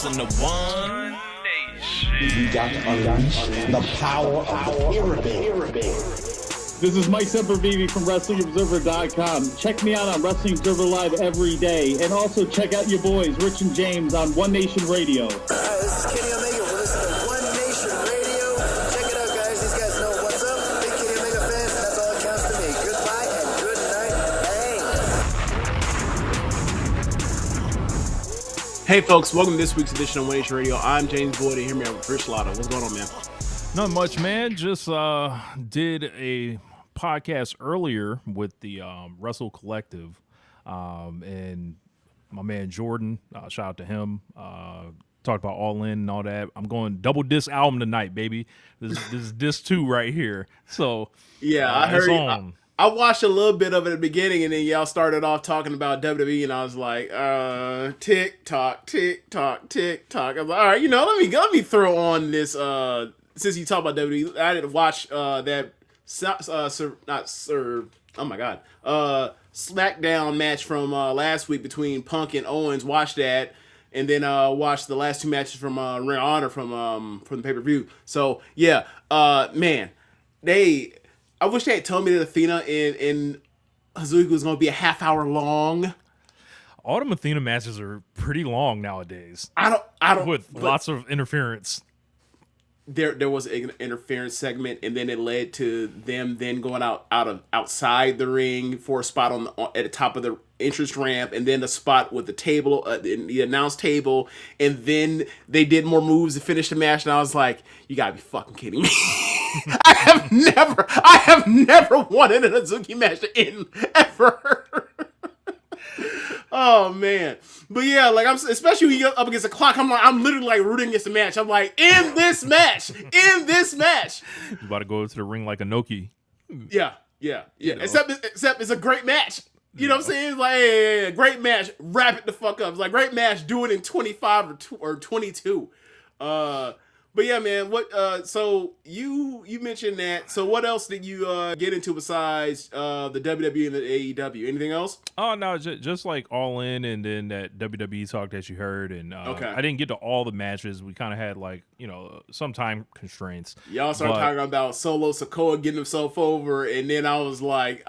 listen to One Nation. You got to unleash the power of the pyramid. This is Mike Sempervive from WrestlingObserver.com. Check me out on Wrestling Observer Live every day. And also check out your boys, Rich and James, on One Nation Radio. This is Kenny Omega. We're listening to One Nation Radio. Check it out, guys. These guys know what's up. Big Kenny Omega fans, and that's all that counts to me. Goodbye and good night. Bang. Hey, folks. Welcome to this week's edition of One Nation Radio. I'm James Boyd, and here we are with Rich Latta. What's going on, man? Not much, man. Just did a podcast earlier with the Wrestle Collective, and my man Jordan. Shout out to him. Talked about All In and all that. I'm going double disc album tonight, baby. This is disc 2 right here. So yeah, I heard. I watched a little bit of it at the beginning, and then y'all started off talking about WWE, and I was like, tick tock, tick tock, tick tock. I was like, all right, let me throw on this. Since you talk about WWE, I didn't watch that SmackDown match from last week between Punk and Owens. Watched that, and then watched the last two matches from Ring of Honor from the pay-per-view. So yeah, man, I wish they had told me that Athena and Hazuki was going to be a half hour long. All the Athena matches are pretty long nowadays. I don't with lots of interference. There was an interference segment, and then it led to them then going outside the ring for a spot at the top of the entrance ramp, and then a spot with the table, the announce table, and then they did more moves to finish the match. And I was like, "You gotta be fucking kidding me!" I have never wanted an Hazuki match to end ever. Oh man, but yeah, like especially when you get up against the clock, I'm literally like rooting against the match. I'm like, in this match. You about to go to the ring like Inoki. Yeah. Except it's a great match. You know what I'm saying? It's like, hey, great match. Wrap it the fuck up. It's like, great match. Do it in 25 or 22. But yeah, man. What? So you mentioned that. So what else did you get into besides the WWE and the AEW? Anything else? Oh no, just like All In, and then that WWE talk that you heard, and okay. I didn't get to all the matches. We kind of had some time constraints. Y'all started talking about Solo Sikoa getting himself over, and then I was like,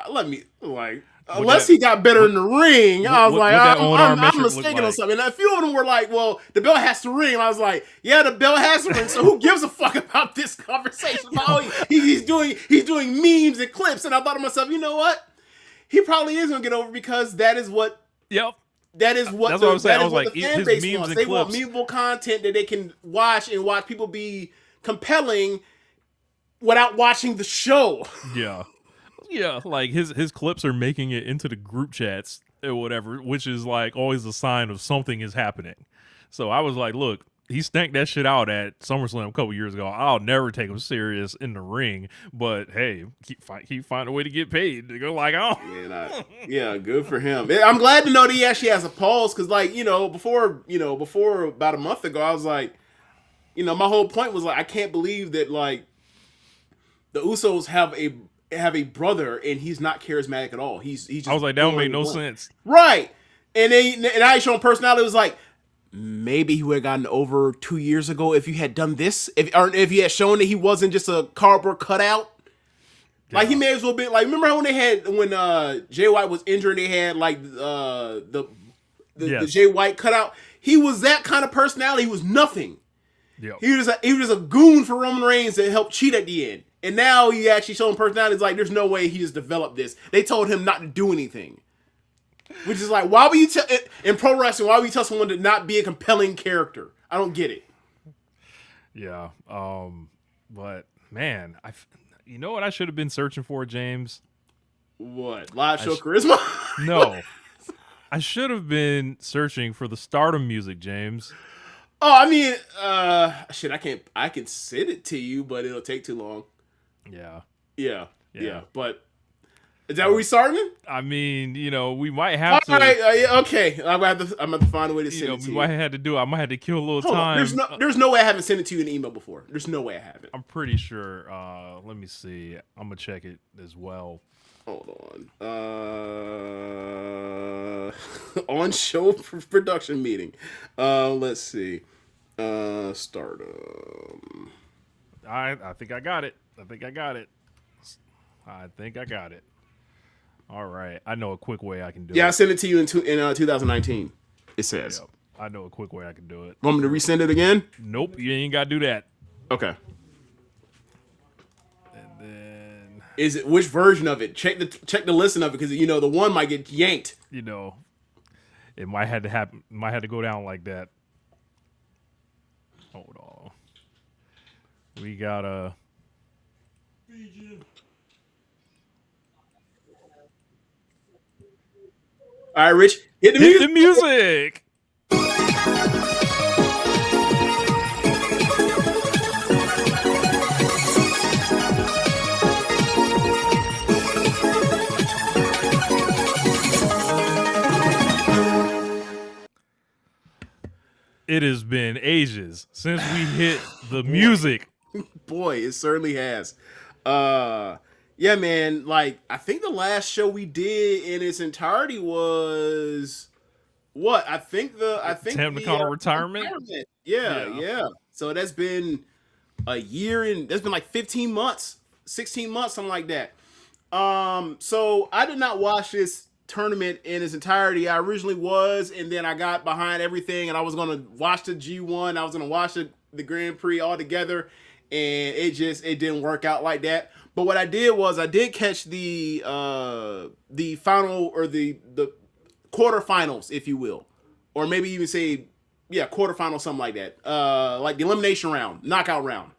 unless he got better in the ring, I was like, I'm mistaken on something. And a few of them were like, well, the bell has to ring. And I was like, yeah, the bell has to ring. So who gives a fuck about this conversation? He's doing memes and clips. And I thought to myself, you know what? He probably is going to get over because that is what. Yep. That is what. That's what I was saying. I was the like, fan base wants. They want memeable content that they can watch people be compelling without watching the show. Yeah. Yeah, like his clips are making it into the group chats or whatever, which is like always a sign of something is happening. So I was like, look, he stanked that shit out at SummerSlam a couple years ago. I'll never take him serious in the ring, but hey, he find a way to get paid. They go like, oh, yeah, good for him. I'm glad to know that he actually has a pulse because, before about a month ago, I was like, my whole point was like, I can't believe that like the Usos have a brother and he's not charismatic at all. He's just I was like, that don't make no sense. Right. And I showing personality. It was like, maybe he would have gotten over 2 years ago if you had done this. If you had shown that he wasn't just a cardboard cutout. Yeah. Like he may as well be like, remember when Jay White was injured, they had like the Jay White cutout. He was that kind of personality. He was nothing. Yep. He was a goon for Roman Reigns that helped cheat at the end. And now he actually showing personality. It's like, there's no way he just developed this. They told him not to do anything. Which is like, why would you in pro wrestling, why would you tell someone to not be a compelling character? I don't get it. Yeah. But man, you know what I should have been searching for, James? What? Live show charisma? No. I should have been searching for the Stardom music, James. Oh, I mean, shit, I can send it to you, but it'll take too long. Yeah. But is that where we starting? I mean, we might have to. All right, okay. I'm gonna have to find a way to send it to you. I might have to kill a little time. There's no way I haven't sent it to you in email before. There's no way I haven't. I'm pretty sure. Let me see. I'm gonna check it as well. Hold on. On show production meeting. Let's see. Stardom. I think I got it. I think I got it. All right. I know a quick way I can do it. Yeah, I sent it to you in 2019. It says. Yep. I know a quick way I can do it. Want me to resend it again? Nope, you ain't got to do that. Okay. And then, Is it which version of it? Check the listen of it because the one might get yanked. it might have to happen. Might have to go down like that. Hold on. We got a. All right, Rich, hit the Hit music. the music. It has been ages since we hit the music. Boy, it certainly has. Yeah, man. Like, I think the last show we did in its entirety was what? I think Tam McConnell retirement. Yeah. So that's been a year and that's been like 15 months, 16 months, something like that. So I did not watch this tournament in its entirety. I originally was, and then I got behind everything, and I was gonna watch the G1. I was gonna watch the Grand Prix all together, and it didn't work out like that. But what I did was I did catch the final or the quarterfinals, if you will, or maybe even say quarterfinals, something like that. Like the elimination round, knockout round.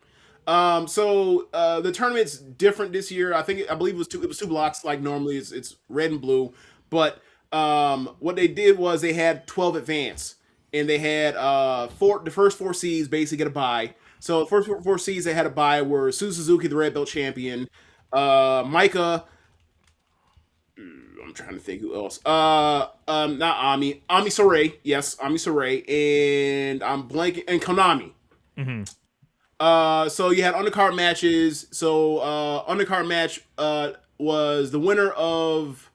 So the tournament's different this year. I believe it was two blocks like normally. It's red and blue. But what they did was they had 12 advance, and they had the first 4 seeds basically get a bye. So the first 4 seeds they had a bye were Suzuki, the red belt champion, Micah. I'm trying to think who else. Not Ami Soray. Yes, Ami Soray, and I'm blanking, and Konami. Mm-hmm. So you had undercard matches. So undercard match was the winner of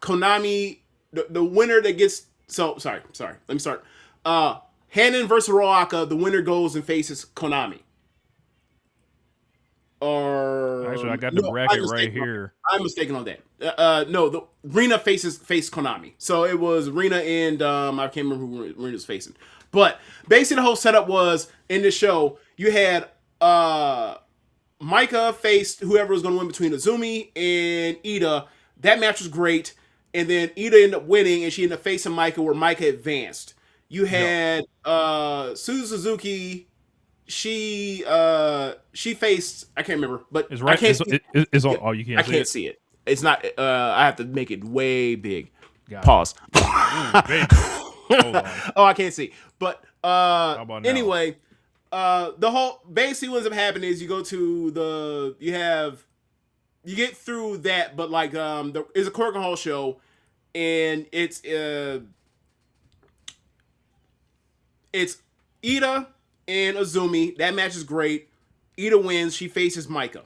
Konami, the winner that gets sorry. Let me start. Hanan versus Roaka, the winner goes and faces Konami. Or actually, I got the bracket right here. I'm mistaken on that. No, the Rina faced Konami. So it was Rina and I can't remember who Rina's facing. But basically the whole setup was in the show, you had Micah faced whoever was going to win between Azumi and Ida. That match was great. And then Ida ended up winning, and she ended up facing Micah, where Micah advanced. You had Suzuki. She faced, I can't remember, but it's right. I can't it's on. Oh, you can't. I can't see it. It's not. I have to make it way big. Got Pause. Ooh, baby. Hold on. Oh, I can't see. But How about now? anyway, the whole basically what ends up happening is you go to you get through that, but like it's a Cork and Hall show, and it's Ida and Azumi. That match is great. Ida wins. She faces Micah.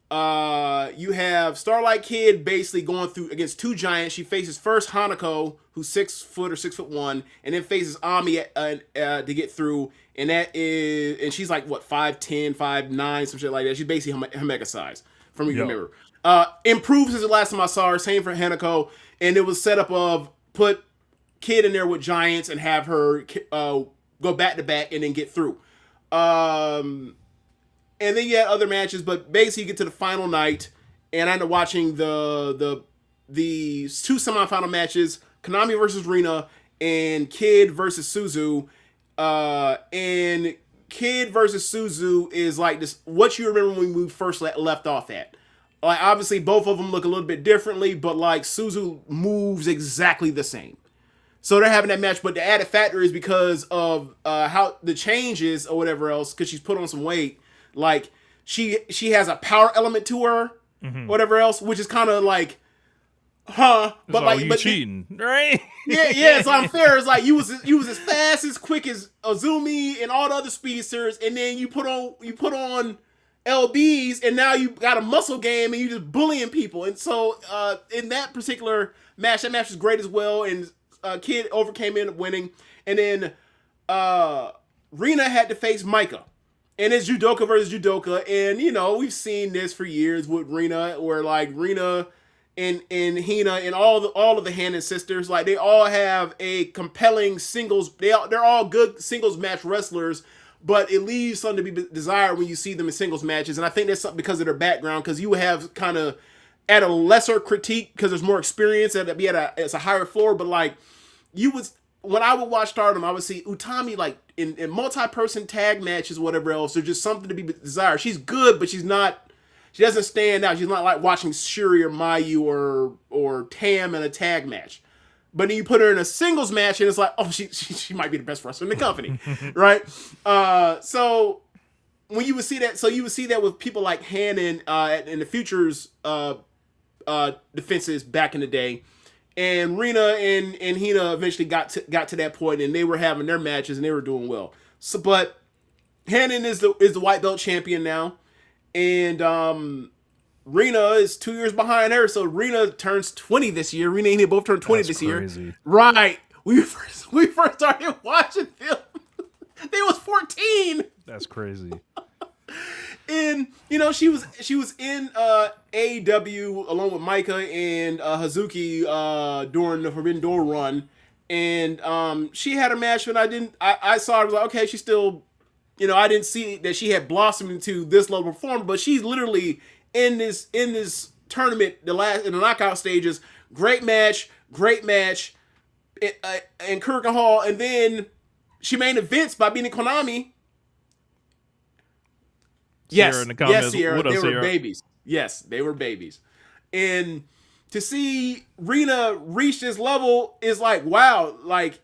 You have Starlight Kid basically going through against 2 giants. She faces first Hanako, who's 6 foot or 6'1", and then faces Ami to get through. And she's like what 5'10", 5'9", some shit like that. She's basically her mega size from what you remember. Improved since the last time I saw her. Same for Hanako, and it was set up of put Kid in there with giants and have her go back to back and then get through. And then you had other matches, but basically you get to the final night, and I ended up watching the 2 semifinal matches: Konami versus Rina and Kid versus Suzu. And Kid versus Suzu is like this. What you remember when we first left off at? Like obviously both of them look a little bit differently, but like Suzu moves exactly the same. So they're having that match, but the added factor is because of how the changes or whatever else, because she's put on some weight. Like she has a power element to her, whatever else, which is kind of like, but so like, you but cheating, right? yeah, it's unfair. It's like you was as fast, as quick as Azumi and all the other speedsters, and then you put on LBs, and now you got a muscle game, and you just bullying people. And so in that particular match, that match was great as well, and Kid overcame in winning, and then Rina had to face Micah. And it's judoka versus judoka, and we've seen this for years with Rina, where like Rina and Hina and all of the Hannon sisters, like they all have a compelling singles. They're all good singles match wrestlers, but it leaves something to be desired when you see them in singles matches. And I think that's something because of their background, because you have kind of at a lesser critique because there's more experience at it's a higher floor, but like when I would watch Stardom, I would see Utami like in multi-person tag matches, whatever else. There's just something to be desired. She's good, but she doesn't stand out. She's not like watching Shuri or Mayu or Tam in a tag match. But then you put her in a singles match, and it's like, oh, she might be the best wrestler in the company, right? So when you would see that, with people like Hannon in the Futures defenses back in the day. And Rina and Hina eventually got to that point, and they were having their matches and they were doing well. So, but Hannon is the white belt champion now, and Rina is 2 years behind her. So Rina turns 20 this year. Rina and Hina both turned 20 this year. Right? We first started watching them. They was 14. That's crazy. And she was in AEW along with Micah and Hazuki during the Forbidden Door run, and she had a match, and I saw her, I was like, okay, she's still, I didn't see that she had blossomed into this level of performer, but she's literally in this tournament in the knockout stages. Great match in Kurgan Hall, and then she made events by beating Konami. Yes, Sierra. They were babies. Yes, they were babies. And to see Rina reach this level is like, wow, like,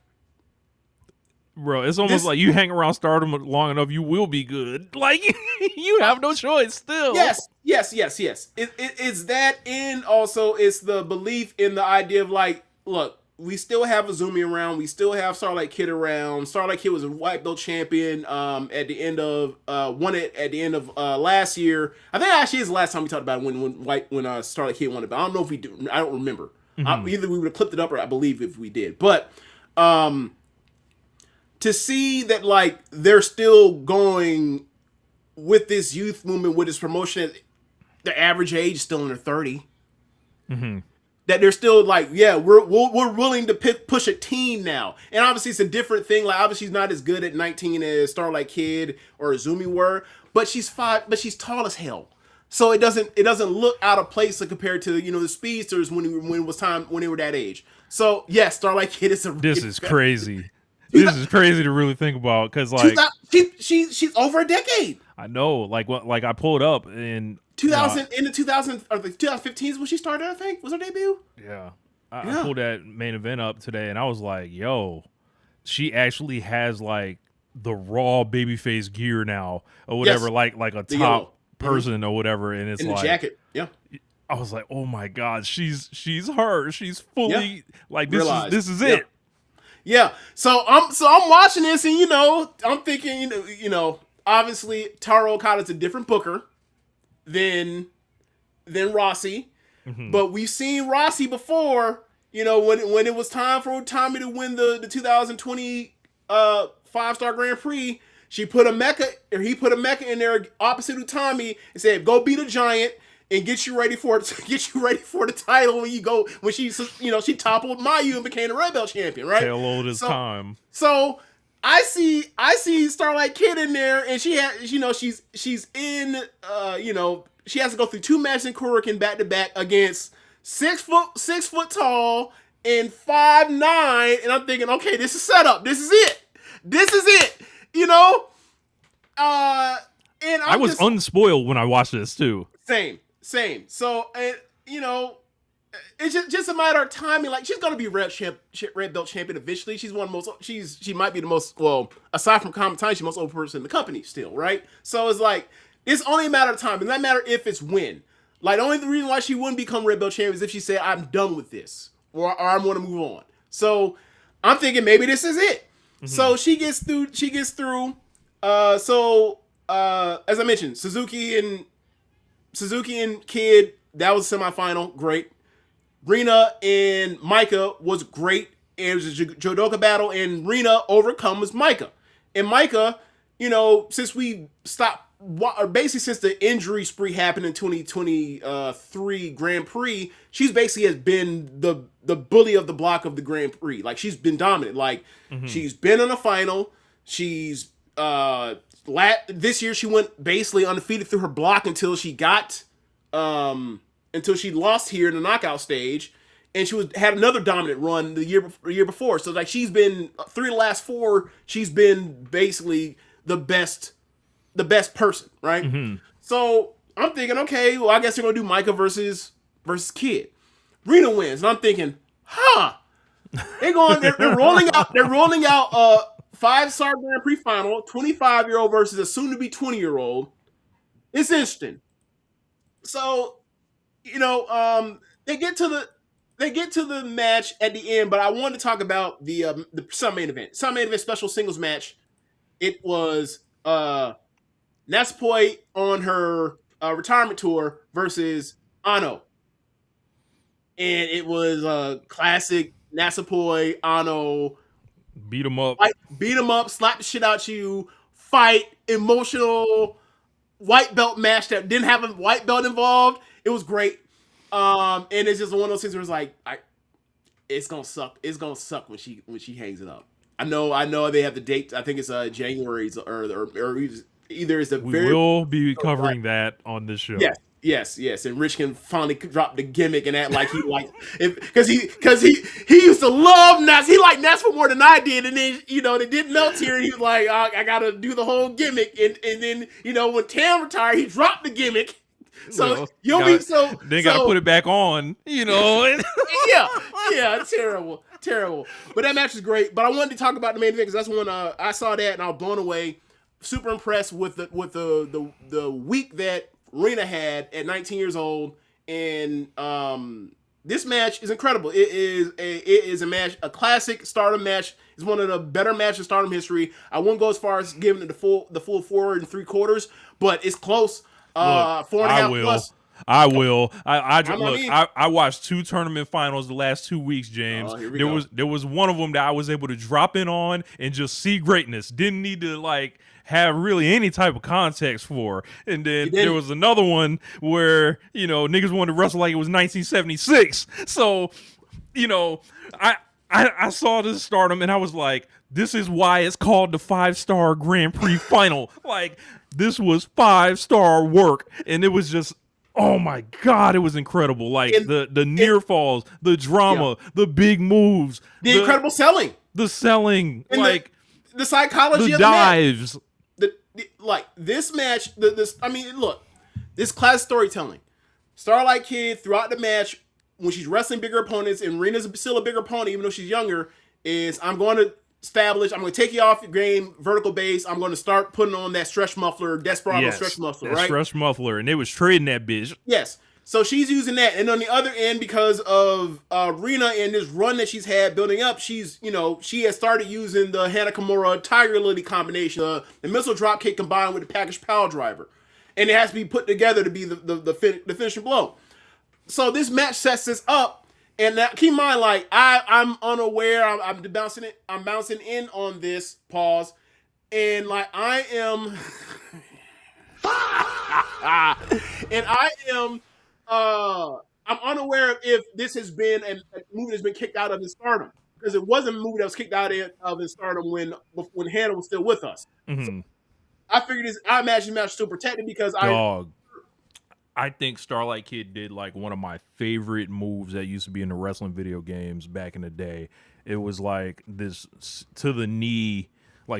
bro, it's almost like you hang around Stardom long enough, you will be good. Like, you have no choice still. Yes. It's that, and also it's the belief in the idea of like, look, we still have Azumi around. We still have Starlight Kid around. Starlight Kid was a white belt champion at the end of won it at the end of last year. I think actually is the last time we talked about it when Starlight Kid won it. But I don't know if we do. I don't remember. Either we would have clipped it up, or I believe if we did. But to see that like they're still going with this youth movement, with this promotion, the average age is still under 30. Mm-hmm. That they're still like, yeah, we're willing to push a teen now, and obviously it's a different thing. Like obviously she's not as good at 19 as Starlight Kid or Azumi were, but she's tall as hell, so it doesn't look out of place compared to the speedsters when it was time when they were that age. So yes, Starlight Kid is This is crazy. This is crazy to really think about, because like she's over a decade. I know, like I pulled up in 2000 in the 2000 or the 2015 is when she started. I think was her debut. Yeah, I pulled that main event up today, and I was like, yo, she actually has like the raw babyface gear now, or whatever, like a top person or whatever, and it's in like the jacket. Yeah. I was like, oh my god, she's her. She's fully like this is it. Yeah. So I'm watching this, and I'm thinking, obviously Taro Okada's a different booker than Rossi, but we've seen Rossi before. When it was time for Utami to win the 2020 5-star Grand Prix, he put a mecha in there opposite Utami and said, "Go beat a giant and get you ready for the title when she toppled Mayu and became the Red Belt champion." Right? Tail load his time. So I see Starlight Kid in there, and she has, she's in, she has to go through 2 matches in Kurikan back to back against 6 foot tall and 5'9", and I'm thinking, okay, this is setup. This is it. And I was unspoiled when I watched this too. Same. So, it's just a matter of timing. Like, she's gonna be Red Belt champion eventually. She's one of the most. She might be the most. Well, aside from Kamatani, she's the most old person in the company still, right? So it's like it's only a matter of time. It doesn't matter if it's when. Like, the only reason why she wouldn't become Red Belt champion is if she said, "I'm done with this," or "I want to move on." So I'm thinking maybe this is it. Mm-hmm. So she gets through. As I mentioned, Suzuki and Kid, that was semifinal. Great. Rina and Micah was great. it was a judoka battle, and Rena overcomes Micah. And Micah, since we stopped, or basically since the injury spree happened in 2023 Grand Prix, she's basically has been the bully of the block of the Grand Prix. Like, she's been dominant. Like, she's been in a final. She's this year she went basically undefeated through her block until she lost here in the knockout stage, and she had another dominant run the year before. So like, she's been 3 of the last 4. She's been basically the best person, right? So I'm thinking, okay, well, I guess they're gonna do Micah versus Kid. Rena wins, and I'm thinking, they're rolling out a 5-star Grand Prix final, 25-year-old versus a soon-to-be 20-year-old. It's interesting. So, they get to the match at the end, but I wanted to talk about the main event special singles match. It was Natsupoi on her retirement tour versus Ano, and it was a classic Natsupoi Ano beat him up, slap the shit out you, fight, emotional white belt match that didn't have a white belt involved. It was great. And it's just one of those things where it's like, it's gonna suck. It's gonna suck when she hangs it up. I know they have the date. I think it's January or either it's the we will be covering that on this show. Yes. And Rich can finally drop the gimmick and act like he because he used to love Nats. He liked Nats for more than I did, and then they did melt here. And he was like, I gotta do the whole gimmick, and then when Tam retired, he dropped the gimmick. So gotta put it back on, yeah, terrible. But that match is great. But I wanted to talk about the main event because that's when I saw that and I was blown away. Super impressed with the week that Rena had at 19 years old, and this match is incredible. It is a match, a classic Stardom match. It's one of the better matches in Stardom history. I won't go as far as giving it the full 4 3/4, but it's close. 4.5 plus. I will. I watched 2 tournament finals the last 2 weeks, James. There was one of them that I was able to drop in on and just see greatness. Didn't need to have really any type of context for. And then there was another one where niggas wanted to wrestle like it was 1976. So I saw this Stardom and I was like, this is why it's called the 5-star Grand Prix final. Like, this was 5-star work, and it was just, oh my God, it was incredible. Like, the near falls, the drama, the big moves, the incredible selling, the psychology, the of dives. This match, this class storytelling. Starlight Kid throughout the match, when she's wrestling bigger opponents, and Rena's still a bigger opponent, even though she's younger, is I'm going to take you off your game, vertical base. I'm going to start putting on that stretch muffler, Desperado stretch muffler, right? Stretch muffler, and they was trading that bitch. Yes. So she's using that, and on the other end, because of Rena and this run that she's had building up, she's she has started using the Hana Kimura Tiger Lily combination, the missile drop kick combined with the package power driver, and it has to be put together to be the finishing blow. So this match sets this up. And now, keep in mind, I'm unaware. I'm bouncing in on this pause, and I am, I'm unaware of if this has been a movie that's been kicked out of the Stardom, because it wasn't a movie that was kicked out of the Stardom when Hannah was still with us. Mm-hmm. So I imagine the match was still protected because I think Starlight Kid did one of my favorite moves that used to be in the wrestling video games back in the day. It was this to the knee,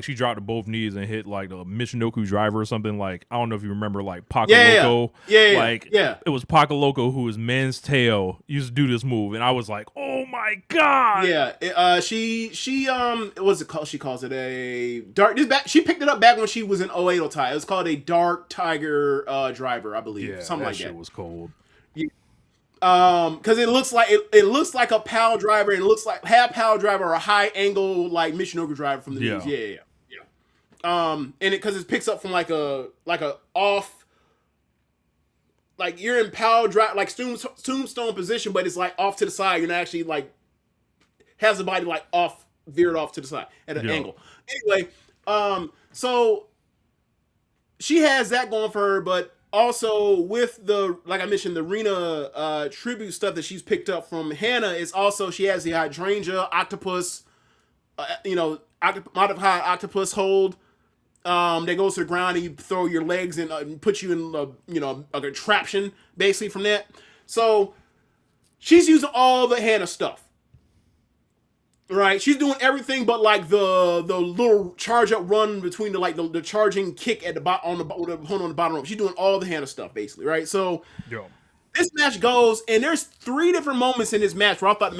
she dropped to both knees and hit a Michinoku driver or something. I don't know if you remember Paca Loco. Yeah. It was Paca Loco who was Men's Teo used to do this move, and I was like, oh my God. Yeah. She what's it called? She calls it a dark. She picked it up back when she was in 08 Otai. It was called a Dark Tiger driver, I believe. Yeah, something like that. That shit was cold. Yeah. Because it looks like a power driver, and it looks like half power driver or a high angle Michinoku driver from the knees. Yeah. And because it picks up from like a off, you're in power drive, tombstone position, but it's off to the side. You're not actually has the body like veered off to the side at an angle. Anyway, so she has that going for her, but also with the, like I mentioned, the Rena tribute stuff that she's picked up from Hannah is also, she has the hydrangea octopus, modified octopus hold. That goes to the ground and you throw your legs in and put you in a contraption basically from that. So she's using all the Hannah stuff. Right, she's doing everything but like the little charge up run between the charging kick at the bottom on the bottom rope. She's doing all the Hannah stuff basically, right? So this match goes, and there's 3 different moments in this match where I thought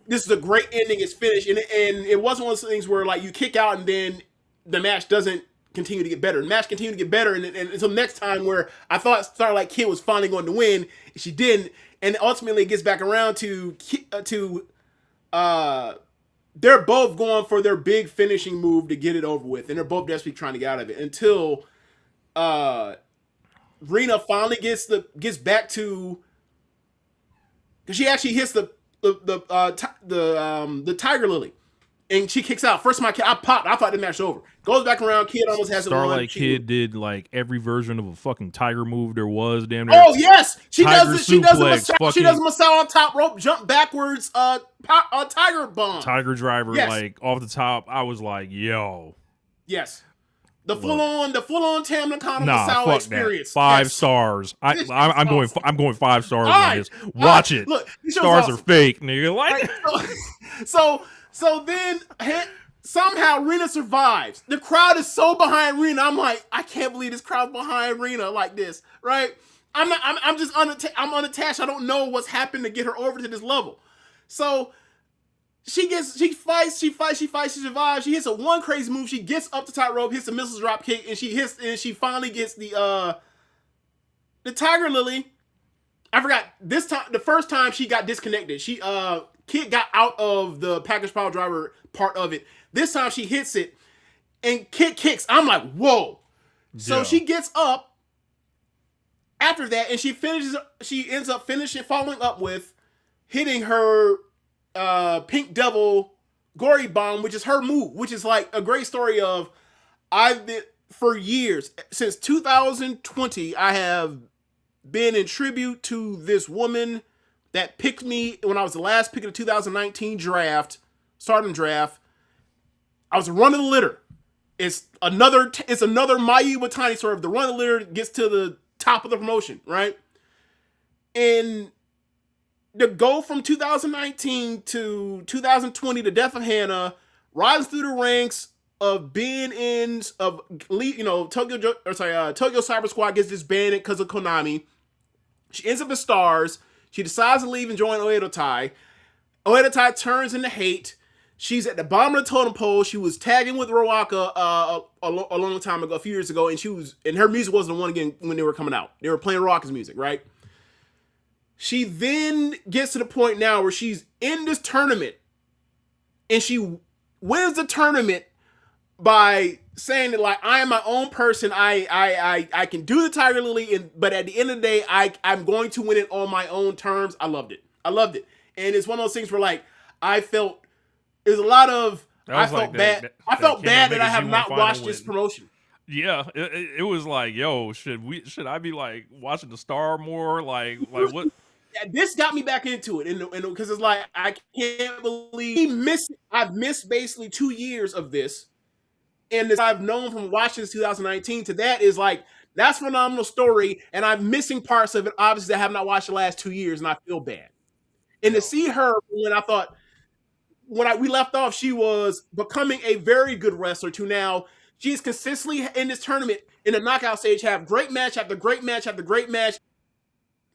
this is a great ending. It's finished, and it wasn't one of those things where like you kick out and then the match doesn't continue to get better. The match continued to get better, and until next time where I thought Starlight Kid was finally going to win, she didn't, and ultimately it gets back around to they're both going for their big finishing move to get it over with, and they're both desperately trying to get out of it until Rena finally gets back to, because she actually hits the Tiger Lily, and she kicks out. First time I popped. I thought the match was over. Goes back around. Kid almost has Starlight Kid did like every version of a fucking tiger move there was. Damn near. Oh yes, she does it. She does a Masao on top rope, jump backwards, tiger bomb, tiger driver, like off the top. I was like, yo, yes, the full on Tam Nakano Masao experience. That. 5 stars. I'm going 5 stars on this. Watch it. Look, stars are fake, nigga. Like so then. Somehow Rena survives. The crowd is so behind Rena. I'm like, I can't believe this crowd's behind Rena like this, right? I'm unattached. I don't know what's happened to get her over to this level. So she fights, she survives. She hits one crazy move. She gets up the top rope, hits a missile drop kick, and she finally gets the Tiger Lily. I forgot this time. The first time she got disconnected. Kid got out of the package power driver part of it. This time she hits it and Kid kicks. I'm like, whoa. So she gets up after that and she ends up following up with hitting her Pink Devil Gory Bomb, which is her move, which is like a great story of, I've been, for years, since 2020, I have been in tribute to this woman that picked me when I was the last pick of the 2019 draft, Stardom draft. I was a run of the litter. It's another Mayu Watani story of the run of the litter gets to the top of the promotion, right? And to go from 2019 to 2020, the death of Hannah, rising through the ranks of being Tokyo Cyber Squad gets disbanded because of Konami. She ends up in Stars. She decides to leave and join Oedo Tai. Oedo Tai turns into hate. She's at the bottom of the totem pole. She was tagging with Roaka a long time ago, a few years ago, and her music wasn't the one again when they were coming out. They were playing Roaka's music, right? She then gets to the point now where she's in this tournament, and she wins the tournament by saying that, like, I am my own person. I can do the Tiger Lily, but at the end of the day, I'm going to win it on my own terms. I loved it. And it's one of those things where, like, I felt there's a lot of I felt bad that I have not watched this promotion. Yeah, it was like, yo, should I be like watching the Star more? Like what? Yeah, this got me back into it, and because it's like I can't believe I've missed basically 2 years of this. And this I've known from watching this 2019 to that is like, that's a phenomenal story. And I'm missing parts of it, obviously, that I have not watched the last 2 years, and I feel bad. And to see her when we left off, she was becoming a very good wrestler to now she's consistently in this tournament in the knockout stage, have great match after great match after great match.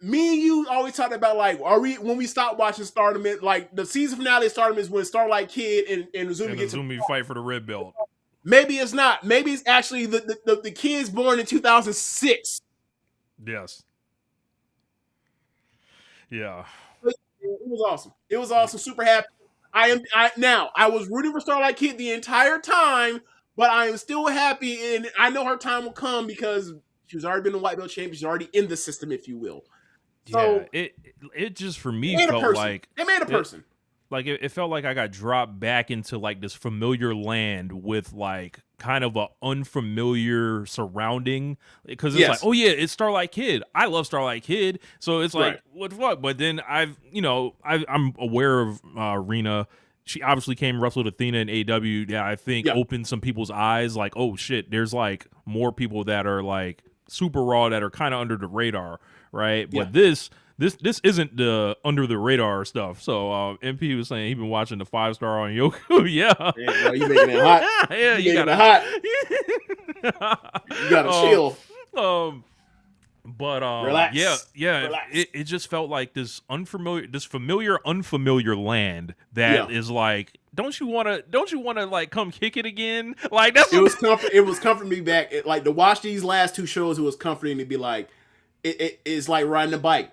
Me and you always talked about, like, when we stop watching Stardom, like the season finale of Stardom is when Starlight Kid and Uzumi fight for the red belt. Maybe it's not. Maybe it's actually the kids born in 2006. Yes. Yeah. It was awesome. It was awesome. Super happy. I was rooting for Starlight Kid the entire time, but I am still happy, and I know her time will come because she's already been a white belt champion. She's already in the system, if you will. So yeah, it just for me felt like they made a person. like it felt like I got dropped back into like this familiar land with like kind of a unfamiliar surrounding, because it's like, oh yeah, it's Starlight Kid. I love Starlight Kid, so it's like what the fuck. But then I'm aware of Rena. She obviously came wrestled Athena in AEW. Yeah, I think opened some people's eyes. Like, oh shit, there's like more people that are like super raw that are kind of under the radar, right? But this isn't the under the radar stuff. So MP was saying he's been watching the 5-star on Yoku. Yeah, bro, you making it hot. Yeah, you making it hot. You gotta chill. But relax. Relax. It just felt like this familiar unfamiliar land that is like, don't you wanna like come kick it again? Like that's it was comforting me back. Like to watch these last 2 shows, it was comforting to be like, it's like riding a bike.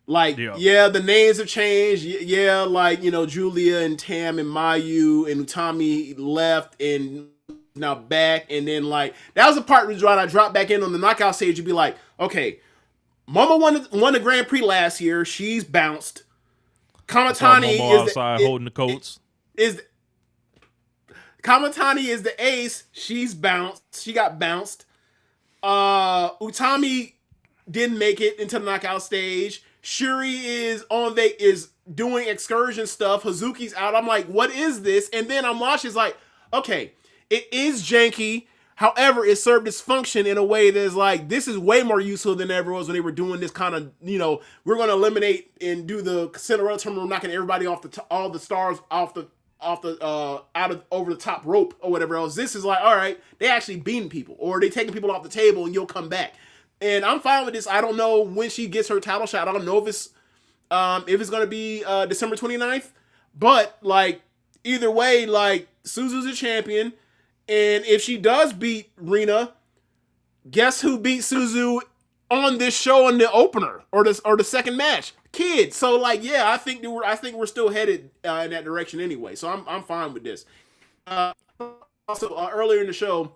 Like, the names have changed. Yeah, like, Julia and Tam and Mayu and Utami left and now back. And then, like, that was the part where I dropped back in on the knockout stage. You'd be like, okay, Mama won the Grand Prix last year. She's bounced. Kamatani is outside holding the coats. Kamatani is the ace. She's bounced. She got bounced. Utami didn't make it into the knockout stage. Shuri is doing excursion stuff. Hazuki's out. I'm like, what is this? And then I'm watching, it's like, okay, it is janky. However, it served its function in a way that's like, this is way more useful than ever was when they were doing this kind of, we're going to eliminate and do the Cinderella terminal, knocking everybody off all the stars off over the top rope or whatever else. This is like, all right, they actually beating people, or they taking people off the table and you'll come back. And I'm fine with this. I don't know when she gets her title shot. I don't know if it's going to be December 29th. But, like, either way, like, Suzu's a champion. And if she does beat Rena, guess who beat Suzu on this show in the opener or the second match? Kid. So, like, yeah, I think we're still headed in that direction anyway. So I'm fine with this. Also, earlier in the show,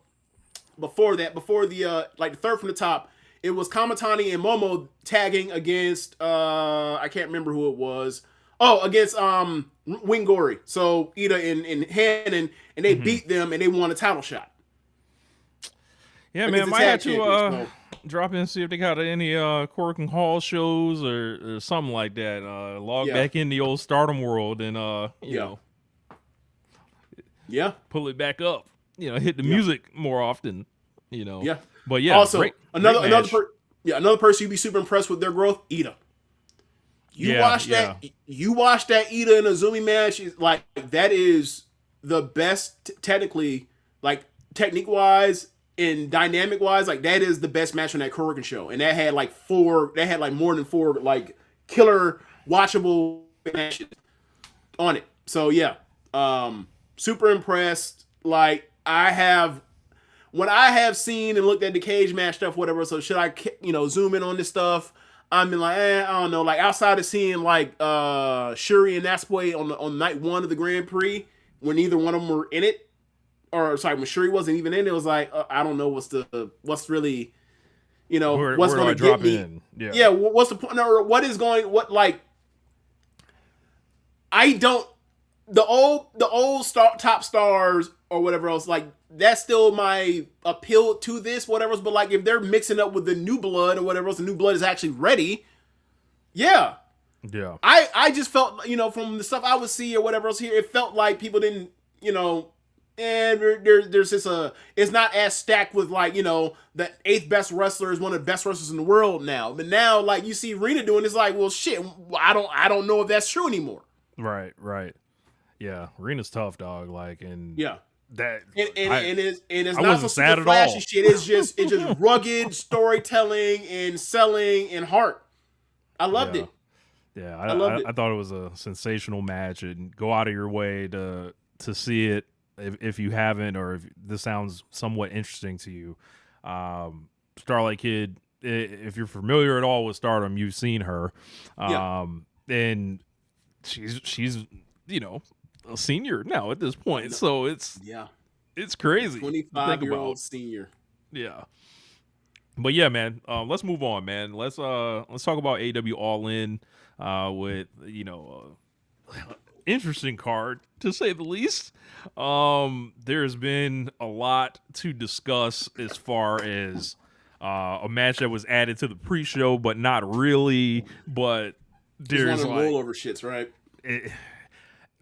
before the like the third from the top, it was Kamatani and Momo tagging against I can't remember who it was. Oh, against Wingori. So Ida and Hannon, and they beat them and they won a title shot. Yeah, man, might have to drop in and see if they got any Corkin Hall shows or something like that. Log back in the old Stardom world and you know, pull it back up. Hit the music more often. Yeah. But yeah, also great another person you'd be super impressed with their growth, Ida. You watch that Ida and Azumi match, like that is the best technically, like technique wise and dynamic wise, like that is the best match on that Korakuen show. And that had like more than 4 like killer watchable matches on it. So yeah, super impressed. Like when I have seen and looked at the cage match stuff, whatever. So should I, zoom in on this stuff? I'm like, I don't know. Like outside of seeing like Shuri and Natsupoi on night 1 of the Grand Prix, when neither one of them were in it, or sorry, when Shuri wasn't even in it, was like I don't know what's really, what's going to get me. In? Yeah, what's the point? Or what is going? What like? I don't. The old top stars or whatever else, like that's still my appeal to this, whatever else. But like if they're mixing up with the new blood or whatever else, the new blood is actually ready. Yeah. I just felt, from the stuff I would see or whatever else here, it felt like people didn't, and there's this it's not as stacked with like, the 8th best wrestler is one of the best wrestlers in the world now. But now like you see Rena doing, it's like, well shit, I don't know if that's true anymore. Right. Yeah, Rena's tough, dog. Like, and that it's I not wasn't so sad at flashy all. shit. It's just rugged storytelling and selling and heart. I loved it. Yeah, I loved it. I thought it was a sensational match, and go out of your way to see it if you haven't, or if this sounds somewhat interesting to you. Starlight Kid, if you're familiar at all with Stardom, you've seen her, and she's a senior now at this point, so it's crazy. 25-year-old senior. Yeah, but yeah, man. Let's move on, man. Let's talk about AEW All In with interesting card, to say the least. There's been a lot to discuss as far as a match that was added to the pre-show, but not really. But there's one of like the rollover shits, right?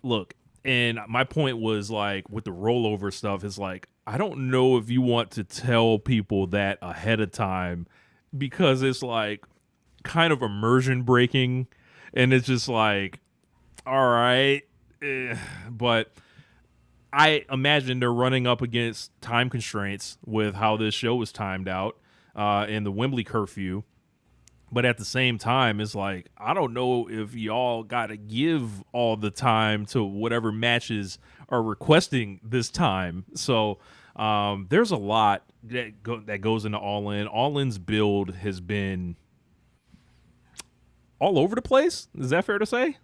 Look, and my point was like with the rollover stuff is like, I don't know if you want to tell people that ahead of time, because it's like kind of immersion breaking, and it's just like, all right, but I imagine they're running up against time constraints with how this show was timed out in the Wembley curfew. But at the same time, it's like, I don't know if y'all got to give all the time to whatever matches are requesting this time. So there's a lot that goes into All In. All In's build has been all over the place. Is that fair to say?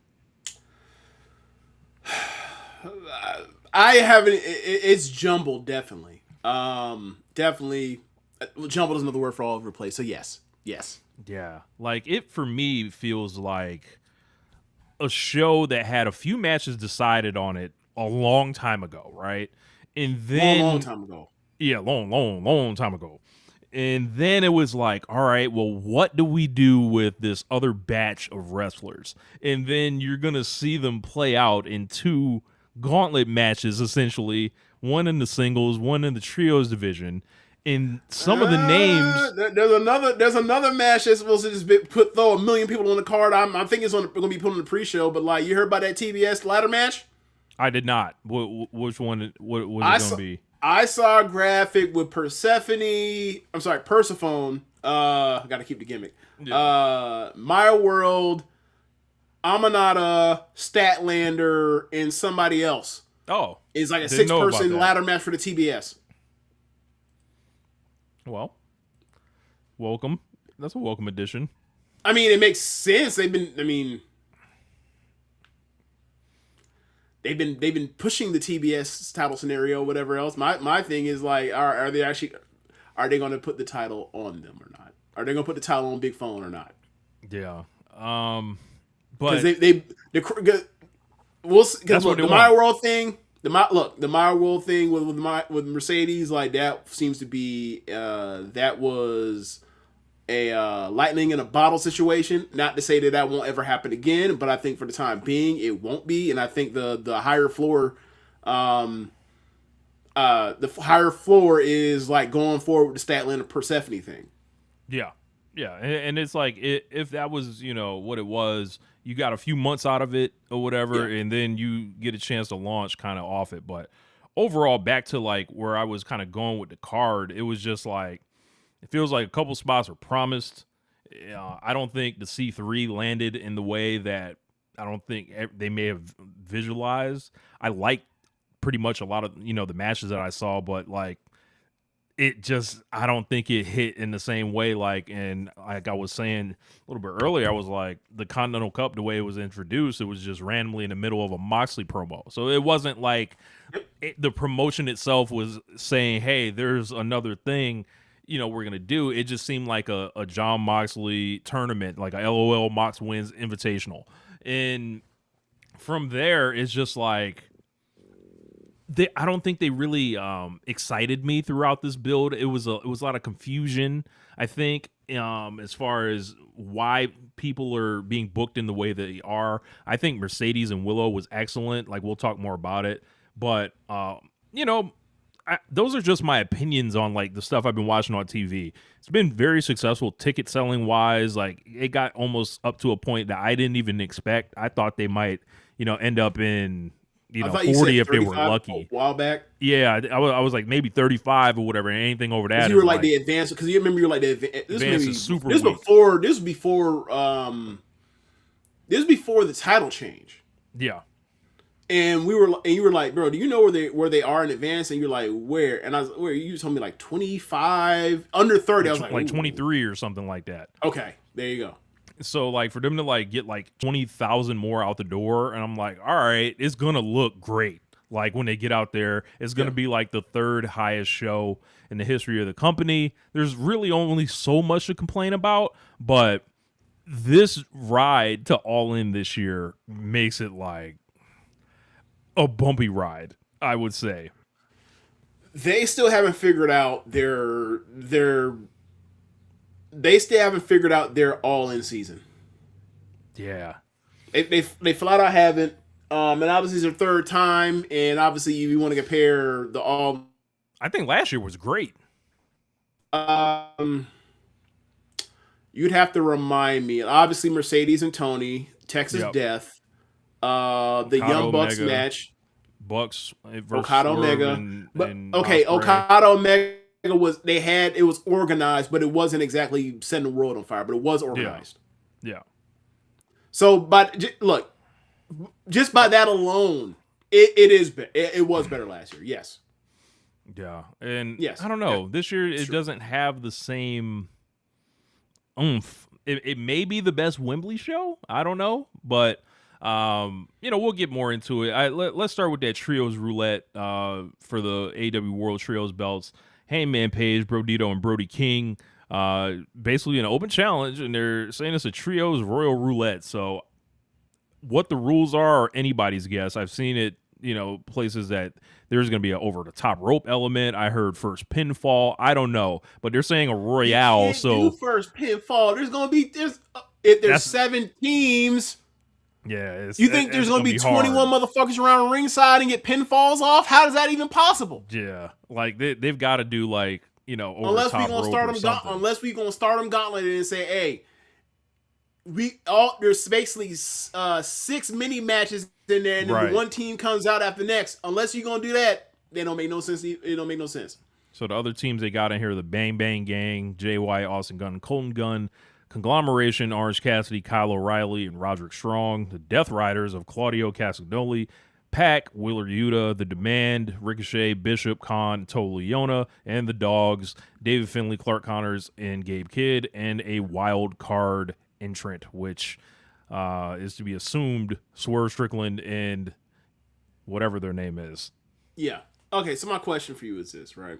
I haven't. It's jumbled, definitely. Definitely, jumbled is another word for all over the place. So yes. Yeah, like it for me feels like a show that had a few matches decided on it a long time ago, right? And then long time ago. Yeah, long time ago. And then it was like, all right, well, what do we do with this other batch of wrestlers? And then you're going to see them play out in two gauntlet matches, essentially, one in the singles, one in the trios division. In some of the names, there's another match that's supposed to just throw 1 million people on the card. I think it's going to be put on the pre-show. But like, you heard about that TBS ladder match? I did not. Which one? What was it going to be? I saw a graphic with Persephone. Got to keep the gimmick. Yeah. Maya World, Amanada, Statlander, and somebody else. Oh, it's like a 6-person ladder match for the TBS. Well, welcome. That's a welcome addition. I mean, it makes sense. They've been pushing the TBS title scenario, whatever else. My thing is like, are they going to put the title on them or not? Are they going to put the title on Big Fone or not? Yeah. But the Maya World thing. The Maya World thing with Mercedes, like that seems to be that was a lightning in a bottle situation. Not to say that won't ever happen again, but I think for the time being it won't be. And I think the higher floor, is like going forward with the Statlander Persephone thing. Yeah, and it's like if that was what it was. You got a few months out of it or whatever, and then you get a chance to launch kind of off it. But overall, back to like where I was kind of going with the card, it was just like, it feels like a couple spots were promised. I don't think the C3 landed in the way that I don't think they may have visualized. I liked pretty much a lot of, the matches that I saw, but like, I don't think it hit in the same way. Like I was saying a little bit earlier, I was like, the Continental Cup, the way it was introduced, it was just randomly in the middle of a Moxley promo. So it wasn't like the promotion itself was saying, hey, there's another thing, we're going to do. It just seemed like a John Moxley tournament, like a LOL Mox Wins Invitational. And from there, it's just like, I don't think they really excited me throughout this build. It was a lot of confusion, I think, as far as why people are being booked in the way they are. I think Mercedes and Willow was excellent. Like, we'll talk more about it. But, those are just my opinions on, like, the stuff I've been watching on TV. It's been very successful ticket selling wise. Like, it got almost up to a point that I didn't even expect. I thought they might, end up in 40 if they were lucky. A while back. Yeah, I was like maybe 35 or whatever. Anything over that. You were like the advance, because you remember you were like the advance is super. This was before the title change. Yeah. And you were like, bro, do you know where they are in advance? And you're like, where? And I was, where? You told me like 25, under 30. I was like 23 or something like that. Okay, there you go. So, like, for them to, like, get, like, 20,000 more out the door, and I'm like, all right, it's going to look great. Like, when they get out there, it's going to be, like, the third highest show in the history of the company. There's really only so much to complain about, but this ride to All In this year makes it, like, a bumpy ride, I would say. They still haven't figured out they still haven't figured out their all-in season. Yeah. They flat out haven't. And obviously it's their third time, and obviously you want to compare the all. I think last year was great. You'd have to remind me. Obviously Mercedes and Tony, Texas Death, the Okada Young Bucks Omega, match, Bucks versus Okada Swerve Omega. and Okay, Ospreay. Okada Omega it was organized, but it wasn't exactly setting the world on fire, but it was organized. Yeah. So, but look, just by that alone, it was better last year. Yes. Yeah. And Yes. I don't know. Yeah. This year it doesn't have the same oomph. It may be the best Wembley show. I don't know. But we'll get more into it. Let's start with that trios roulette for the AEW World Trios belts. Hangman Page, Brodito, and Brody King. Basically an open challenge, and they're saying it's a trios royal roulette. So what the rules are anybody's guess. I've seen it, places that there's going to be an over the top rope element. I heard first pinfall. I don't know, but they're saying a royale. You can't do first pinfall. There's going to be if there's 7 teams. Yeah, you think there's going to be 21 motherfuckers around ringside and get pinfalls off? How is that even possible? Yeah, like they've got to do over unless top we're rope unless we're gonna start them gauntlet and say, hey, there's basically 6 mini matches in there, and then one team comes out after the next. Unless you're gonna do that, they don't make no sense. It don't make no sense. So the other teams they got in here: the Bang Bang Gang, JY, Austin Gunn, Colton Gunn, Conglomeration, Orange Cassidy, Kyle O'Reilly, and Roderick Strong. The Death Riders of Claudio Castagnoli, Pac, Wheeler Yuta, The Demand, Ricochet, Bishop, Khan, Toa Liona, and the Dogs, David Finlay, Clark Connors, and Gabe Kidd, and a wild card entrant, which is to be assumed Swerve Strickland and whatever their name is. Yeah. Okay, so my question for you is this, right?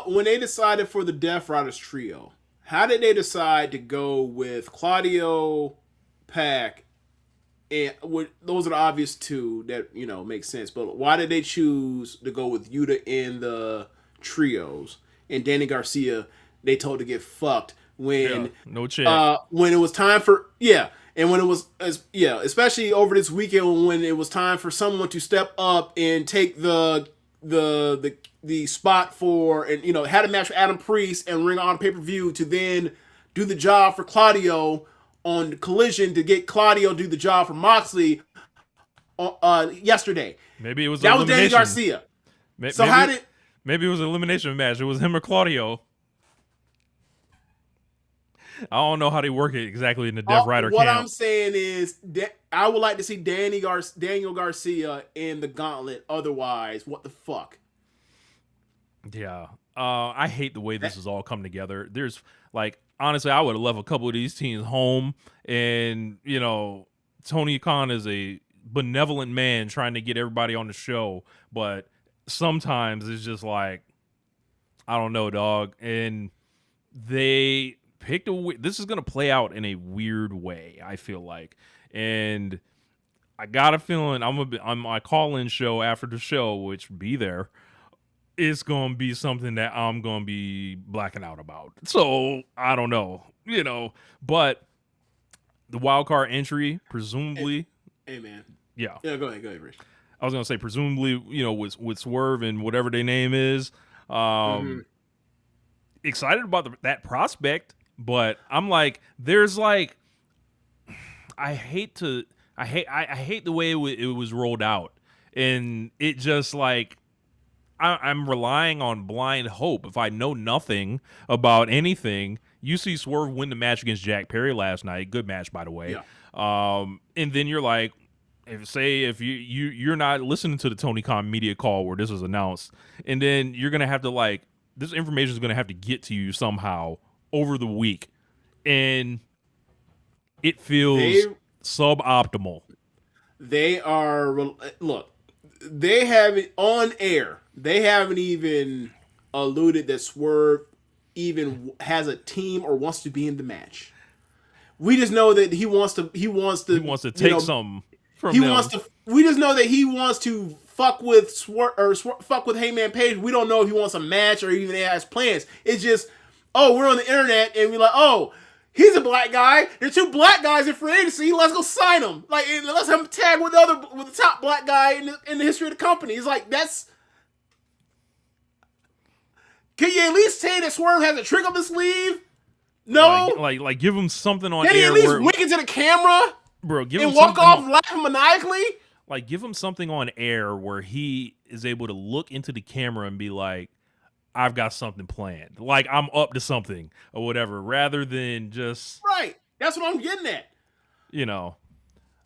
When they decided for the Death Riders trio, how did they decide to go with Claudio, Pac, and those are the obvious 2 that, make sense. But why did they choose to go with Yuta in the trios and Danny Garcia they told to get fucked when no check. When it was time for and when it was especially over this weekend when it was time for someone to step up and take the spot for and had a match with Adam Priest and Ring on pay-per-view to then do the job for Claudio on Collision to get Claudio do the job for Moxley yesterday. Maybe it was that was Danny Garcia. Maybe it was an elimination match. It was him or Claudio. I don't know how they work it exactly in the Death Rider camp. What I'm saying is I would like to see Daniel Garcia in the gauntlet. Otherwise, what the fuck? Yeah. I hate the way this has all come together. There's honestly, I would have left a couple of these teams home, and Tony Khan is a benevolent man trying to get everybody on the show, but sometimes it's just I don't know, dog. And they picked this is going to play out in a weird way, I feel like. And I got a feeling on my call-in show after the show, which be there, it's going to be something that I'm going to be blacking out about. So, I don't know, but the wild card entry, presumably. Hey man. Yeah. Yeah, go ahead, Rich. I was going to say, presumably, with Swerve and whatever their name is. Excited about that prospect, but I'm there's I hate the way it was rolled out, and it just I'm relying on blind hope. If I know nothing about anything, you see Swerve win the match against Jack Perry last night. Good match, by the way. Yeah. And then you're if you're not listening to the Tony Khan media call where this was announced, and then you're gonna have to this information is gonna have to get to you somehow over the week, and it feels suboptimal. They have it on air. They haven't even alluded that Swerve even has a team or wants to be in the match. We just know that he wants to take something he wants to. We just know that he wants to fuck with fuck with Heyman Page. We don't know if he wants a match or even has plans. It's just, oh, we're on the internet and we're like, oh, he's a black guy. There's 2 black guys in free agency. Let's go sign them. Like, let's have him tag with the top black guy in the history of the company. It's like, that's. Can you at least say that Swerve has a trick up his sleeve? No. Like give him something on Can he air. at least wink into the camera? Bro, give and him walk something off laughing maniacally? Like, give him something on air where he is able to look into the camera and be like, I've got something planned. Like, I'm up to something or whatever, rather than just... Right. That's what I'm getting at. You know.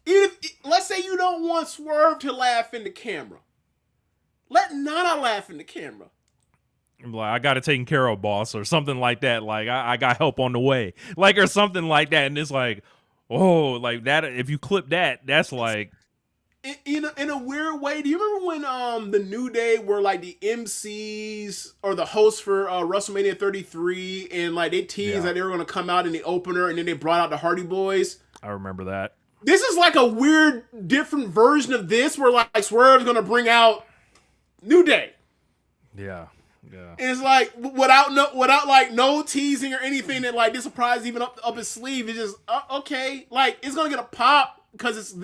Even if, let's say you don't want Swerve to laugh in the camera. Let Nana laugh in the camera. Like, I got it taken care of, boss, or something like that. Like, I got help on the way. Like, or something like that. And it's like, oh, like that. If you clip that, that's like... In a weird way, do you remember when the New Day were like the MCs or the hosts for WrestleMania 33 and like they teased that they were going to come out in the opener and then they brought out the Hardy Boys? I remember that. This is like a weird, different version of this where like Swerve's going to bring out New Day. Yeah. Yeah. And it's like without no teasing or anything that like this surprise even up his sleeve. It's just okay, like it's gonna get a pop because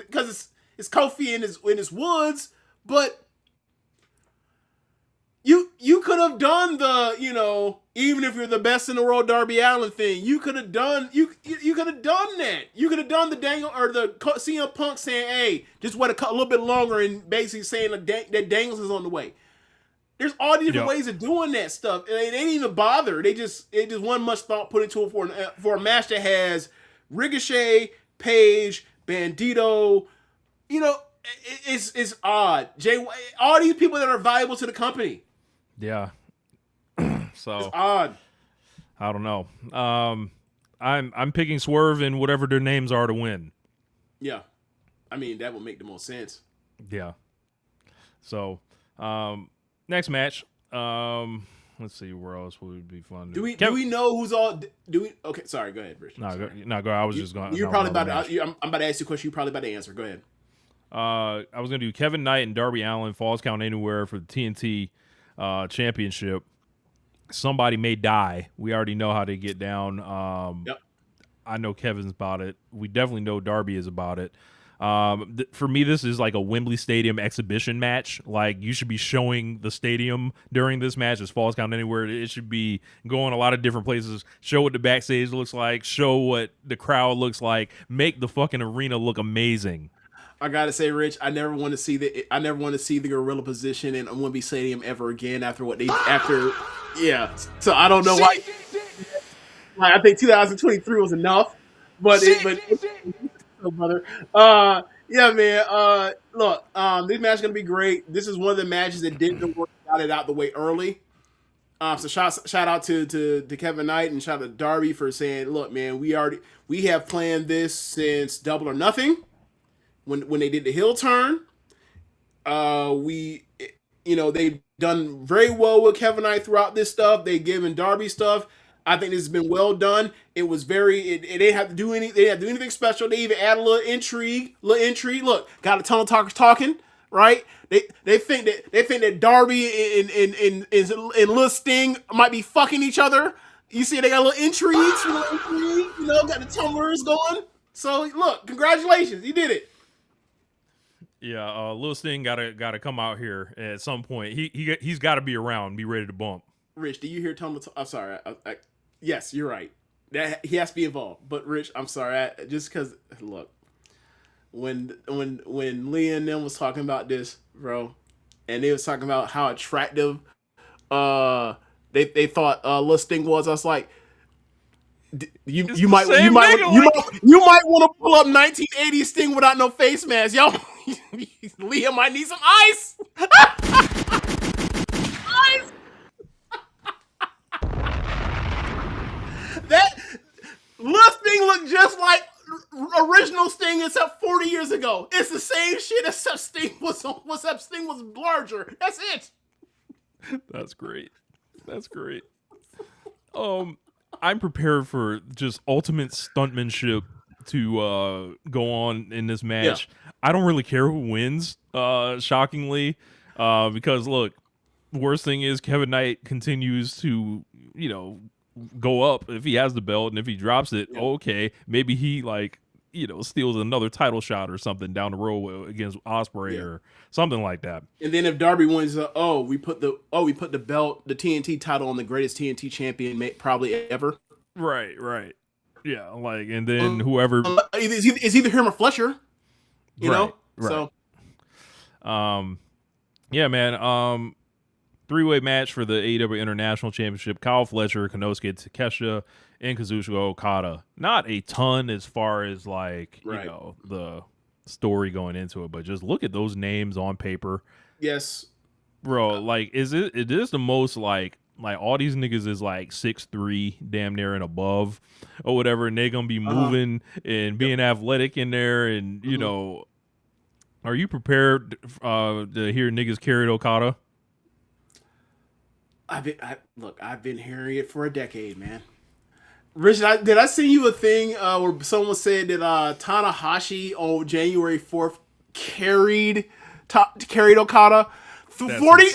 it's Kofi in his woods, but you could have done the, you know, even if you're the best in the world Darby Allin thing, you could have done you could have done that. You could have done the Dangle or the CM Punk saying, "Hey, just wait a little bit longer," and basically saying that Dangles is on the way. There's all these different ways of doing that stuff. And they didn't even bother. It just wasn't much thought put into it for a match that has Ricochet, Page, Bandito. You know, it's odd. All these people that are valuable to the company. Yeah. So it's odd. I don't know. I'm picking Swerve and whatever their names are to win. Yeah. I mean, that would make the most sense. Yeah. So, next match. Let's see where else would be fun. Do we know who's all? Okay, sorry. Go ahead, Rich. No, go. I was just going. You're probably about to. I'm about to ask you a question. You're probably about to answer. Go ahead. I was going to do Kevin Knight and Darby Allin Falls Count Anywhere for the TNT Championship. Somebody may die. We already know how they get down. Yep. I know Kevin's about it. We definitely know Darby is about it. For me, this is like a Wembley Stadium exhibition match. Like, you should be showing the stadium during this match as Falls Count Anywhere. It should be going a lot of different places. Show what the backstage looks like. Show what the crowd looks like. Make the fucking arena look amazing. I gotta say, Rich, I never want to see the gorilla position in Wembley Stadium ever again after what they yeah. So I don't know why. I think 2023 was enough, but brother. Yeah, man. Look, this match is gonna be great. This is one of the matches that didn't work. Got it out the way early. So shout out to Kevin Knight and shout out to Darby for saying, look, man, we have planned this since Double or Nothing. When they did the heel turn, they've done very well with Kevin Knight throughout this stuff. They've given Darby stuff. I think this has been well done. It was it didn't have to do anything. They didn't have to do anything special. They even add a little intrigue. Look, got a ton of talkers talking, right? They think that Darby and Lil Sting might be fucking each other. You see, they got a little intrigue, got the tumblers going. So look, congratulations, you did it. Yeah, Lil Sting gotta come out here at some point. He's got to be around, be ready to bump. Rich, do you hear Tom? I'm sorry. Yes, you're right. That he has to be involved. But Rich, I'm sorry. Just because, look, when Leah and them was talking about this, bro, and they was talking about how attractive they thought Lil Sting was, I was like, you might want to pull up 1980 Sting without no face mask, yo. Leah might need some ice. Ice. That Lil Sting looked just like original Sting except 40 years ago. It's the same shit except Sting was larger. That's it. That's great. I'm prepared for just ultimate stuntmanship to go on in this match. Yeah. I don't really care who wins, shockingly, because look, worst thing is Kevin Knight continues to, go up if he has the belt, and if he drops it, okay, maybe he steals another title shot or something down the road against Ospreay or something like that. And then if Darby wins, we put the belt, the TNT title, on the greatest TNT champion probably ever. Right. Yeah, and then whoever it's either him or Fletcher. You know? Right. So yeah, man. 3-way match for the AEW International Championship. Kyle Fletcher, Konosuke Takeshita, and Kazuchika Okada. Not a ton as far as the story going into it, but just look at those names on paper. Yes, bro. It is the most like all these niggas is 6'3", damn near and above, or whatever, and they gonna be moving and being athletic in there, and are you prepared to hear niggas carry Okada? I've been hearing it for a decade, man. Richard, did I send you a thing where someone said that Tanahashi on January 4th carried Okada? 40,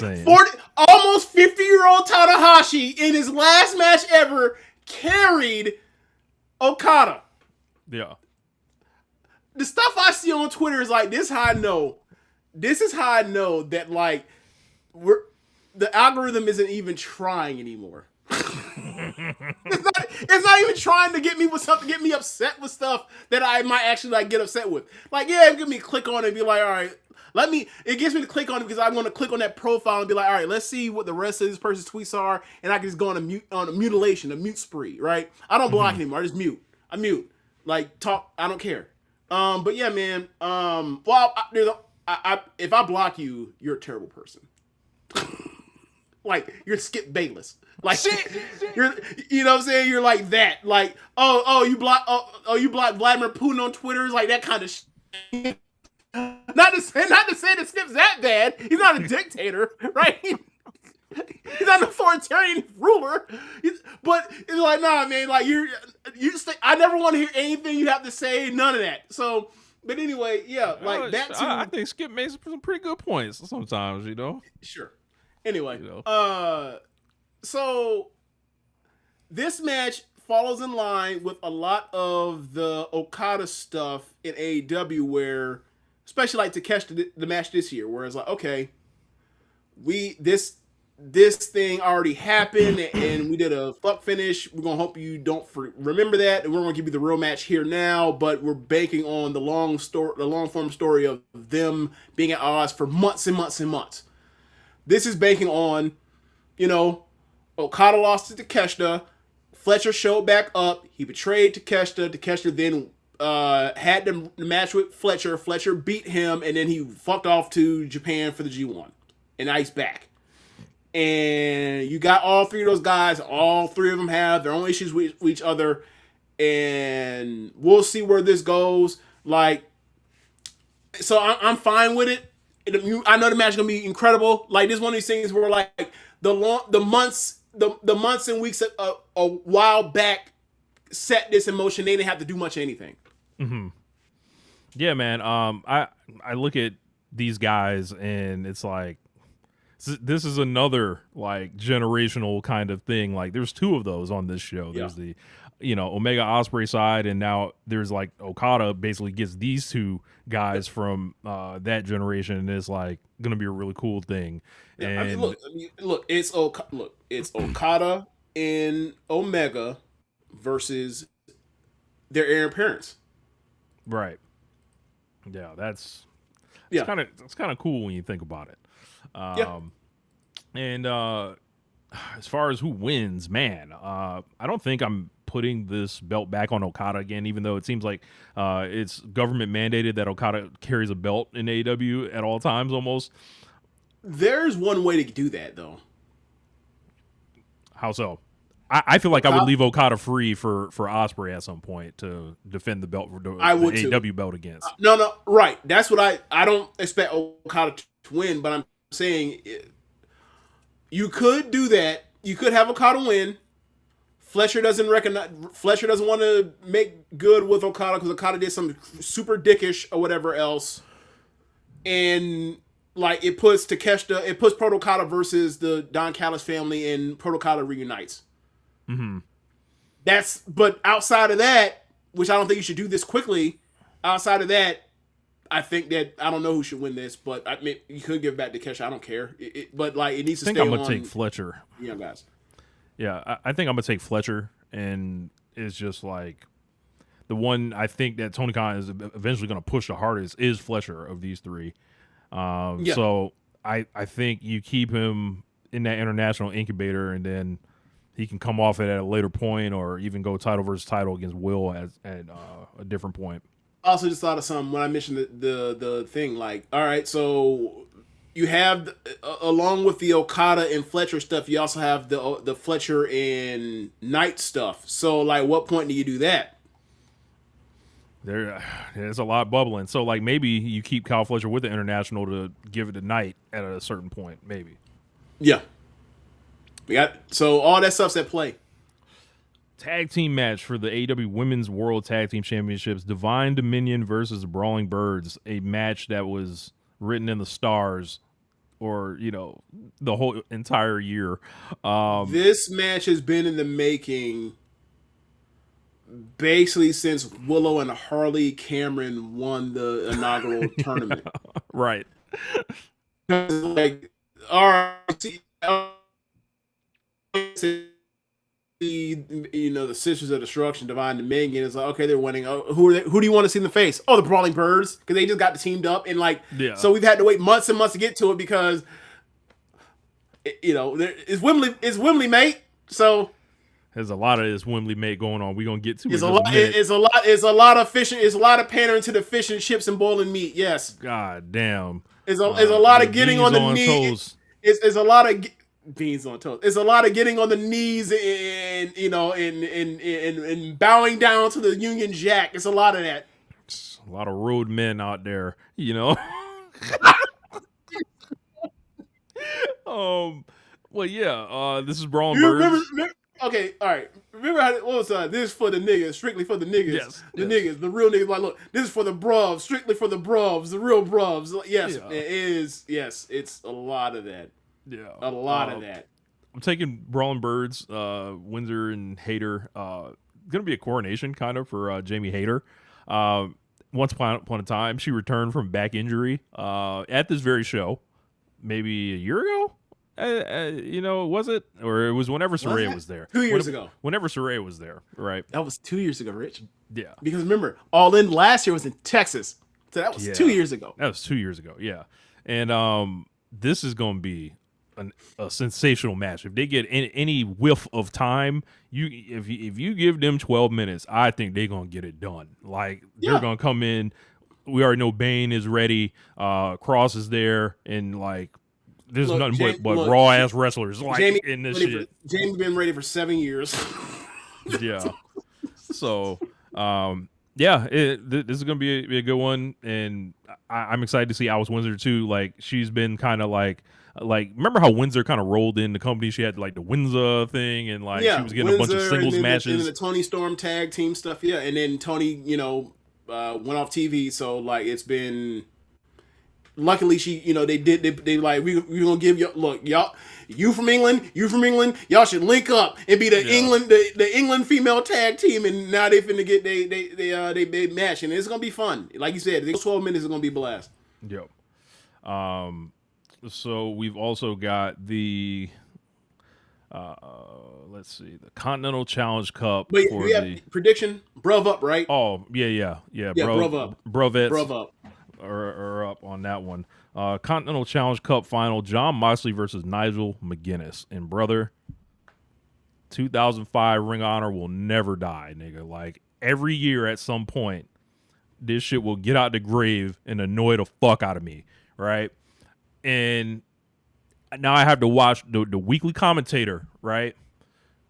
almost 50-year-old Tanahashi in his last match ever carried Okada. Yeah. The stuff I see on Twitter is this is how I know that the algorithm isn't even trying anymore. It's not even trying to get me with something, get me upset with stuff that I might actually get upset with. It gives me to click on it and be like, all right, it gets me to click on it because I want to click on that profile and be like, all right, let's see what the rest of this person's tweets are, and I can just go on a mute spree, right? I don't block anymore. I just mute. I mute. Talk. I don't care. But yeah, man. If I block you, you're a terrible person. You're Skip Bayless. You're, you know what I'm saying? You're like that. You block Vladimir Putin on Twitter. It's that kind of shit. Not to say that Skip's that bad. He's not a dictator, right? He's not an authoritarian ruler. But it's nah, man. I never want to hear anything you have to say. None of that. So, but anyway, yeah, that too. I think Skip made some pretty good points sometimes. Sure. Anyway, so this match follows in line with a lot of the Okada stuff in AEW, where, especially Takeshita, the match this year, where it's okay, this thing already happened and we did a fuck finish. We're gonna hope you don't remember that, and we're gonna give you the real match here now. But we're banking on the long form story of them being at odds for months and months and months. This is banking on, Okada lost to Takeshita. Fletcher showed back up. He betrayed Takeshita. Takeshita then had the match with Fletcher. Fletcher beat him, and then he fucked off to Japan for the G1. And now he's back. And you got all three of those guys. All three of them have their own issues with each other. And we'll see where this goes. So I'm fine with it. I know the match is gonna be incredible. This is one of these things where the months and weeks a while back set this in motion. They didn't have to do much of anything. Mm-hmm. Yeah, man. I look at these guys and it's this is another generational kind of thing. There's two of those on this show. There's the Omega Ospreay side, and now there's Okada basically gets these two guys from that generation, and it's gonna be a really cool thing. Yeah, and look, it's Okada and Omega versus their heir apparents. Right. Yeah, that's kind of cool when you think about it. And as far as who wins, man, I don't think I'm putting this belt back on Okada again, even though it seems like it's government mandated that Okada carries a belt in AEW at all times almost. There's one way to do that, though. How so? I feel like I would leave Okada free for Ospreay at some point to defend the belt, the AEW belt against. No, right. That's what I don't expect Okada to win, but I'm saying you could do that. You could have Okada win, Fletcher doesn't want to make good with Okada because Okada did something super dickish or whatever else, and like it puts Proto Okada versus the Don Callis family, and Proto Okada reunites. Mm-hmm. But outside of that, which I don't think you should do this quickly. Outside of that, I think that I don't know who should win this, but I mean you could give it back to Kesha. I don't care, but like it needs to stay on. I think I'm gonna take Fletcher. Yeah, guys. Yeah, I think I'm gonna take Fletcher, and it's just like the one I think that Tony Khan is eventually gonna push the hardest is Fletcher of these three. So I think you keep him in that international incubator, and then he can come off it at a later point, or even go title versus title against Will at a different point. I also just thought of something when I mentioned the thing. Like, all right, so you have along with the Okada and Fletcher stuff, you also have the Fletcher and Knight stuff. So, like, what point do you do that? There's a lot bubbling. So, like, maybe you keep Kyle Fletcher with the international to give it to Knight at a certain point, maybe. Yeah. So all that stuff's at play. Tag team match for the AEW Women's World Tag Team Championships. Divine Dominion versus Brawling Birds. A match that was written in the stars, or the whole entire year. This match has been in the making basically since Willow and Harley Cameron won the inaugural tournament. Right. Like, all right, the Sisters of Destruction, Divine Dominion is like, okay, they're winning. Who do you want to see in the face? Oh, the Brawling Birds, because they just got teamed up, and so we've had to wait months and months to get to it because it's Wembley, mate. So there's a lot of this Wembley mate going on. We're gonna get to it. It's a lot of fishing. It's a lot of pandering to the fish and chips and boiling meat. Yes. God damn. It's a lot of getting on the knees. It's a lot of beans on toast. It's a lot of getting on the knees and and bowing down to the Union Jack. It's a lot of that. It's a lot of road men out there, Well, yeah. This is Brawling Birds. Remember, okay, all right. Remember what was this is for the niggas, strictly for the niggas. Yes, niggas, the real niggas. Like, look, this is for the bruvs, strictly for the bruvs, the real bruvs. Yes, It is. Yes, it's a lot of that. Yeah, a lot of that. I'm taking Brawling Birds, Windsor and Hayter. Gonna be a coronation kind of for Jamie Hayter. Once upon a time, she returned from back injury at this very show, maybe a year ago. Was it? Or it was whenever Saraya was there. 2 years ago. Whenever Saraya was there, right? That was 2 years ago, Rich. Yeah. Because remember, All In last year was in Texas. So that was 2 years ago. That was 2 years ago, yeah. And this is going to be a sensational match. If they get any whiff of time, if you give them 12 minutes, I think they're going to get it done. Like, they're going to come in. We already know Bane is ready. Cross is there. And, like, there's nothing but raw ass wrestlers in this shit. Jamie's been ready for 7 years. Yeah. So, this is gonna be a good one, and I'm excited to see Alice Windsor too. Like, she's been kind of like remember how Windsor kind of rolled in the company? She had like the Windsor thing, and she was getting a bunch of singles matches, and the Tony Storm tag team stuff. Yeah, and then Tony, went off TV, so like it's been. Luckily, she, they like we gonna give you y'all, you from England, y'all should link up and be the England female tag team, and now they finna get they match, and it's gonna be fun. Like you said, these 12 minutes is gonna be blast. Yep. So we've also got the let's see, the Continental Challenge Cup. Wait, we have prediction. Bruv up, right? Oh yeah. Bruv up. Bruv up. Or up on that one. Continental Challenge Cup final, John Moxley versus Nigel McGuinness. And brother, 2005 Ring of Honor will never die, nigga. Like, every year at some point, this shit will get out the grave and annoy the fuck out of me, right? And now I have to watch the weekly commentator, right,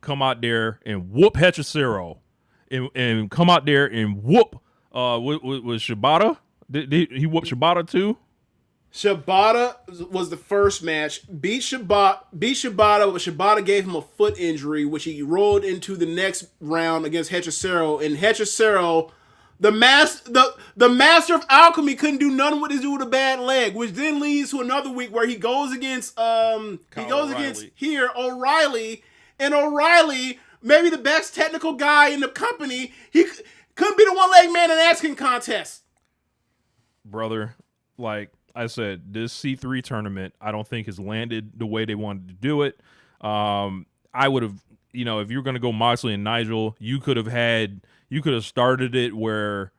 come out there and whoop Hechicero and come out there and whoop was Shibata. Did he whoop Shibata too? Shibata was the first match. Beat Shibata, but Shibata gave him a foot injury, which he rolled into the next round against Hechicero. And Hechicero, the master of alchemy, couldn't do nothing with his dude with a bad leg, which then leads to another week where he goes against O'Reilly, and O'Reilly, maybe the best technical guy in the company, he couldn't be the one-leg man in an asking contest. Brother, like I said, this C3 tournament, I don't think has landed the way they wanted to do it. I would have, if you're going to go Moxley and Nigel, you could have started it where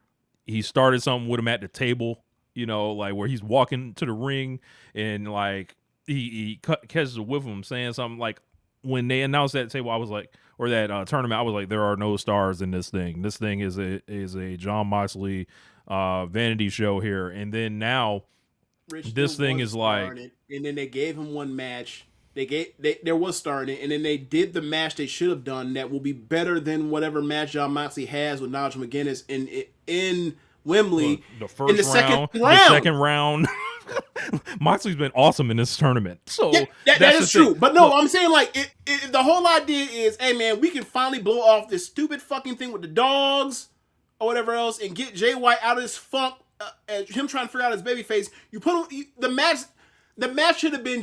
he started something with him at the table, like where he's walking to the ring and like he catches a whiff of him saying something. Like when they announced that table, I was like, or that tournament, I was like, there are no stars in this thing. This thing is a Jon Moxley vanity show here. And then now this thing is like, and then they gave him one match. There was star in it, and then they did the match they should have done that will be better than whatever match Jon Moxley has with Nigel McGuinness in Wembley. The second round. Moxley's been awesome in this tournament. So yeah, that is true. But no, I'm saying like the whole idea is, hey man, we can finally blow off this stupid fucking thing with the dogs or whatever else, and get Jay White out of this funk. Him trying to figure out his baby face. You put him, the match should have been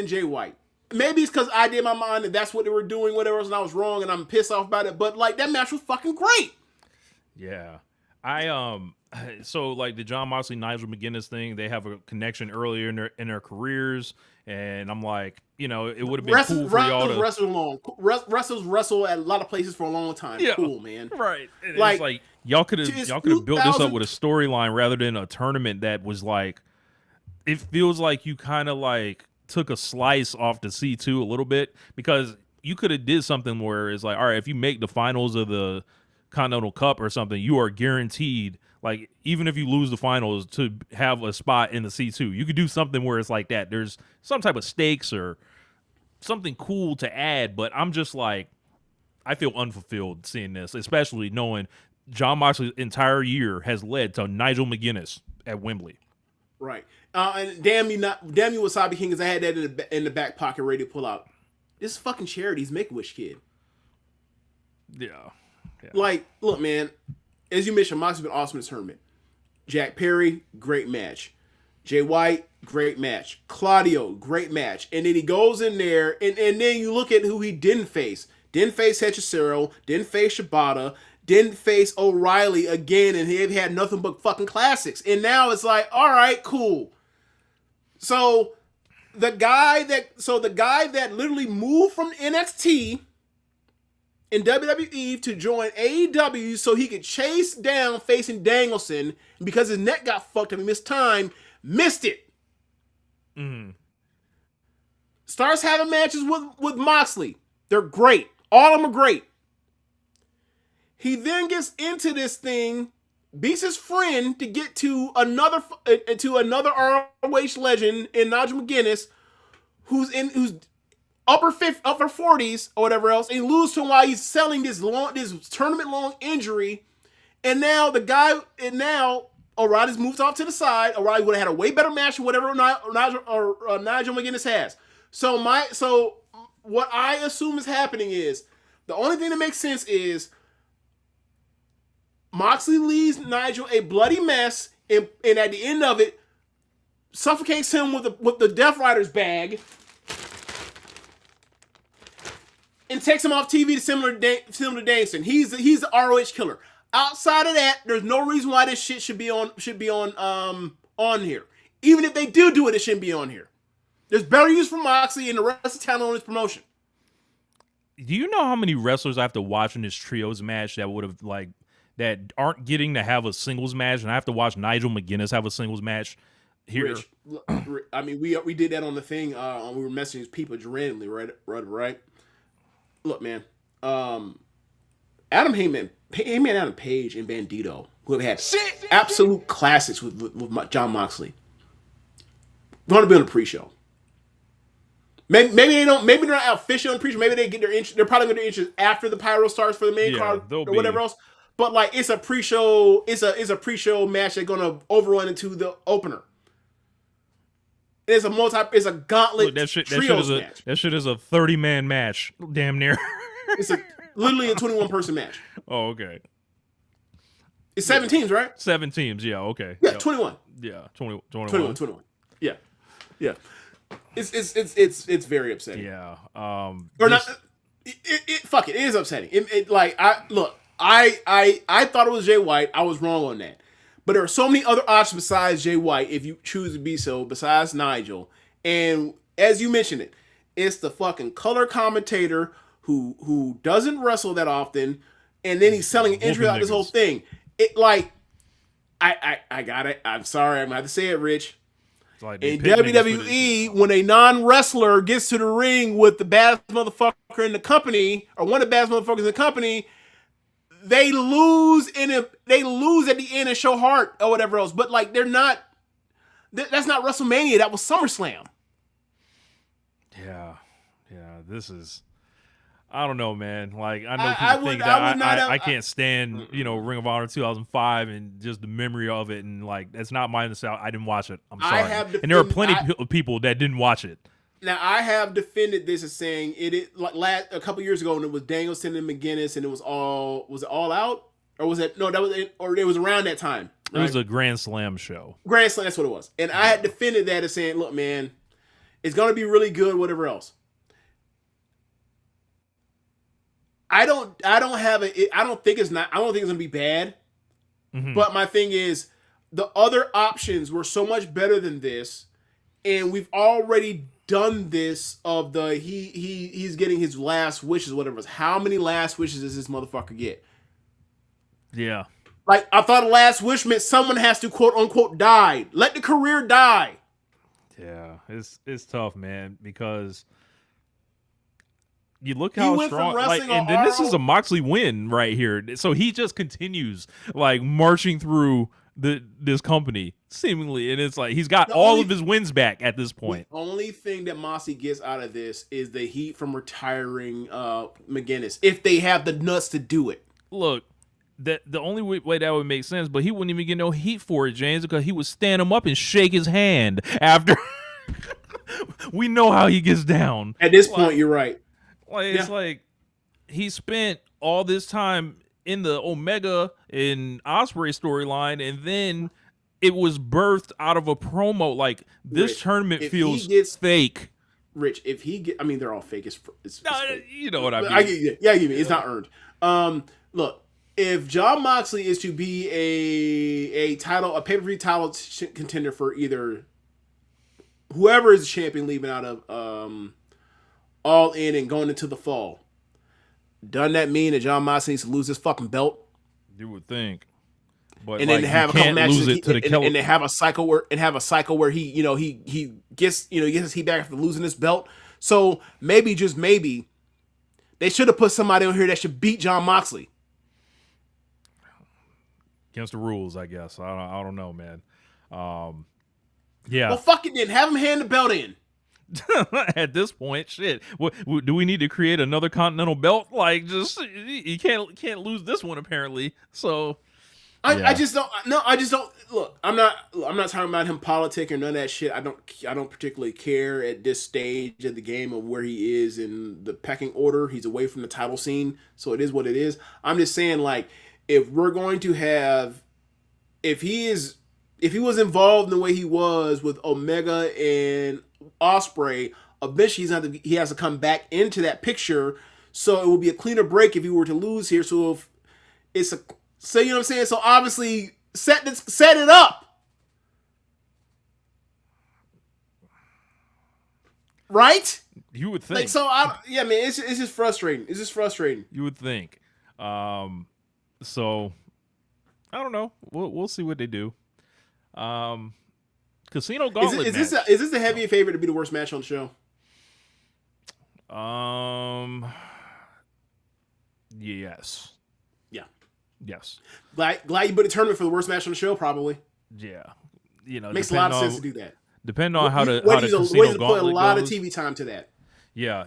Jay White. Maybe it's because I did my mind and that's what they were doing, whatever else, and I was wrong and I'm pissed off about it. But like that match was fucking great. Yeah, so like the Jon Moxley Nigel McGuinness thing, they have a connection earlier in their careers, and I'm like, it would have been cool for y'all to wrestlers wrestle at a lot of places for a long time. Yeah, cool, man. Right. And like y'all could have built this up with a storyline rather than a tournament that was like, it feels like you kind of like took a slice off the C2 a little bit, because you could have did something where it's like, all right, if you make the finals of the Continental Cup or something, you are guaranteed, like, even if you lose the finals, to have a spot in the C2. You could do something where it's like that. There's some type of stakes or something cool to add, but I'm just like, I feel unfulfilled seeing this, especially knowing Jon Moxley's entire year has led to Nigel McGuinness at Wembley. Right. And damn you Wasabi King, because I had that in the back pocket ready to pull out. This is fucking Charity's Make-A-Wish kid. Yeah. Like, look, man, as you mentioned, Moxley's been awesome in this tournament. Jack Perry, great match. Jay White, great match. Claudio, great match. And then he goes in there, and then you look at who he didn't face. Didn't face Hechicero, didn't face Shibata, didn't face O'Reilly again, and they've had nothing but fucking classics. And now it's like, all right, cool. So the guy that literally moved from NXT in WWE to join AEW so he could chase down facing Danielson, because his neck got fucked up and missed it. Mm. Starts having matches with Moxley. They're great. All of them are great. He then gets into this thing, beats his friend to get to another ROH legend in Nigel McGuinness, who's upper 40s or whatever else, and he loses to him while he's selling this tournament long injury. And now O'Reilly's moved off to the side. O'Reilly would have had a way better match than whatever Nigel McGuinness has. So what I assume is happening is, the only thing that makes sense is Moxley leaves Nigel a bloody mess, and at the end of it, suffocates him with the Death Rider's bag, and takes him off TV to similar to Danielson. He's the ROH killer. Outside of that, there's no reason why this shit should be on here. Even if they do it, it shouldn't be on here. There's better use for Moxley and the rest of the talent on this promotion. Do you know how many wrestlers I have to watch in this trios match that aren't getting to have a singles match, and I have to watch Nigel McGuinness have a singles match here? Rich, I mean, we did that on the thing. We were messaging people randomly, right? Look, man. Adam Heyman, Adam Page, and Bandito, who have had absolute classics with Jon Moxley, going to be on the pre-show. Maybe they don't. Maybe they're not official on the pre-show. Maybe they get their interest. They're probably going to get interest after the pyro starts for the main card or whatever else. But like, it's a pre-show. It's a pre-show match that's going to overrun into the opener. It's a gauntlet Look, that shit match. That shit is a 30-man match, damn near. It's literally a 21-person match. Oh, okay. It's 7 teams, right? 7 teams, yeah, okay. Yeah, Yep. 21. Yeah, 21. 21. Yeah. Yeah. It's very upsetting. Yeah. Or not. Fuck it. It is upsetting. I thought it was Jay White. I was wrong on that. But there are so many other options besides Jay White, if you choose to be so, besides Nigel. And as you mentioned it, it's the fucking color commentator who doesn't wrestle that often, and then he's selling an entry out this whole thing. It like I got it. I'm sorry, I'm gonna have to say it, Rich. Like in WWE, when a non-wrestler gets to the ring with the baddest motherfucker in the company, or one of the baddest motherfuckers in the company, they lose at the end and show heart or whatever else. But like they're not. That's not WrestleMania. That was SummerSlam. Yeah. This is. I don't know, man. Like I know people think that I can't stand, Ring of Honor 2005 and just the memory of it, and like that's not my nostalgia. I didn't watch it. I'm sorry. And there are plenty of people that didn't watch it. Now I have defended this as saying it like a couple years ago when it was Danielson and McGuinness, and it was it all out, or was it no? That was it, or it was around that time. Right? It was a Grand Slam show. Grand Slam, that's what it was. And I had defended that as saying, look, man, it's gonna be really good, whatever else. I don't think it's gonna be bad. Mm-hmm. But my thing is, the other options were so much better than this, and we've already done this of the he's getting his last wishes, whatever it was. How many last wishes does this motherfucker get? Yeah. Like, I thought a last wish meant someone has to quote unquote die. Let the career die. Yeah, it's tough, man, because you look how strong, like, and then this is a Moxley win right here. So he just continues like marching through this company seemingly, and it's like he's got all of his wins back at this point. The only thing that Moxley gets out of this is the heat from retiring McGuinness, if they have the nuts to do it. Look, the only way that would make sense, but he wouldn't even get no heat for it, James, because he would stand him up and shake his hand after. We know how he gets down. At this point, you're right. Like, it's like he spent all this time in the Omega and Ospreay storyline, and then it was birthed out of a promo. Like, this tournament feels fake. Rich, if he get, I mean, they're all fake. It's fake. You know what I mean? I get you. It's not earned. Look, if Jon Moxley is to be a pay-per-view title contender for either whoever is the champion leaving out of All In and going into the fall, doesn't that mean that Jon Moxley needs to lose his fucking belt? You would think, but and like, then have a couple matches and then have a cycle where he gets his heat back after losing this belt. So maybe, just maybe, they should have put somebody on here that should beat Jon Moxley. Against the rules, I guess. I don't know, man. Yeah. Well, fuck it then. Have him hand the belt in. At this point, shit. What do we need to create another Continental belt? Like, just you can't lose this one apparently. So I just don't. No, I just don't. Look, I'm not talking about him politicking or none of that shit. I don't particularly care at this stage of the game of where he is in the pecking order. He's away from the title scene, so it is what it is. I'm just saying, like, if we're going to have, if he was involved in the way he was with Omega and Ospreay, eventually he has to come back into that picture. So it will be a cleaner break if he were to lose here. So if it's you know what I'm saying? So obviously set it up. Right? You would think. Like, man, it's just frustrating. It's just frustrating. You would think. So I don't know. We'll see what they do. Casino Gauntlet is this a heavy favorite to be the worst match on the show? Yes. Yeah. Yes. Glad you put a tournament for the worst match on the show, probably. Yeah. Makes a lot of sense to do that. Depend on how the Casino Gauntlet put a lot goes. of TV time to that. Yeah,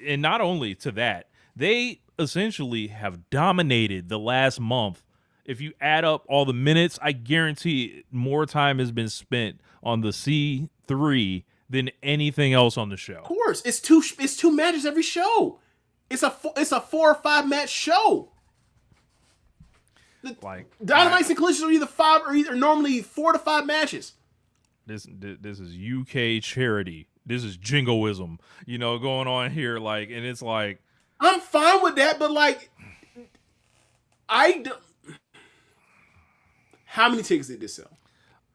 and not only to that, they essentially have dominated the last month. If you add up all the minutes, I guarantee more time has been spent on the C3 than anything else on the show. Of course, it's two matches every show. It's a 4 or 5 match show. Like Dynamites and collisions are either normally 4 to 5 matches. This is UK charity. This is jingoism, going on here. Like, and it's like, I'm fine with that, but like, how many tickets did this sell?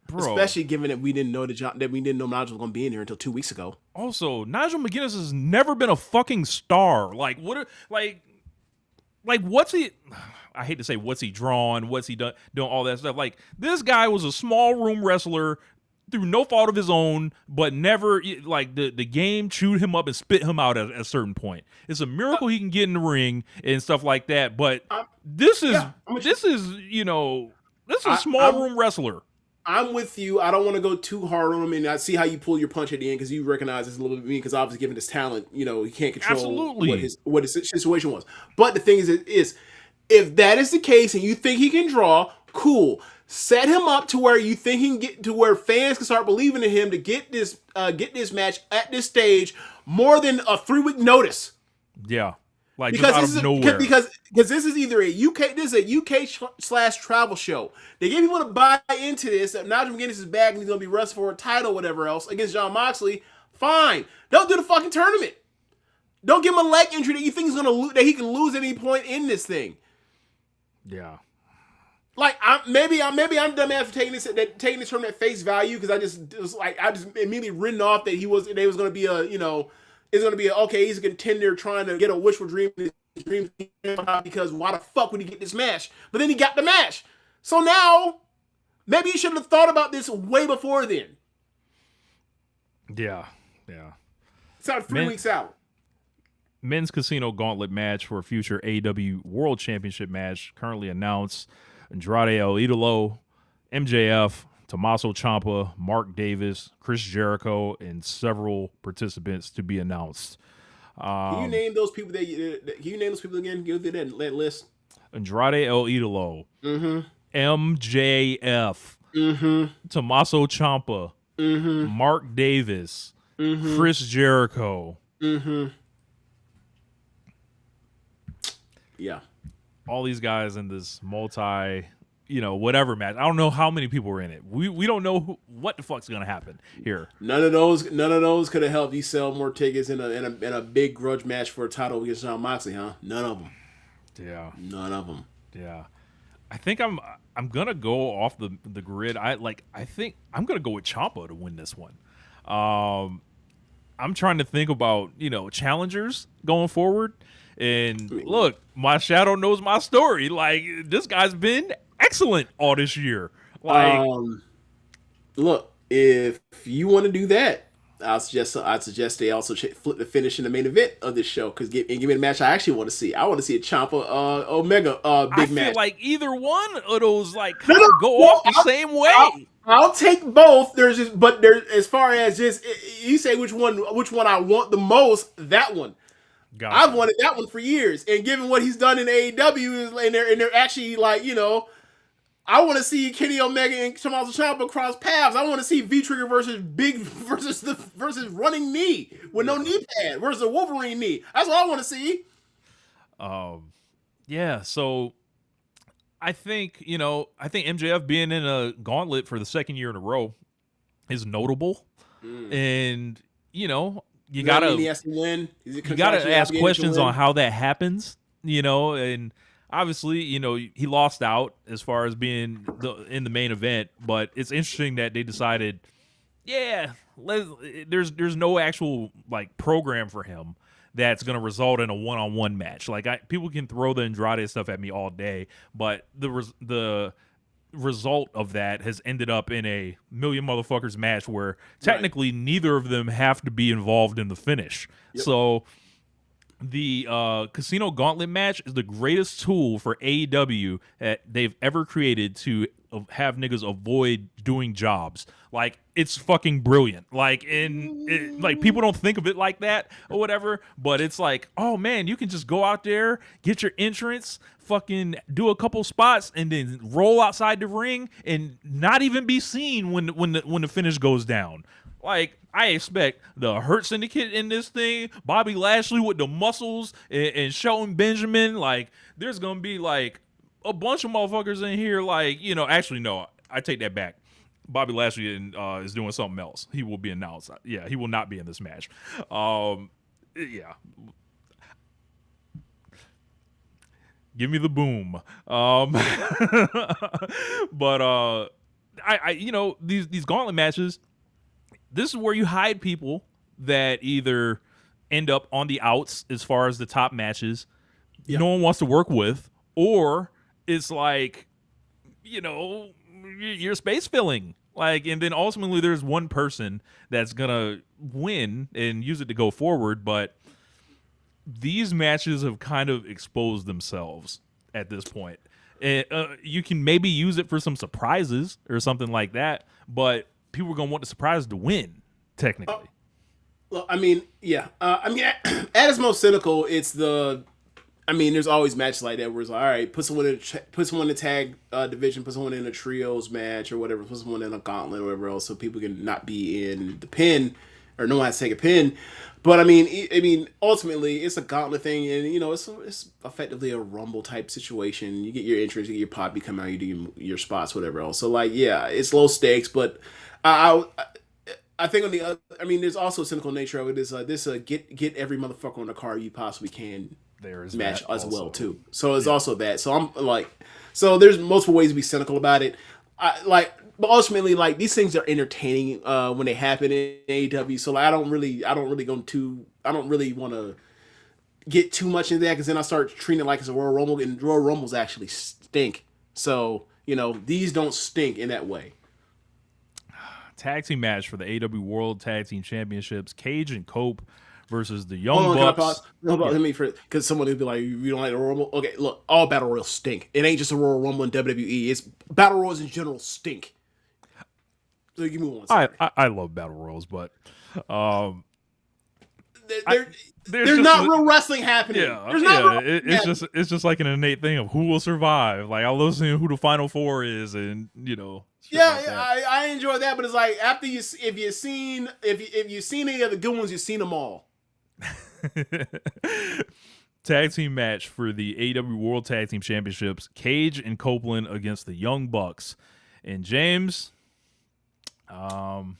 Bro. Especially given that we didn't know Nigel was going to be in here until 2 weeks ago. Also, Nigel McGuinness has never been a fucking star. Like, what's he? I hate to say what's he drawn, what's he done, doing all that stuff. Like, this guy was a small room wrestler through no fault of his own, but never, like, the game chewed him up and spit him out at a certain point. It's a miracle he can get in the ring and stuff like that. But this is a small room wrestler. I'm with you. I don't want to go too hard on him, and I see how you pull your punch at the end because you recognize it's a little bit mean because obviously given his talent, he can't control what his situation was. But the thing is if that is the case and you think he can draw, cool. Set him up to where you think he can get to where fans can start believing in him to get this match at this stage more than a 3-week notice. Yeah. Like, because just out of nowhere. Because this is either a UK/travel show. They get people to buy into this. That Nigel McGuinness is back and he's going to be wrestling for a title or whatever else against Jon Moxley. Fine. Don't do the fucking tournament. Don't give him a leg injury that you think he's going to lose, that he can lose at any point in this thing. Yeah. Like, maybe I'm dumbass for taking this tournament at face value because I just immediately written off that he was going to be a it's going to be he's a contender trying to get a wishful dream because why the fuck would he get this match? But then he got the match. So now, maybe you should have thought about this way before then. Yeah. It's out 3 weeks out. Men's Casino Gauntlet match for a future AEW World Championship match currently announced. Andrade El Idolo, MJF, Tommaso Ciampa, Mark Davis, Chris Jericho, and several participants to be announced. Can you name those people again? Give that list. Andrade El Idolo, MJF, Tommaso Ciampa, Mark Davis, Chris Jericho. Yeah. All these guys in this whatever match. I don't know how many people were in it. We don't know what the fuck's gonna happen here. None of those could have helped you sell more tickets in a big grudge match for a title against Jon Moxley, huh? None of them. Yeah. None of them. Yeah. I think I'm gonna go off the grid. I think I'm gonna go with Ciampa to win this one. I'm trying to think about challengers going forward. And look, my shadow knows my story. Like, this guy's been excellent all this year. Like, look, if you want to do that, I'd suggest they also flip the finish in the main event of this show give me a match I actually want to see. I want to see a Ciampa Omega big match. I feel like either one of those go off the same way. I'll take both. But as far as just you say which one I want the most, that one. Gotcha. I've wanted that one for years, and given what he's done in AEW, and they're actually I want to see Kenny Omega and Tommaso Ciampa cross paths. I want to see V-Trigger versus Running Knee with no knee pad versus a Wolverine knee. That's what I want to see. Yeah. So I think MJF being in a gauntlet for the second year in a row is notable, and you gotta ask questions on how that happens, and obviously, he lost out as far as being in the main event, but it's interesting that they decided, there's no actual program for him that's going to result in a one-on-one match. People can throw the Andrade stuff at me all day, but the result of that has ended up in a million motherfuckers match where technically neither of them have to be involved in the finish. Yep. So the Casino Gauntlet match is the greatest tool for AEW that they've ever created to have niggas avoid doing jobs. It's fucking brilliant. People don't think of it like that or whatever, but it's oh man, you can just go out there, get your entrance, fucking do a couple spots, and then roll outside the ring and not even be seen when the finish goes down. Like, I expect the Hurt Syndicate in this thing, Bobby Lashley with the muscles, and Shelton Benjamin. Like, there's gonna be like a bunch of motherfuckers in here. Like, actually, no, I take that back. Bobby Lashley is doing something else. He will be announced. Yeah, he will not be in this match. Yeah. Give me the boom. But I these gauntlet matches, this is where you hide people that either end up on the outs as far as the top matches, no one wants to work with, or it's like, you're space filling. Like, and then ultimately there's one person that's gonna win and use it to go forward, but these matches have kind of exposed themselves at this point. You can maybe use it for some surprises or something like that, but people are going to want the surprise to win, technically. Well, I mean, yeah. At its most cynical, it's there's always matches like that where it's like, all right, put someone in the tag division, put someone in a trios match or whatever, put someone in a gauntlet or whatever else, so people can not be in the pin or know how to take a pin. But I mean, ultimately, it's a gauntlet thing, and it's effectively a Rumble type situation. You get your entrance, you get your pop, you come out, you do your spots, whatever else. So like, yeah, it's low stakes, but I think on the other, there's also a cynical nature of it. Is this get every motherfucker on the card you possibly can match as also. Well too. So it's also that. So I'm like, so there's multiple ways to be cynical about it. But ultimately, like, these things are entertaining when they happen in AEW. So like, I don't really want to get too much into that, because then I start treating it like it's a Royal Rumble, and Royal Rumbles actually stink. So these don't stink in that way. Tag team match for the AEW World Tag Team Championships: Cage and Cope versus the Young Bucks. Let me, because someone would be like, you don't like the Royal Rumble? Okay, look, all Battle Royals stink. It ain't just a Royal Rumble in WWE. It's Battle Royals in general stink. So you move on. I love Battle Royals, but there's not real wrestling happening. Yeah, it's just like an innate thing of who will survive. Like, I love seeing who the Final Four is, and I enjoy that. But it's like, after if you've seen any of the good ones, you've seen them all. Tag team match for the AEW World Tag Team Championships: Cage and Copeland against the Young Bucks. And James, I'm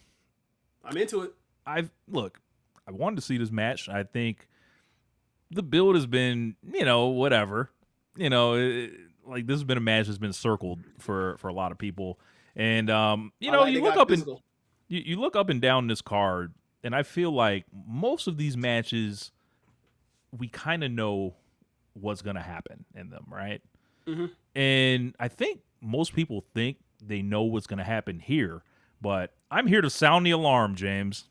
into it. I wanted to see this match. I think the build has been, whatever. Like, this has been a match that's been circled for a lot of people. And you look up and down this card, and I feel like most of these matches, we kind of know what's going to happen in them, right? Mm-hmm. And I think most people think they know what's going to happen here, but I'm here to sound the alarm, James.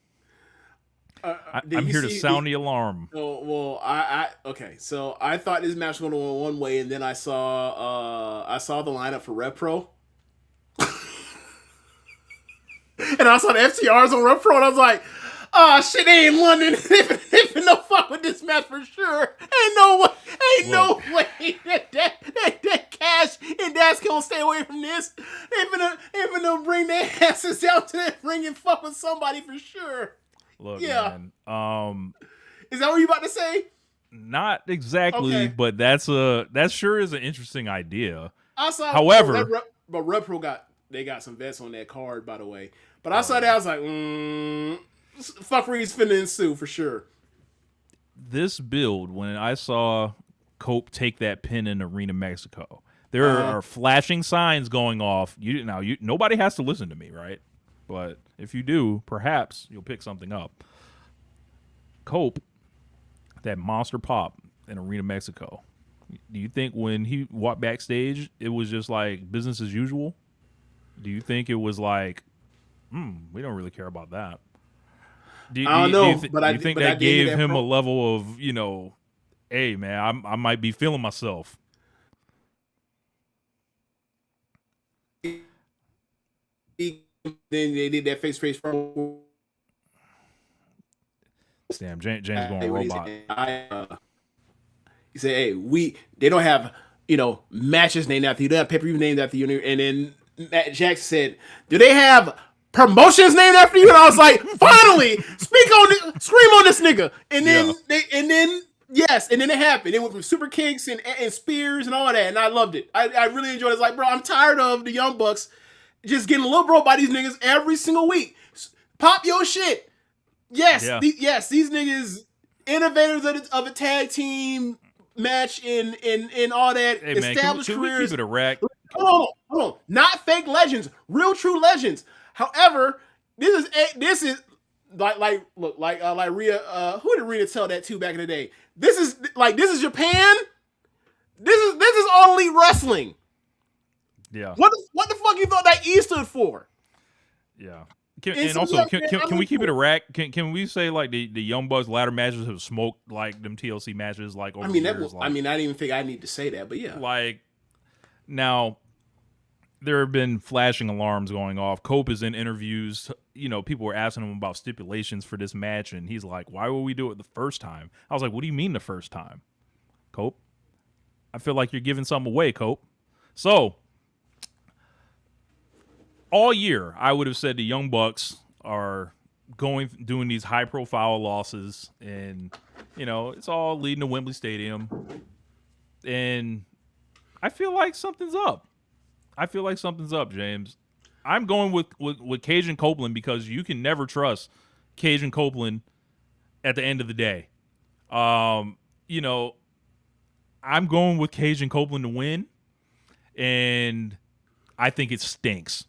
I'm here to sound the alarm. Okay. So I thought this match was going to go one way, and then I saw the lineup for Rev Pro, and I saw the FTRs on Rev Pro, and I was like, "Oh shit, they in London. They no fuck with this match for sure. Ain't no way that Cash and Dash gonna stay away from this. They finna bring their asses out to that ring and fuck with somebody for sure." Look, man. Is that what you about to say? Not exactly, okay. But that sure is an interesting idea. However, but Rev Pro got some vets on that card, by the way. But I saw that, I was like, fuckery's finna ensue for sure. This build, when I saw Cope take that pin in Arena Mexico, there are flashing signs going off. Nobody has to listen to me, right? But if you do, perhaps you'll pick something up. Cope, that monster pop in Arena Mexico. Do you think when he walked backstage, it was just like business as usual? Do you think it was like, we don't really care about that? I don't know. Do you think that gave him a level of, hey, man, I might be feeling myself? Then they did that face from. Damn, James going robot. He said, "Hey, they don't have matches named after you. They don't have pay-per-view named after you." And then Matt Jackson said, "Do they have promotion's named after you, and I was like, finally, scream on this nigga, and then and then it happened. It went from super kicks and spears and all that, and I loved it. I really enjoyed it. It's like, bro, I'm tired of the Young Bucks just getting a little bro by these niggas every single week. Pop your shit. Yes, these niggas innovators of a tag team match in all that. Hey, man, established can careers. we keep it a rack? Hold on. Not fake legends, real true legends. However, this is like Rhea. Who did Rhea tell that to back in the day? This is Japan. This is all elite wrestling. Yeah. What the fuck you thought that E stood for? Yeah. Can we keep it a rack? Can we say like the Young Bucks ladder matches have smoked like them TLC matches like over years? I didn't even think I need to say that, but yeah. Like now, there have been flashing alarms going off. Cope is in interviews. You know, people were asking him about stipulations for this match, and he's like, "Why would we do it the first time?" I was like, "What do you mean the first time, Cope? I feel like you're giving something away, Cope." So, all year, I would have said the Young Bucks are doing these high-profile losses, and you know, it's all leading to Wembley Stadium, and I feel like something's up. James. I'm going with Cage and Copeland because you can never trust Cage and Copeland at the end of the day. You know, I'm going with Cage and Copeland to win, and I think it stinks.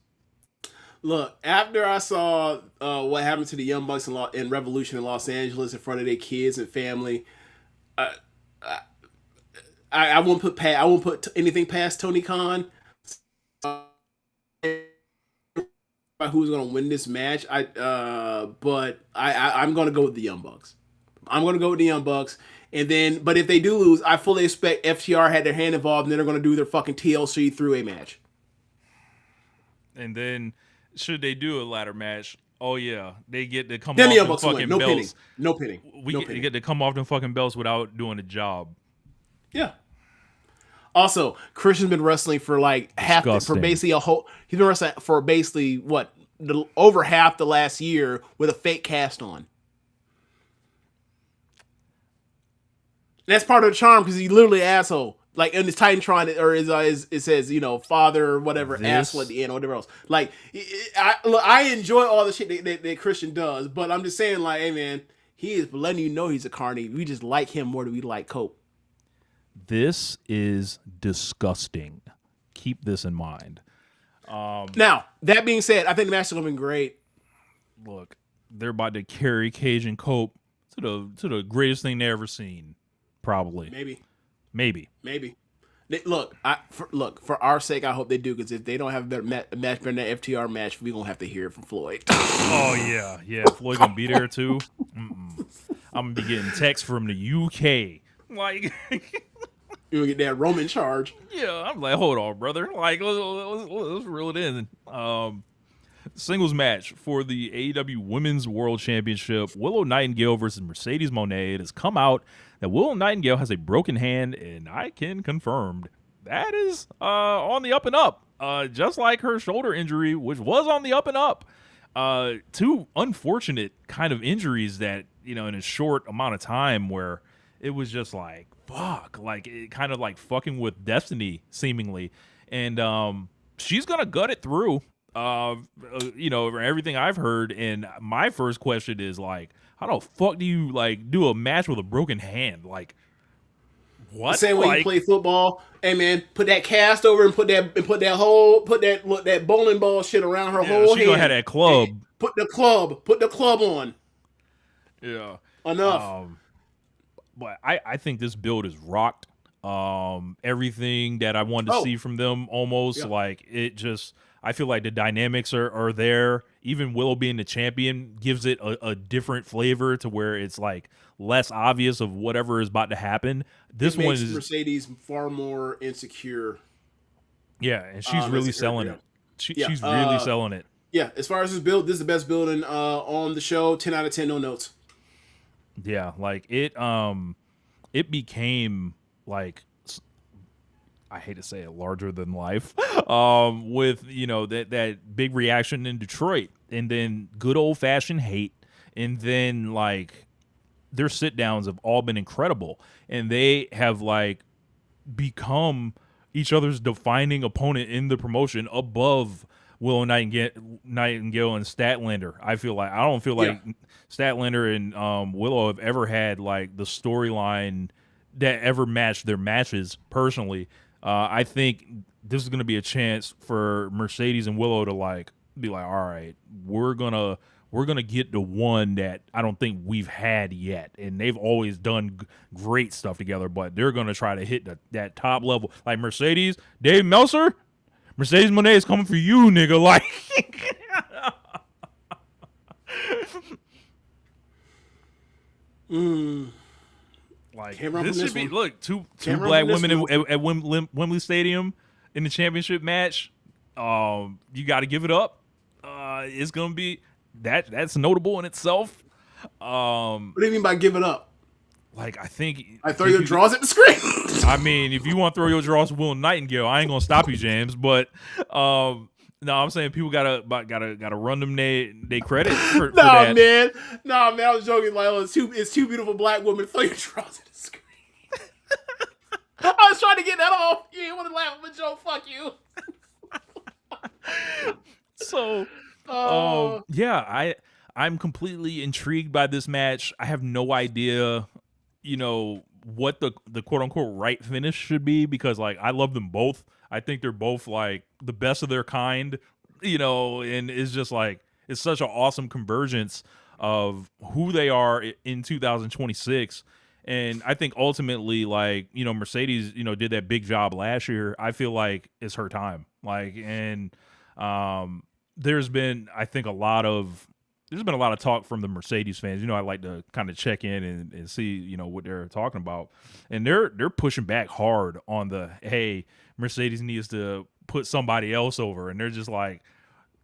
Look, after I saw what happened to the Young Bucks in Revolution in Los Angeles in front of their kids and family, I won't put anything past Tony Khan. Who's going to win this match? But I'm going to go with the Young Bucks. But if they do lose, I fully expect FTR had their hand involved, and then they're going to do their fucking TLC 3-way match. And then, should they do a ladder match? Oh yeah, they get to come then off the fucking belts. No pinning. We get to come off the fucking belts without doing a job. Yeah. Also, Christian's been wrestling for like he's been wrestling for basically over half the last year with a fake cast on. And that's part of the charm because he's literally an asshole. Like in his Titantron, or it says, you know, father or whatever, asshole at the end or whatever else. Like, I enjoy all the shit that Christian does, but I'm just saying, like, hey man, he is letting you know he's a carny. We just like him more than we like Cope. This is disgusting. Keep this in mind. Now, that being said, I think the match is going to be great. Look, they're about to carry Cage and Cope to the greatest thing they ever seen. Probably. Maybe. For our sake, I hope they do, because if they don't have a better match better than that FTR match, we're going to have to hear it from Floyd. Oh, yeah. Floyd going to be there, too. I'm going to be getting texts from the UK. Like... You gonna get that Roman charge. Yeah, I'm like, hold on, brother. Like, let's reel it in. Singles match for the AEW Women's World Championship. Willow Nightingale versus Mercedes Moné. It has come out that Willow Nightingale has a broken hand, and I can confirm that is on the up and up. Just like her shoulder injury, which was on the up and up. Two unfortunate kind of injuries that, you know, in a short amount of time where it was just like, fuck, like it kind of like fucking with destiny seemingly, and she's gonna gut it through. You know, everything I've heard. And my first question is like, how the fuck do you like do a match with a broken hand? Like, what? The same way you play football. Hey man, put that cast over and put that bowling ball shit around her whole hand. She gonna have that club. Put the club on. Yeah. Enough. But I think this build is rocked. Everything that I wanted to see from them, almost like it just. I feel like the dynamics are there. Even Willow being the champion gives it a different flavor to where it's like less obvious of whatever is about to happen. This one is Mercedes far more insecure. Yeah, and she's really selling it. She's really selling it. Yeah, as far as this build, this is the best building on the show. 10 out of 10, no notes. Yeah, like it became like, I hate to say it, larger than life, with, you know, that big reaction in Detroit and then good old fashioned hate, and then like their sit downs have all been incredible, and they have like become each other's defining opponent in the promotion above Willow Nightingale and Statlander. I don't feel like Statlander and Willow have ever had like the storyline that ever matched their matches personally. I think this is going to be a chance for Mercedes and Willow to like be like, all right, we're gonna get the one that I don't think we've had yet, and they've always done great stuff together, but they're gonna try to hit that top level. Like Mercedes, Dave Meltzer, Mercedes Moné is coming for you, nigga. Like, like this should be two black women at Wembley Stadium in the championship match. You got to give it up. It's gonna be that's notable in itself. What do you mean by give it up? Like, I think I throw your draws at the screen. I mean, if you want to throw your draws to Will Nightingale, I ain't gonna stop you, James. But no, I'm saying people gotta run them they credit for that. Nah, man, I was joking. Like, it's two beautiful black women. Throw your draws at the screen. I was trying to get that off. You didn't want to laugh at my joke. Fuck you. So, yeah, I'm completely intrigued by this match. I have no idea, what the quote unquote right finish should be, because like I love them both. I think they're both like the best of their kind, and it's just like it's such an awesome convergence of who they are in 2026. And I think ultimately, like, Mercedes, did that big job last year. I feel like it's her time. Like, and there's been, I think, a lot of talk from the Mercedes fans. I like to kind of check in and see, what they're talking about. And they're pushing back hard on the, hey, Mercedes needs to put somebody else over. And they're just like,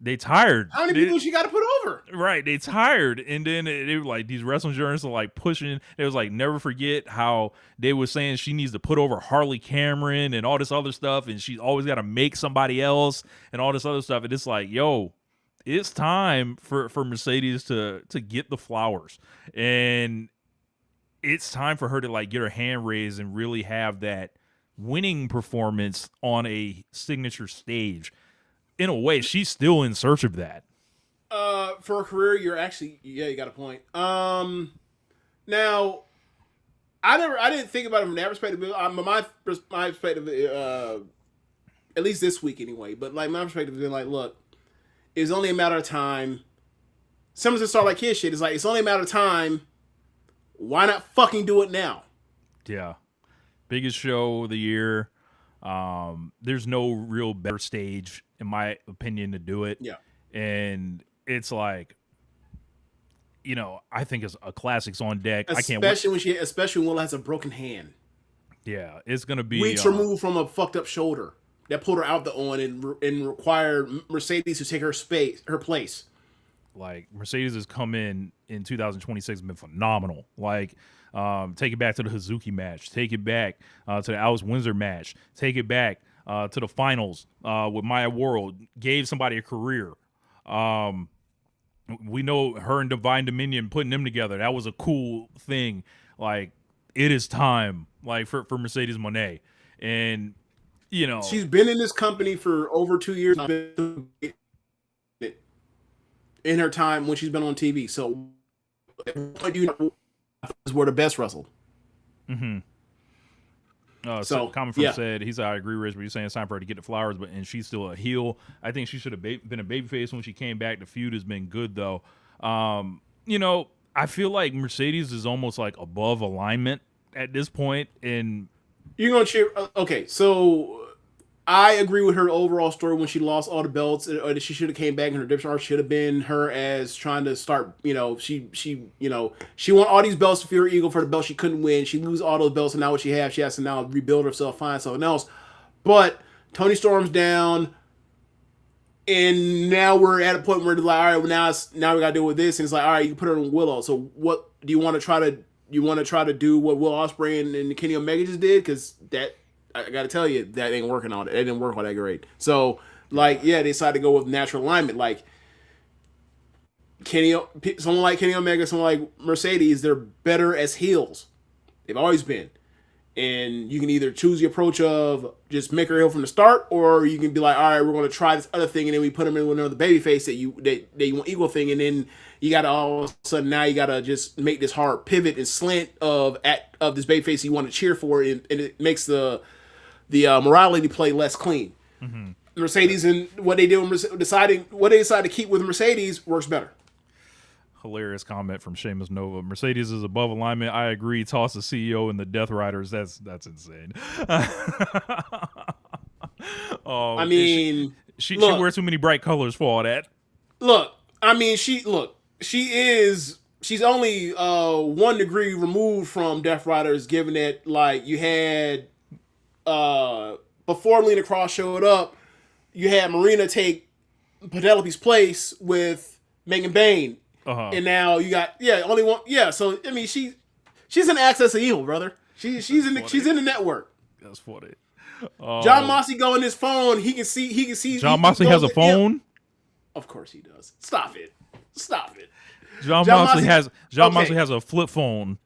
they tired. How many people she got to put over? Right, they tired. And then they were like, these wrestling journalists are like pushing. It was like, never forget how they were saying she needs to put over Harley Cameron and all this other stuff. And she's always got to make somebody else and all this other stuff. And it's like, yo, it's time for Mercedes to get the flowers. And it's time for her to like get her hand raised and really have that winning performance on a signature stage. In a way, she's still in search of that. For a career, you got a point. Now, I didn't think about it from that perspective. My perspective, at least this week anyway. But like my perspective has been like, look, it's only a matter of time. Similar to Starlight Kid shit, it's like it's only a matter of time. Why not fucking do it now? Yeah, biggest show of the year. There's no real better stage, in my opinion, to do it. Yeah. And it's like, I think it's a classic's on deck. Especially when Willow has a broken hand. Yeah, it's gonna be weeks removed from a fucked up shoulder that pulled her out the on and required Mercedes to take her place. Like Mercedes has come in 2026 and been phenomenal. Like, take it back to the Hazuki match. Take it back to the Alice Windsor match. Take it back to the finals with Maya World. Gave somebody a career. We know her and Divine Dominion putting them together. That was a cool thing. Like, it is time, like, for Mercedes Moné. And, she's been in this company for over 2 years. In her time when she's been on TV. So, is where the best wrestle. Mm-hmm. So Common From said, I agree, Rich, but you're saying it's time for her to get the flowers, and she's still a heel. I think she should have been a babyface when she came back. The feud has been good, though. I feel like Mercedes is almost like above alignment at this point. And you're going to cheer. Okay, so I agree with her overall story when she lost all the belts. She should have came back, and her redemption arc should have been her as trying to start. She won all these belts to fear her ego for the belt she couldn't win. She lose all those belts, and now what she has to now rebuild herself, find something else. But Tony Storm's down, and now we're at a point where they're like, all right, well, now we got to deal with this, and it's like, all right, you can put her on Willow. So what do you want to try to? You want to try to do what Will Ospreay and Kenny Omega just did? Because that. I gotta tell you, that ain't working on it. It didn't work all that great. So, like, they decided to go with natural alignment. Like, someone like Kenny Omega, someone like Mercedes, they're better as heels. They've always been. And you can either choose the approach of just make her heel from the start, or you can be like, all right, we're going to try this other thing, and then we put them in with another babyface that you want equal thing, and then you got to all of a sudden now you got to just make this hard pivot and slant of this babyface you want to cheer for, and it makes the morality play less clean. Mm-hmm. Mercedes and what they did, decided to keep with Mercedes works better. Hilarious comment from Seamus Nova. Mercedes is above alignment. I agree. Toss the CEO and the Death Riders. That's insane. I mean, she wears too many bright colors for all that. Look, I mean, she's only 1 degree removed from Death Riders, given that like you had before Lena Cross showed up, you had Marina take Penelope's place with Megan Bayne. And now you got only one. Yeah, so I mean she's an Access of Evil, brother. She's in the network. That's funny. John Moxley go in his phone. He can see. John Moxley has a phone. Yeah. Of course he does. Stop it. John Moxley has a flip phone.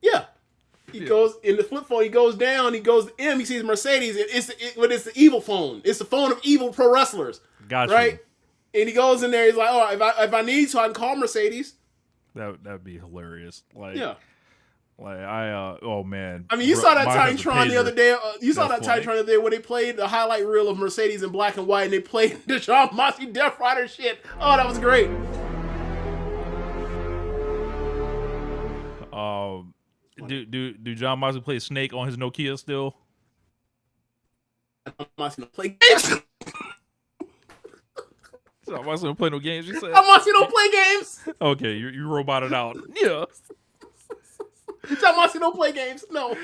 Yeah. He goes in the flip phone. He goes down. He goes to M. He sees Mercedes. It's the evil phone. It's the phone of evil pro wrestlers. Gotcha. Right. And he goes in there. He's like, "Oh, if I need to, I can call Mercedes." That'd be hilarious. Like, yeah. Like oh man. I mean, you saw that Titantron the other day. You saw that Titantron the other day where they played the highlight reel of Mercedes in black and white, and they played the John Moxley Death Rider shit. Oh, that was great. Do John Moxley play Snake on his Nokia still? John Moxley don't play games. John Moxley don't play no games. You said John Moxley don't play games. Okay, you roboted out. Yeah. John Moxley don't play games. No.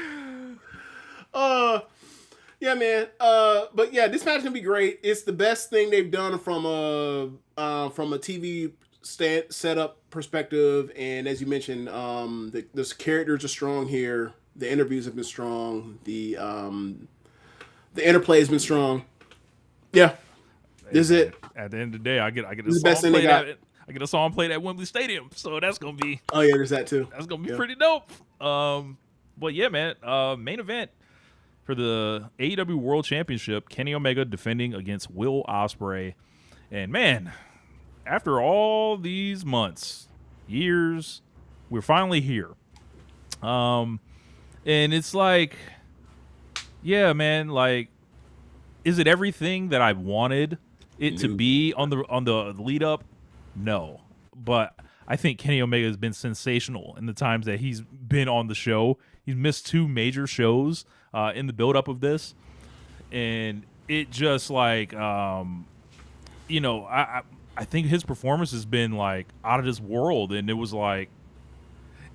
Yeah, man. But yeah, this match is gonna be great. It's the best thing they've done from a TV setup perspective, and as you mentioned, the characters are strong here. The interviews have been strong. The interplay has been strong. Yeah, this is it. At the end of the day, I get a song played I get a song played at Wembley Stadium, so that's gonna be. Oh yeah, there's that too. That's gonna be pretty dope. But yeah, man. Main event for the AEW World Championship: Kenny Omega defending against Will Ospreay, and man, after all these months, years, we're finally here. And it's like, yeah, man, like, is it everything that I wanted it to be on the lead up? No. But I think Kenny Omega has been sensational in the times that he's been on the show. He's missed 2 major shows in the build up of this. And it just like, I think his performance has been like out of this world, and it was like,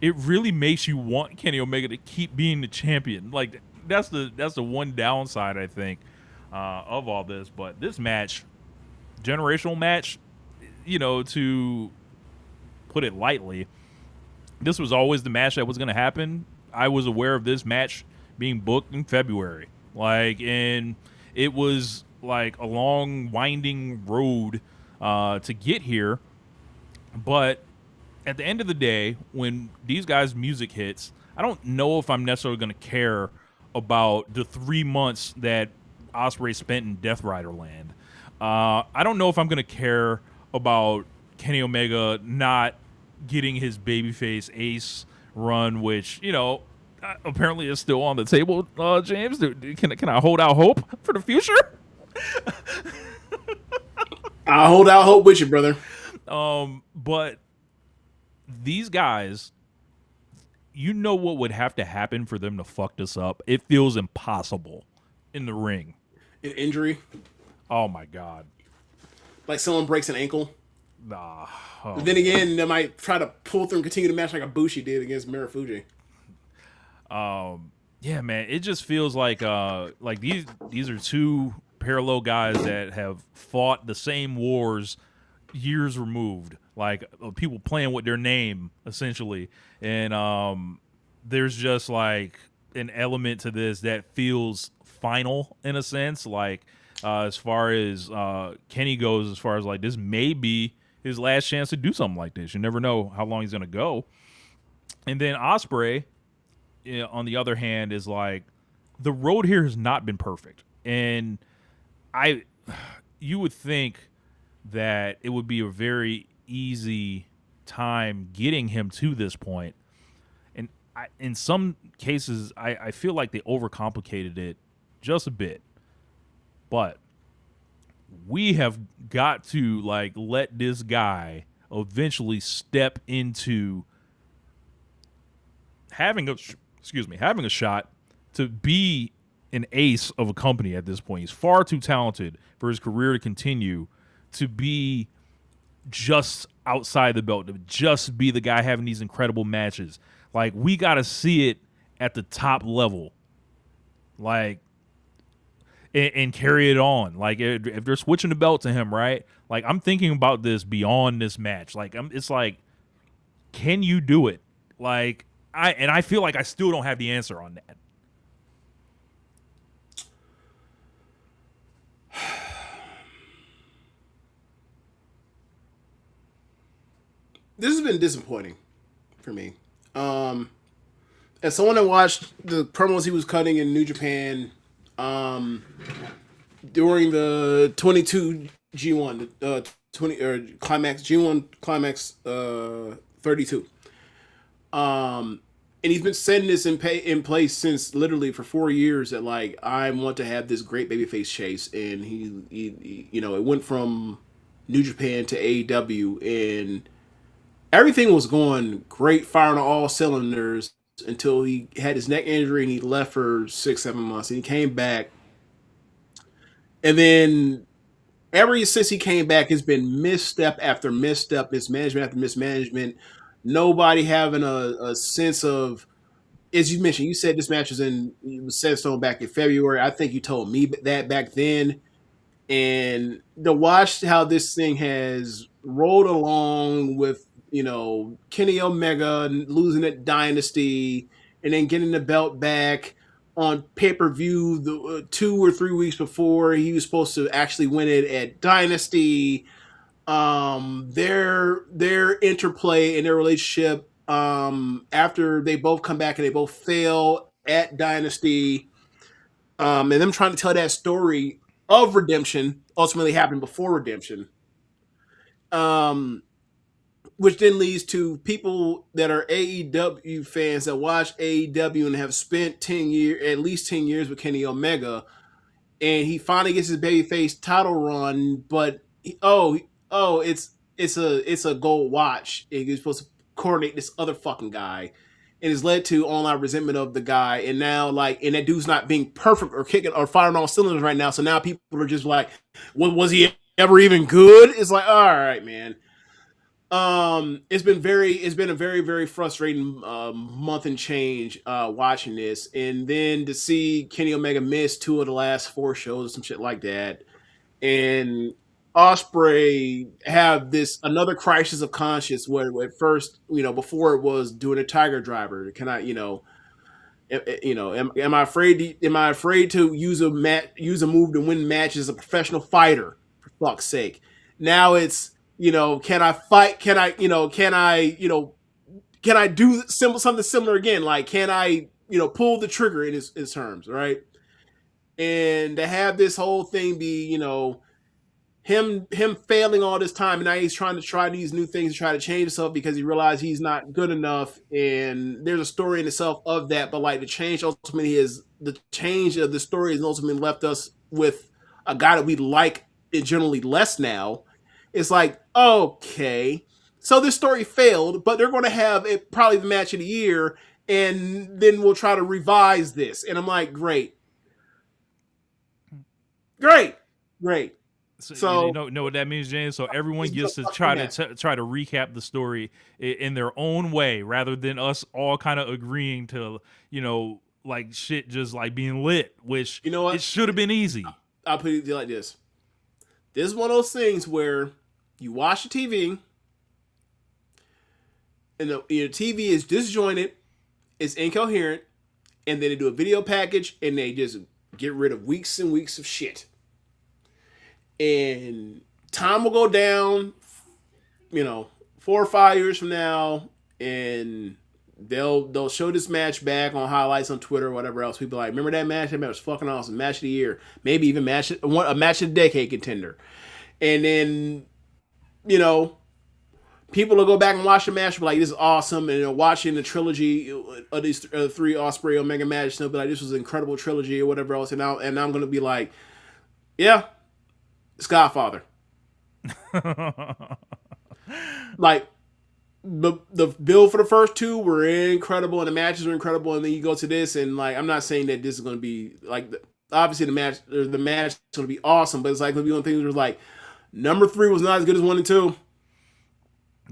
it really makes you want Kenny Omega to keep being the champion. Like that's the one downside I think of all this. But this match, generational match, to put it lightly, this was always the match that was going to happen. I was aware of this match being booked in February, and it was like a long winding road to get here. But at the end of the day, when these guys' music hits, I don't know if I'm necessarily going to care about the 3 months that Ospreay spent in Death Rider land. I don't know if I'm going to care about Kenny Omega not getting his babyface ace run, which, apparently is still on the table, James. Can I hold out hope for the future? I'll hold out hope with you, brother. But these guys, what would have to happen for them to fuck this up? It feels impossible in the ring. An injury? Oh my God. Like someone breaks an ankle? Nah. Then again, they might try to pull through and continue the match like Ibushi did against Mirufuji. Yeah, man. It just feels like these are 2 parallel guys that have fought the same wars years removed, like people playing with their name essentially. And there's just like an element to this that feels final in a sense, like as far as Kenny goes, as far as like this may be his last chance to do something like this. You never know how long he's going to go. And then Ospreay, on the other hand, is like, the road here has not been perfect. And you would think that it would be a very easy time getting him to this point. And in some cases, I feel like they overcomplicated it just a bit. But we have got to like let this guy eventually step into having a shot to be an ace of a company at this point. He's far too talented for his career to continue to be just outside the belt, to just be the guy having these incredible matches. Like, we got to see it at the top level. Like, and carry it on. Like, if they're switching the belt to him, right? Like, I'm thinking about this beyond this match. Like, it's like, can you do it? Like, I feel like I still don't have the answer on that. This has been disappointing for me. As someone that watched the promos he was cutting in New Japan, during the 22 G1, 20 or Climax G1 Climax 32, and he's been setting this in place since literally for 4 years. That like, I want to have this great babyface chase, and he it went from New Japan to AEW, and everything was going great, firing on all cylinders until he had his neck injury and he left for 6-7 months, and he came back. And then ever since he came back, it's been misstep after misstep, mismanagement after mismanagement. Nobody having a sense of, as you mentioned, you said this match was set in stone back in February. I think you told me that back then. And to watch how this thing has rolled along with, Kenny Omega losing at Dynasty and then getting the belt back on pay-per-view the 2 or 3 weeks before he was supposed to actually win it at Dynasty. Their interplay and their relationship after they both come back and they both fail at Dynasty, and them trying to tell that story of redemption ultimately happened before redemption, which then leads to people that are AEW fans that watch AEW and have spent at least 10 years with Kenny Omega, and he finally gets his babyface title run, but it's a gold watch. And he's supposed to coordinate this other fucking guy, and it's led to online resentment of the guy. And now, and that dude's not being perfect or kicking or firing all cylinders right now. So now people are just like, was he ever even good? It's like, all right, man. It's been a very, very frustrating month and change watching this, and then to see Kenny Omega miss 2 of the last 4 shows or some shit like that, and Ospreay have another crisis of conscience where at first, before it was doing a Tiger Driver. Can I, am I afraid to use a move to win matches as a professional fighter, for fuck's sake? Now it's, can I fight? Can I do something similar again? Like, can I, pull the trigger in his terms, right? And to have this whole thing be, him failing all this time, and now he's trying to try these new things to try to change himself because he realized he's not good enough, and there's a story in itself of that, but like the change of the story has ultimately left us with a guy that we like generally less now. It's like, okay, so this story failed, but they're going to have probably the match of the year, and then we'll try to revise this. And I'm like, great. So you know what that means, James? So everyone gets to try to recap the story in their own way, rather than us all kind of agreeing to, like shit just like being lit, which it should have been easy. I'll put it like this. This is one of those things where you watch the TV, and the TV is disjointed, it's incoherent, and then they do a video package, and they just get rid of weeks and weeks of shit. And time will go down 4 or 5 years from now, and they'll show this match back on highlights on Twitter or whatever else. People are like, remember that match? That match was fucking awesome. Match of the year, maybe even a match of the decade contender. And then, people will go back and watch the match and be like, this is awesome. And they're watching the trilogy of these 3 Ospreay Omega matches. And they'll be like, this was an incredible trilogy or whatever else. And I'm going to be like, yeah, it's Godfather. Like, the build for the first 2 were incredible and the matches were incredible. And then you go to this and, like, I'm not saying that this is going to be, like, obviously the match is going to be awesome. But it's like going to be one of the things where it's like, number 3 was not as good as 1 and 2.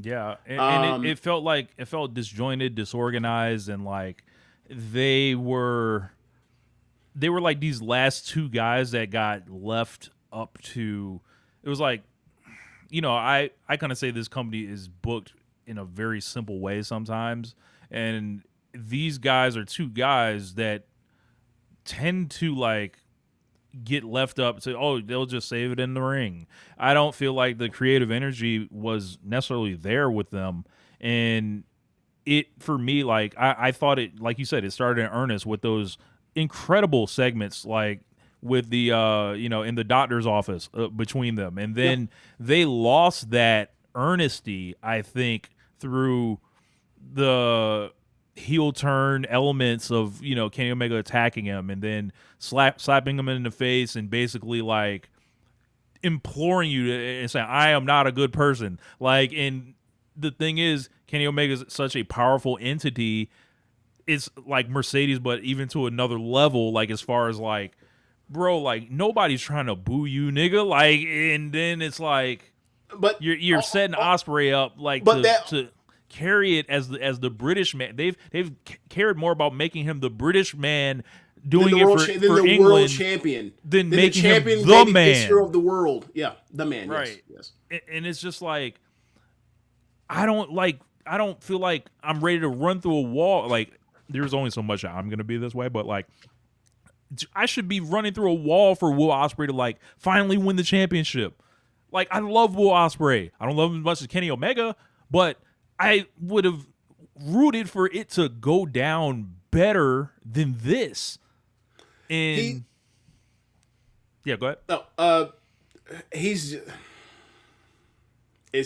Yeah, and it felt disjointed, disorganized, and like they were like these last 2 guys that got left up to. It was like, I kind of say this company is booked in a very simple way sometimes, and these guys are 2 guys that tend to like get left up to, they'll just save it in the ring. I don't feel like the creative energy was necessarily there with them. And it, for me, like, I thought it, like you said, it started in earnest with those incredible segments, like with the, in the doctor's office between them. And then they lost that earnesty, I think, through the heel turn elements of, Kenny Omega attacking him and then slapping him in the face and basically like imploring you to and saying, I am not a good person. Like, and the thing is, Kenny Omega is such a powerful entity. It's like Mercedes, but even to another level, like as far as like, bro, like nobody's trying to boo you, nigga. Like, and then it's like, but you're setting Ospreay up like to carry it as the British man. They've cared more about making him the British man doing it for England, world champion, than the making champion him the man. Fixture of the world. Yeah, the man. Right. Yes. And it's just like I don't feel like I'm ready to run through a wall. Like there's only so much I'm gonna be this way, but like I should be running through a wall for Will Ospreay to like finally win the championship. Like I love Will Ospreay. I don't love him as much as Kenny Omega, but I would have rooted for it to go down better than this. And yeah, go ahead. No, it's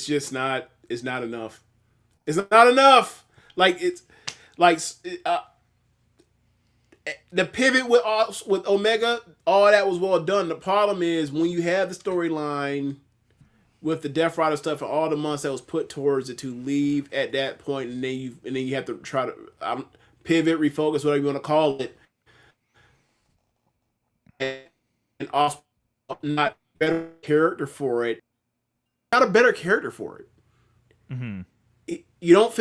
just not. It's not enough. It's not enough. Like it's like the pivot with Omega. All that was well done. The problem is when you have the storyline with the Death Rider stuff and all the months that was put towards it to leave at that point, and then you have to try to pivot, refocus, whatever you want to call it, and also not a better character for it. Not a better character for it. Mm-hmm. You don't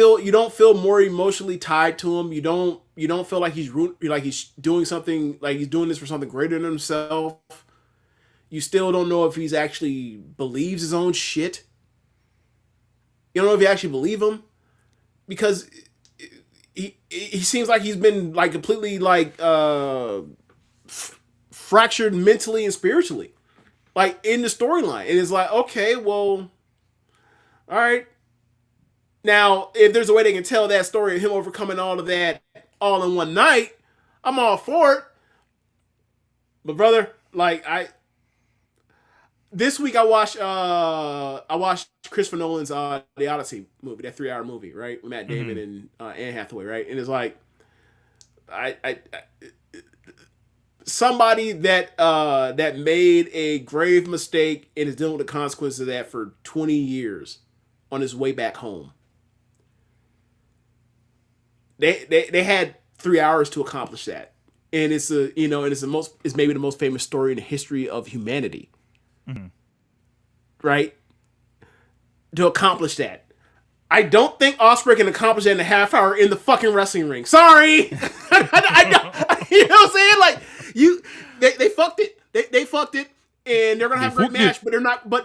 feel more emotionally tied to him. You don't feel like he's doing something, like he's doing this for something greater than himself. You still don't know if he's actually believes his own shit. You don't know if you actually believe him, because he seems like he's been like completely like fractured mentally and spiritually, like in the storyline. And it's like, okay, well, all right. Now, if there's a way they can tell that story of him overcoming all of that all in one night, I'm all for it. But brother, like this week I watched Christopher Nolan's The Odyssey movie, that 3-hour movie, right? With Matt Damon and Anne Hathaway, right? And it's like I somebody that made a grave mistake and is dealing with the consequences of that for 20 years on his way back home. They had 3 hours to accomplish that, and it's maybe the most famous story in the history of humanity, right? To accomplish that, I don't think Ospreay can accomplish that in a half hour in the fucking wrestling ring. Sorry, I don't. You know what I'm saying? Like they fucked it. They fucked it, and they're gonna have a great match, but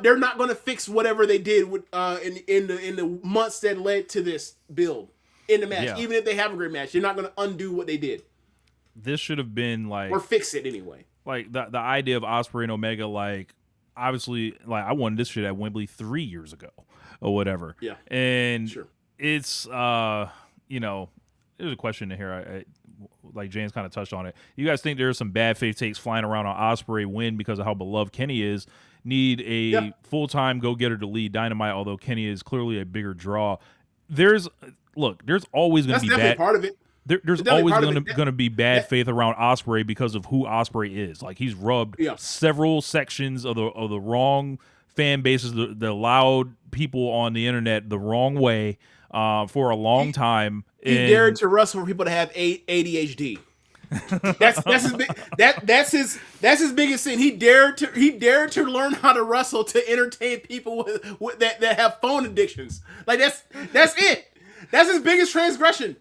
they're not gonna fix whatever they did with in the months that led to this build. In the match, even if they have a great match, you're not going to undo what they did. This should have been like, or fix it anyway. Like the idea of Ospreay and Omega, like obviously, like I wanted this shit at Wembley 3 years ago. or whatever. Yeah. And Sure. it's you know, there's a question in here. I like James kind of touched on it. You guys think there's some bad faith takes flying around on Ospreay win because of how beloved Kenny is? Need a full-time go-getter to lead Dynamite, although Kenny is clearly a bigger draw. There's always going to be bad part of it. There's always going to be bad faith around Ospreay because of who Ospreay is. Like, he's rubbed several sections of the wrong fan bases, the loud people on the internet the wrong way for a long time. He dared to wrestle for people to have ADHD. That's his biggest sin. He dared to learn how to wrestle to entertain people that have phone addictions. Like that's it. That's his biggest transgression.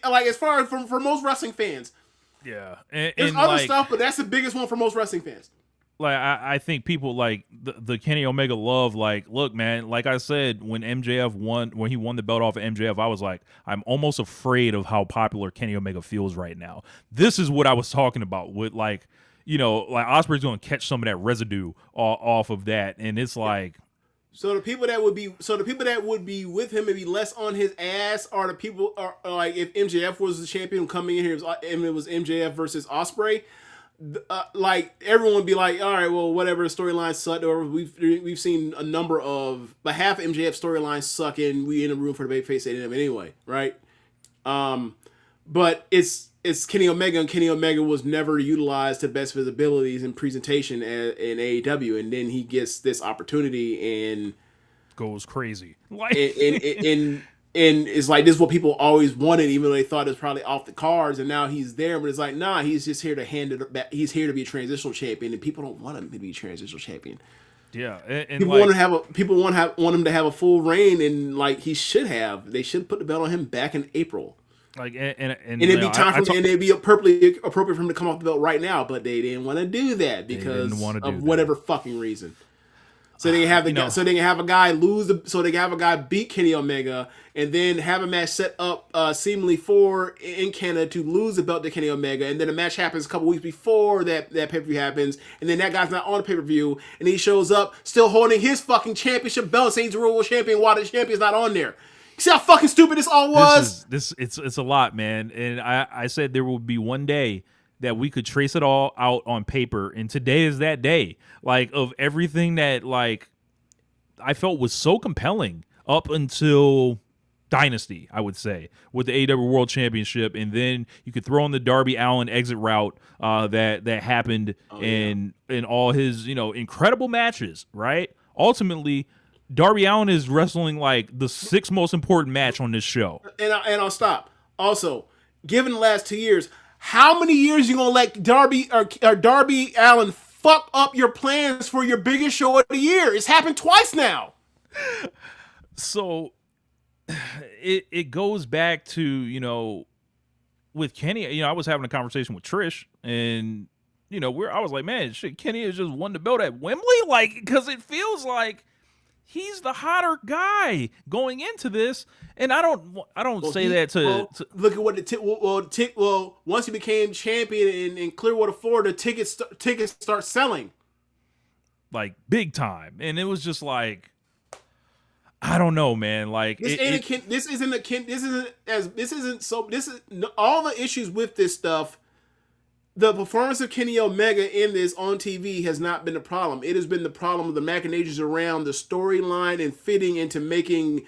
Like, as far as for most wrestling fans. Yeah, there's other stuff, but that's the biggest one for most wrestling fans. Like, I think people like the Kenny Omega love. Like, look, man. Like I said, when he won the belt off of MJF, I was like, I'm almost afraid of how popular Kenny Omega feels right now. This is what I was talking about with, like, you know, like Ospreay's going to catch some of that residue off of that, and it's like. So the people that would be with him and be less on his ass are the people are like, if MJF was the champion coming in here and it was MJF versus Ospreay, like everyone would be like, all right, well, whatever, storyline sucked, or we've seen a number of, but half of MJF storylines suck, and we in a room for the babyface anyway, right? But it's Kenny Omega, and Kenny Omega was never utilized to best of his abilities and presentation in AEW, and then he gets this opportunity and goes crazy. Like, and it's like, this is what people always wanted, even though they thought it was probably off the cards, and now he's there. But it's like, nah, he's just here to hand it back. He's here to be a transitional champion, and people don't want him to be a transitional champion. Yeah, and people want him to have a full reign, and like they should put the belt on him back in April. Like, and it'd be time for him, and it'd be appropriate for him to come off the belt right now, but they didn't want to do that because of whatever fucking reason. So they can have so they can have a guy beat Kenny Omega, and then have a match set up seemingly in Canada to lose the belt to Kenny Omega, and then a match happens a couple weeks before that pay-per-view happens, and then that guy's not on the pay-per-view, and he shows up still holding his fucking championship belt, saying he's the world champion while the champion's not on there. See how fucking stupid this all was? It's a lot, man. And I said there will be one day that we could trace it all out on paper, and today is that day. Like, of everything that, like, I felt was so compelling up until Dynasty, I would say, with the AEW World Championship, and then you could throw in the Darby Allin exit route that happened in all his, you know, incredible matches, right? Ultimately, Darby Allin is wrestling like the 6th most important match on this show. And I'll stop. Also, given the last 2 years, how many years you gonna let Darby Allin fuck up your plans for your biggest show of the year? It's happened twice now. So it goes back to, you know, with Kenny. You know, I was having a conversation with Trish, and you know, I was like, man, shit, Kenny has just won the belt at Wembley, like, because it feels like he's the hotter guy going into this, and I don't say that to look at what once he became champion in Clearwater, Florida, tickets start selling like big time, and it was just like, I don't know, man. Like, all the issues with this stuff. The performance of Kenny Omega in this on TV has not been the problem. It has been the problem of the machinations around the storyline and fitting into making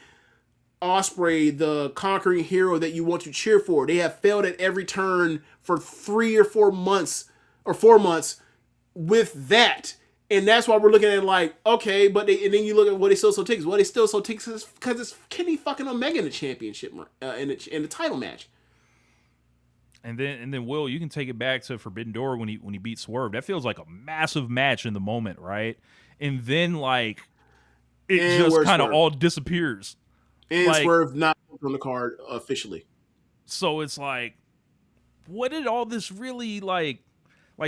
Ospreay the conquering hero that you want to cheer for. They have failed at every turn for 3 or 4 months with that. And that's why we're looking at it like, okay, and then you look at what they still sold tickets. What they still sold tickets because it's Kenny fucking Omega in the championship, in the title match. And then Will, you can take it back to Forbidden Door when he beat Swerve. That feels like a massive match in the moment, right? And then, like, it just kind of all disappears. And like, Swerve not on the card officially. So it's like, what did all this really like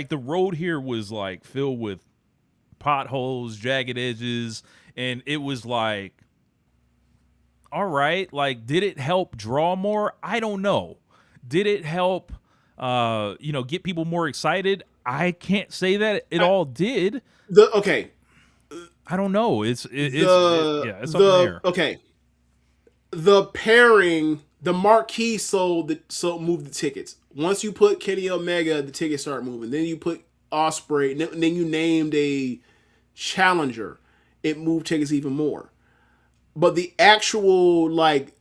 the road here was like filled with potholes, jagged edges, and it was like, all right, like, did it help draw more? I don't know. Did it help, get people more excited? I can't say that it all did. I don't know. It's up in the air. Okay. The pairing, the marquee moved the tickets. Once you put Kenny Omega, the tickets start moving. Then you put Ospreay, and then you named a challenger. It moved tickets even more. But the actual, like,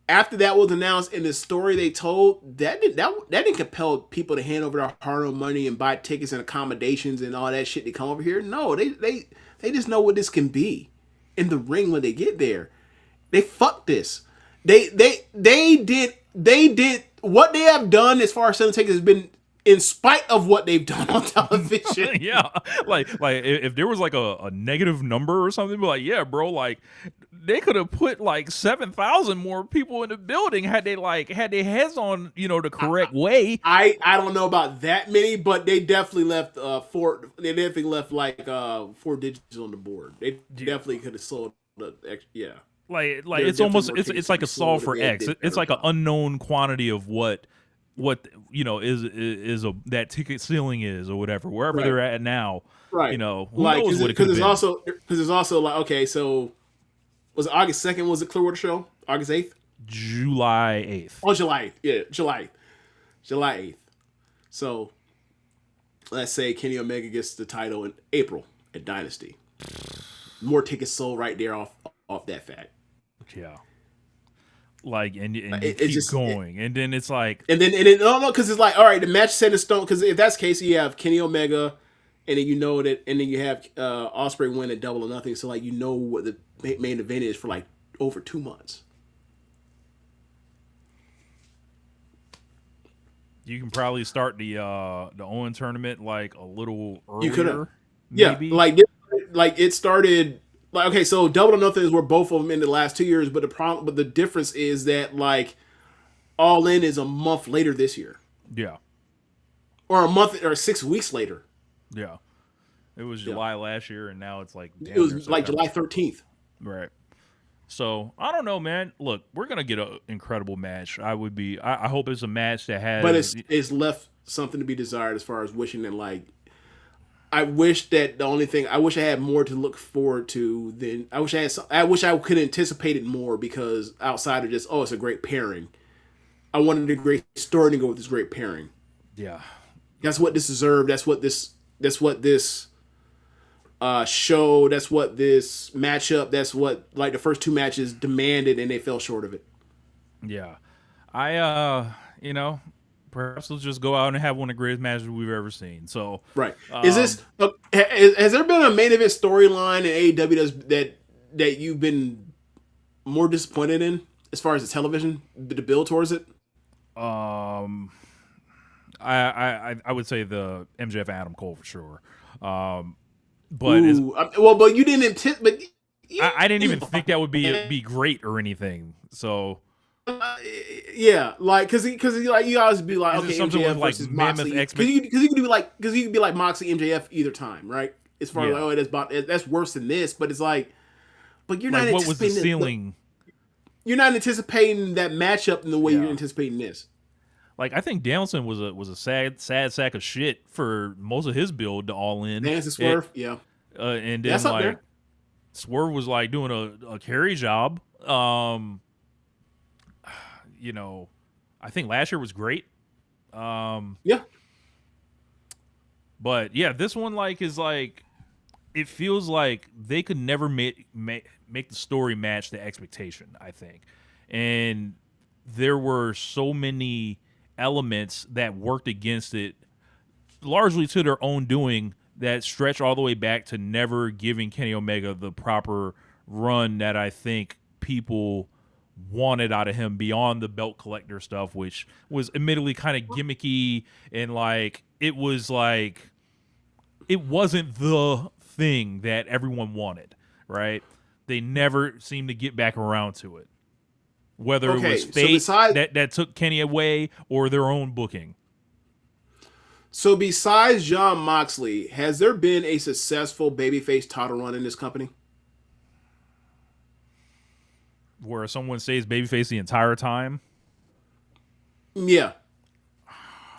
after that was announced in the story they told, that didn't compel people to hand over their hard-earned money and buy tickets and accommodations and all that shit to come over here. No, they just know what this can be in the ring when they get there. They fucked this. They did what they have done as far as selling tickets has been in spite of what they've done on television. Yeah, like if there was like a negative number or something, be like, yeah, bro, like they could have put like 7,000 more people in the building had they had their heads on the correct way. I don't know about that many, but they definitely left four. They definitely left like 4 digits on the board. They definitely could have sold the yeah. Like it's almost it's like a solve for X. It's like an unknown quantity of what is that ticket ceiling is or whatever wherever they're at now. Right. Who like, knows what it could have been. Because it's also like, okay, so was it August 2nd? Was it Clearwater show? August 8th? July 8th. Oh, July 8th. Yeah, July 8th. So let's say Kenny Omega gets the title in April at Dynasty. More tickets sold right there off that fact. Yeah. Like and you it keep just going, and then it's like, and then no, because it's like, all right, the match set in stone. Because if that's the case, you have Kenny Omega, and then that, and then you have Ospreay win at Double or Nothing. So like what the main event is for like over 2 months. You can probably start the Owen tournament like a little earlier. You could have, maybe. Yeah, like it started. Like, okay, so Double or Nothing is where both of them in the last 2 years, but the difference is that like All In is a month later this year. Yeah. Or a month or 6 weeks later. Yeah. It was July last year, and now it's like it was like July 13th. Right. So I don't know, man. Look, we're gonna get an incredible match. I hope it's a match that has, but it's left something to be desired as far as wishing that like. I wish that I wish I had more to look forward to than I wish I could anticipate it more, because outside of just, it's a great pairing. I wanted a great story to go with this great pairing. Yeah. That's what this deserved. That's what this show, that's what this matchup, that's what like the first 2 matches demanded, and they fell short of it. Yeah. Perhaps let's just go out and have one of the greatest matches we've ever seen. So right, has there been a main event storyline in AEW that you've been more disappointed in as far as the television, the build towards it? I would say the MJF Adam Cole for sure. But but you didn't anticipate. I didn't even think that would be great or anything. So. Yeah, like because like you always be like, okay, something MJF with like versus mammoth Moxley, because you could be like Moxley MJF either time, right? As far as like, that's worse than this, but it's like, but you're not. What was the ceiling? You're not anticipating that matchup in the way you're anticipating this. Like, I think Danielson was a sad sack of shit for most of his build to All In. Dance and Swerve, and then like Swerve was like doing a carry job. I think last year was great. Yeah. But yeah, this one is it feels like they could never make the story match the expectation, I think. And there were so many elements that worked against it, largely to their own doing, that stretch all the way back to never giving Kenny Omega the proper run that I think people wanted out of him beyond the belt collector stuff, which was admittedly kind of gimmicky, and it wasn't the thing that everyone wanted, right? They never seemed to get back around to it, whether it was fate that took Kenny away or their own booking. So besides Jon Moxley, has there been a successful babyface title run in this company? Where someone stays babyface the entire time? Yeah.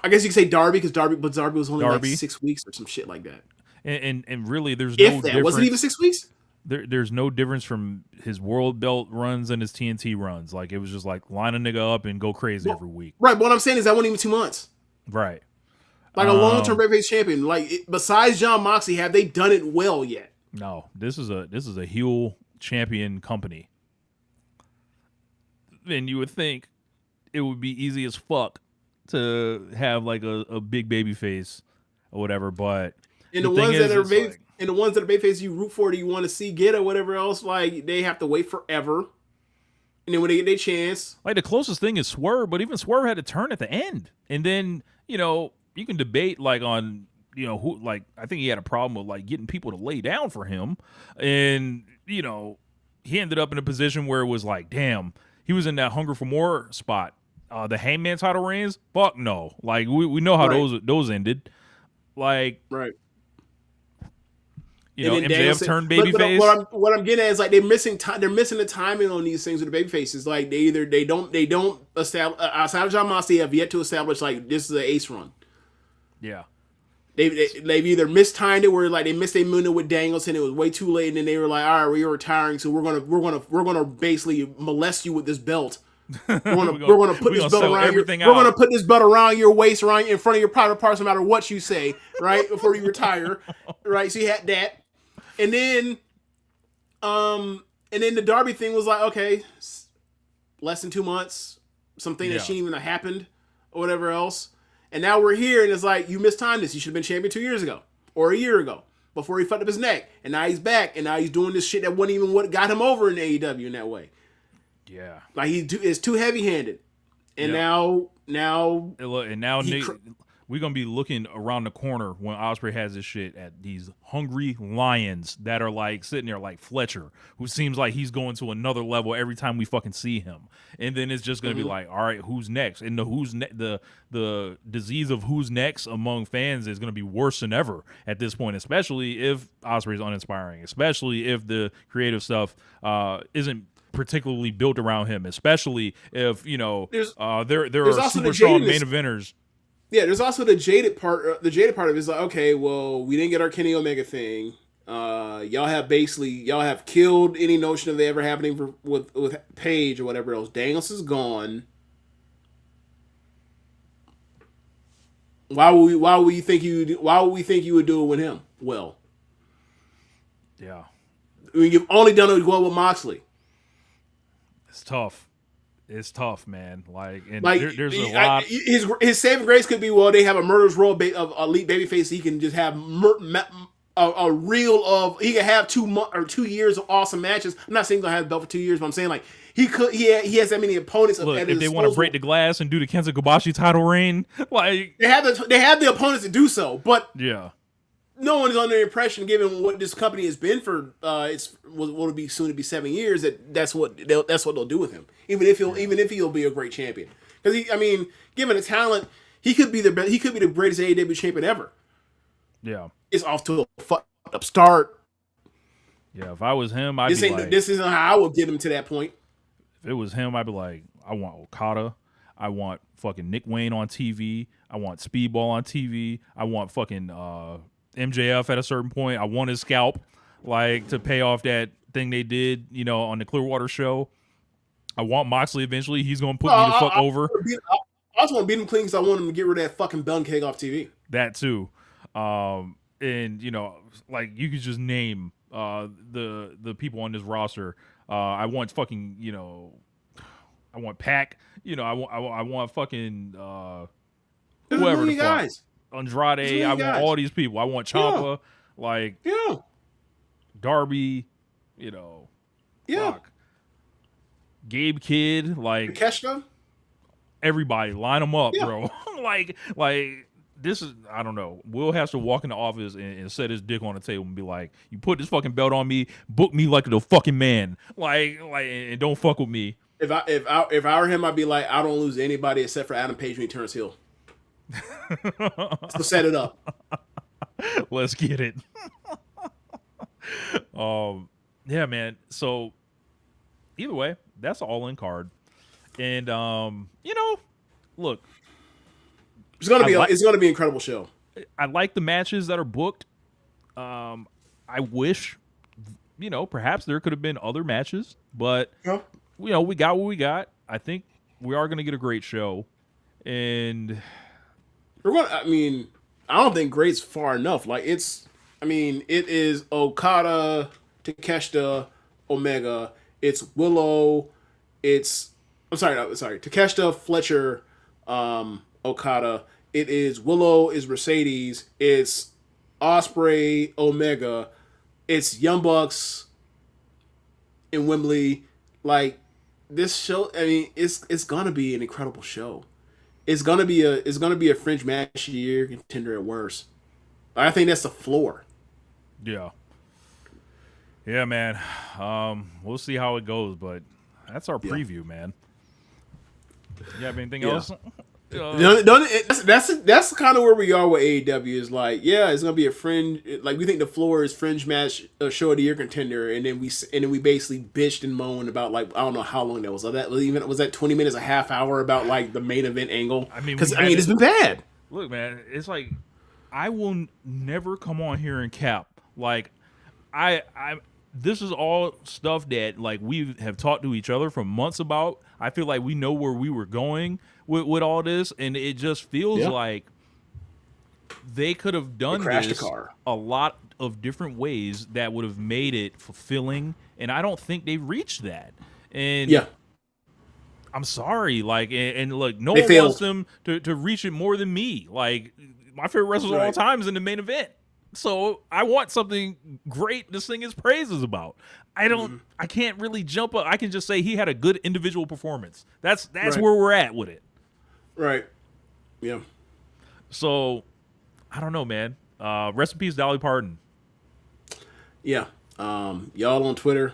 I guess you could say Darby, because Darby was only like 6 weeks or some shit like that. And really, there's If no that difference. was it even 6 weeks? there's no difference from his world belt runs and his TNT runs. Like, it was just like line a nigga up and go crazy every week. Right, but what I'm saying is that wasn't even 2 months. Right. Like a long-term babyface champion. Like, besides Jon Moxley, have they done it well yet? No, this is a heel champion company. And you would think it would be easy as fuck to have like a big baby face or whatever, but and the ones that are babyface you root for, do you want to see get or whatever else, like they have to wait forever. And then when they get their chance, like the closest thing is Swerve, but even Swerve had to turn at the end. And then, you know, you can debate like on, you know, who, like, I think he had a problem with like getting people to lay down for him. And, you know, he ended up in a position where it was like, damn, he was in that Hunger for More spot. The Hangman title reigns, fuck no. Like we know how those ended. Like, right. You know, MJF turned babyface. What I'm getting at is like they're missing the timing on these things with the babyfaces. Like they don't establish outside of Jon Moxley, have yet to establish like this is an ace run. Yeah. They've either mistimed it where like they missed their window with Danielson, it was way too late, and then they were like, all right, we're retiring, so we're gonna basically molest you with this belt. We're gonna put this belt around your, we're gonna put this belt around your waist, right in front of your private parts, no matter what you say, right before you retire, right? So you had that, and then the Darby thing was like, okay, less than 2 months, something that shouldn't even have happened or whatever else. And now we're here, and it's like, you mistimed this. You should have been champion 2 years ago or a year ago before he fucked up his neck. And now he's back, and now he's doing this shit that wasn't even what got him over in AEW in that way. Yeah. Like, it's too heavy-handed. And now we're going to be looking around the corner when Ospreay has this shit at these hungry lions that are like sitting there like Fletcher, who seems like he's going to another level every time we fucking see him. And then it's just going to be like, all right, who's next? And the disease of who's next among fans is going to be worse than ever at this point, especially if Ospreay's uninspiring, especially if the creative stuff isn't particularly built around him, especially if, you know, there are super strong main eventers. Yeah, there's also the jaded part. The jaded part of it is like, okay, well, we didn't get our Kenny Omega thing. Y'all have killed any notion of it ever happening with Paige or whatever else. Daniels is gone. Why would we think you would do it with him? Well, yeah. I mean, you've only done it with Moxley. It's tough, man. There's a lot. His saving grace could be, well, they have a murderous row of elite babyface. He can just have a reel of. He can have 2 years of awesome matches. I'm not saying he's gonna have the belt for 2 years, but I'm saying like he has that many opponents. Look, if they want to break the glass and do the Kenta Kobashi title reign, like they have the opponents to do so, but yeah. No one is under the impression, given what this company has been for will be soon to be 7 years, that's what they'll do with him. Even if he'll be a great champion, because given the talent, he could be the greatest AEW champion ever. Yeah, it's off to a fucked up start. Yeah, if I was him, this isn't how I would get him to that point. If it was him, I'd be like, I want Okada, I want fucking Nick Wayne on TV, I want Speedball on TV, I want fucking MJF at a certain point. I want his scalp, like, to pay off that thing they did, you know, on the Clearwater show. I want Moxley eventually. He's going to put me the fuck over. I just want to beat him clean because I want him to get rid of that fucking bun cake off TV. That too. And, you know, like, you could just name the people on this roster. I want fucking, you know, I want Pac. You know, I want fucking whoever the fuck. Guys. Andrade, I want all these people. I want Ciampa, Darby, you know, Gabe Kidd, like Keshka. Everybody, line them up, bro. like this is, I don't know. Will has to walk in the office and set his dick on the table and be like, "You put this fucking belt on me, book me like the fucking man, like, and don't fuck with me." If I were him, I'd be like, I don't lose anybody except for Adam Page when he turns heel. So set it up. Let's get it. Yeah, man. So either way, that's an all-in card. And you know, look, it's gonna be an incredible show. I like the matches that are booked. I wish perhaps there could have been other matches, but Yeah. we got what we got. I think we are going to get a great show, and I don't think great's far enough. Like it is Okada, Takeshita, Omega. It's Willow. Takeshita, Fletcher, Okada. It is Willow. Is Mercedes. It's Osprey, Omega. It's Young Bucks in Wembley. Like this show. It's gonna be an incredible show. It's gonna be a fringe match of the year contender at worst. I think that's the floor. yeah, man. We'll see how it goes, but that's our preview, man. You have anything else? That's kind of where we are with AEW. Is like, it's gonna be a fringe. Like we think the floor is fringe match, show of the year contender, and then we basically bitched and moaned about like I don't know how long that was. Was that 20 minutes, a half hour about like the main event angle? Because it's been bad. Look, man, it's like I will never come on here and cap. Like this is all stuff that like we have talked to each other for months about. I feel like we know where we were going with all this, and it just feels like they could have done this a lot of different ways that would have made it fulfilling, and I don't think they reached that. And I'm sorry, like, and look, no one wants them to reach it more than me. Like, my favorite wrestler of all time is in the main event. So I want something great to sing his praises about. I can't really jump up. I can just say he had a good individual performance. That's where we're at with it. Right. Yeah. So I don't know, man. Rest in peace, Dolly Parton. Yeah. Y'all on Twitter,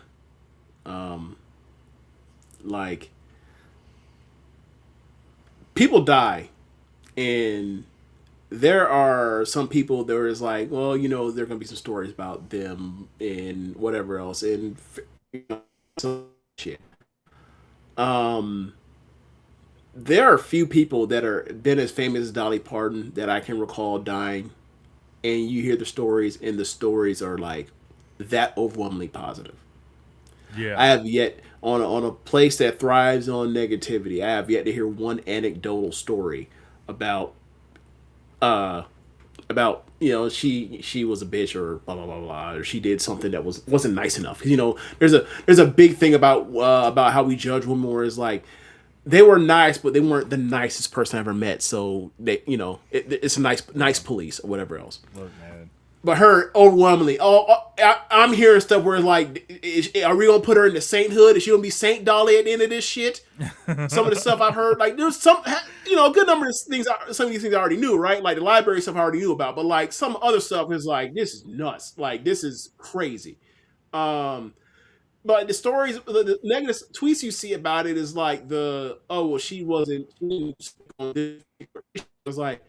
like people die, and there are some people that is like, well, there are going to be some stories about them and whatever else, and some shit. There are a few people that are been as famous as Dolly Parton that I can recall dying, and you hear the stories, and the stories are like that overwhelmingly positive. Yeah, I have yet on a place that thrives on negativity. I have yet to hear one anecdotal story about she was a bitch or blah blah blah blah, or she did something that wasn't nice enough. There's a big thing about how we judge women where it's like they were nice, but they weren't the nicest person I ever met. So they it's a nice police or whatever else. Look, man. But her overwhelmingly, I'm hearing stuff where like, are we gonna put her in the sainthood? Is she gonna be Saint Dolly at the end of this shit? Some of the stuff I've heard, like there's some, a good number of things. Some of these things I already knew, right? Like the library stuff I already knew about, but like some other stuff is like, this is nuts. Like this is crazy. But the stories, the negative tweets you see about it is like she wasn't. It was like.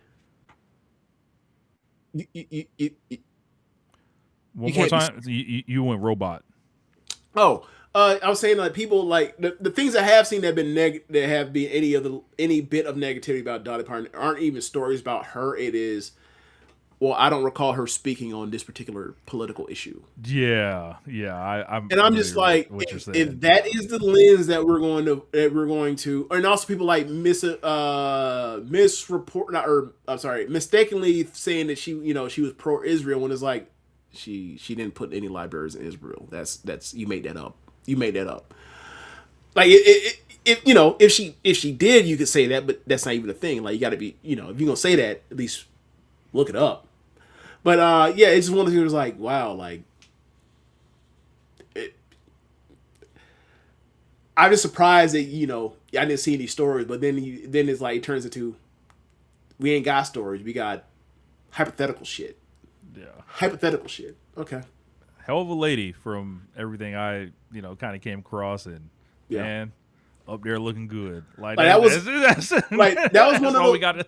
One more time, you went robot. Oh, I was saying like people like the things I have seen that have been any bit of negativity about Dolly Parton aren't even stories about her. It is, well, I don't recall her speaking on this particular political issue. Yeah, I'm just like, if that is the lens that we're going to, and also people like mistakenly saying that she was pro-Israel when it's like she didn't put any libraries in Israel. That's you made that up. Like if she did, you could say that, but that's not even a thing. Like you got to be, if you're gonna say that, at least look it up. But it's just one of the things like, wow, like I'm just surprised that I didn't see any stories, but then it's like it turns into we ain't got stories, we got hypothetical shit. Yeah, hypothetical shit. Okay, hell of a lady from everything I kind of came across, and man, up there looking good. Like that was one of we got.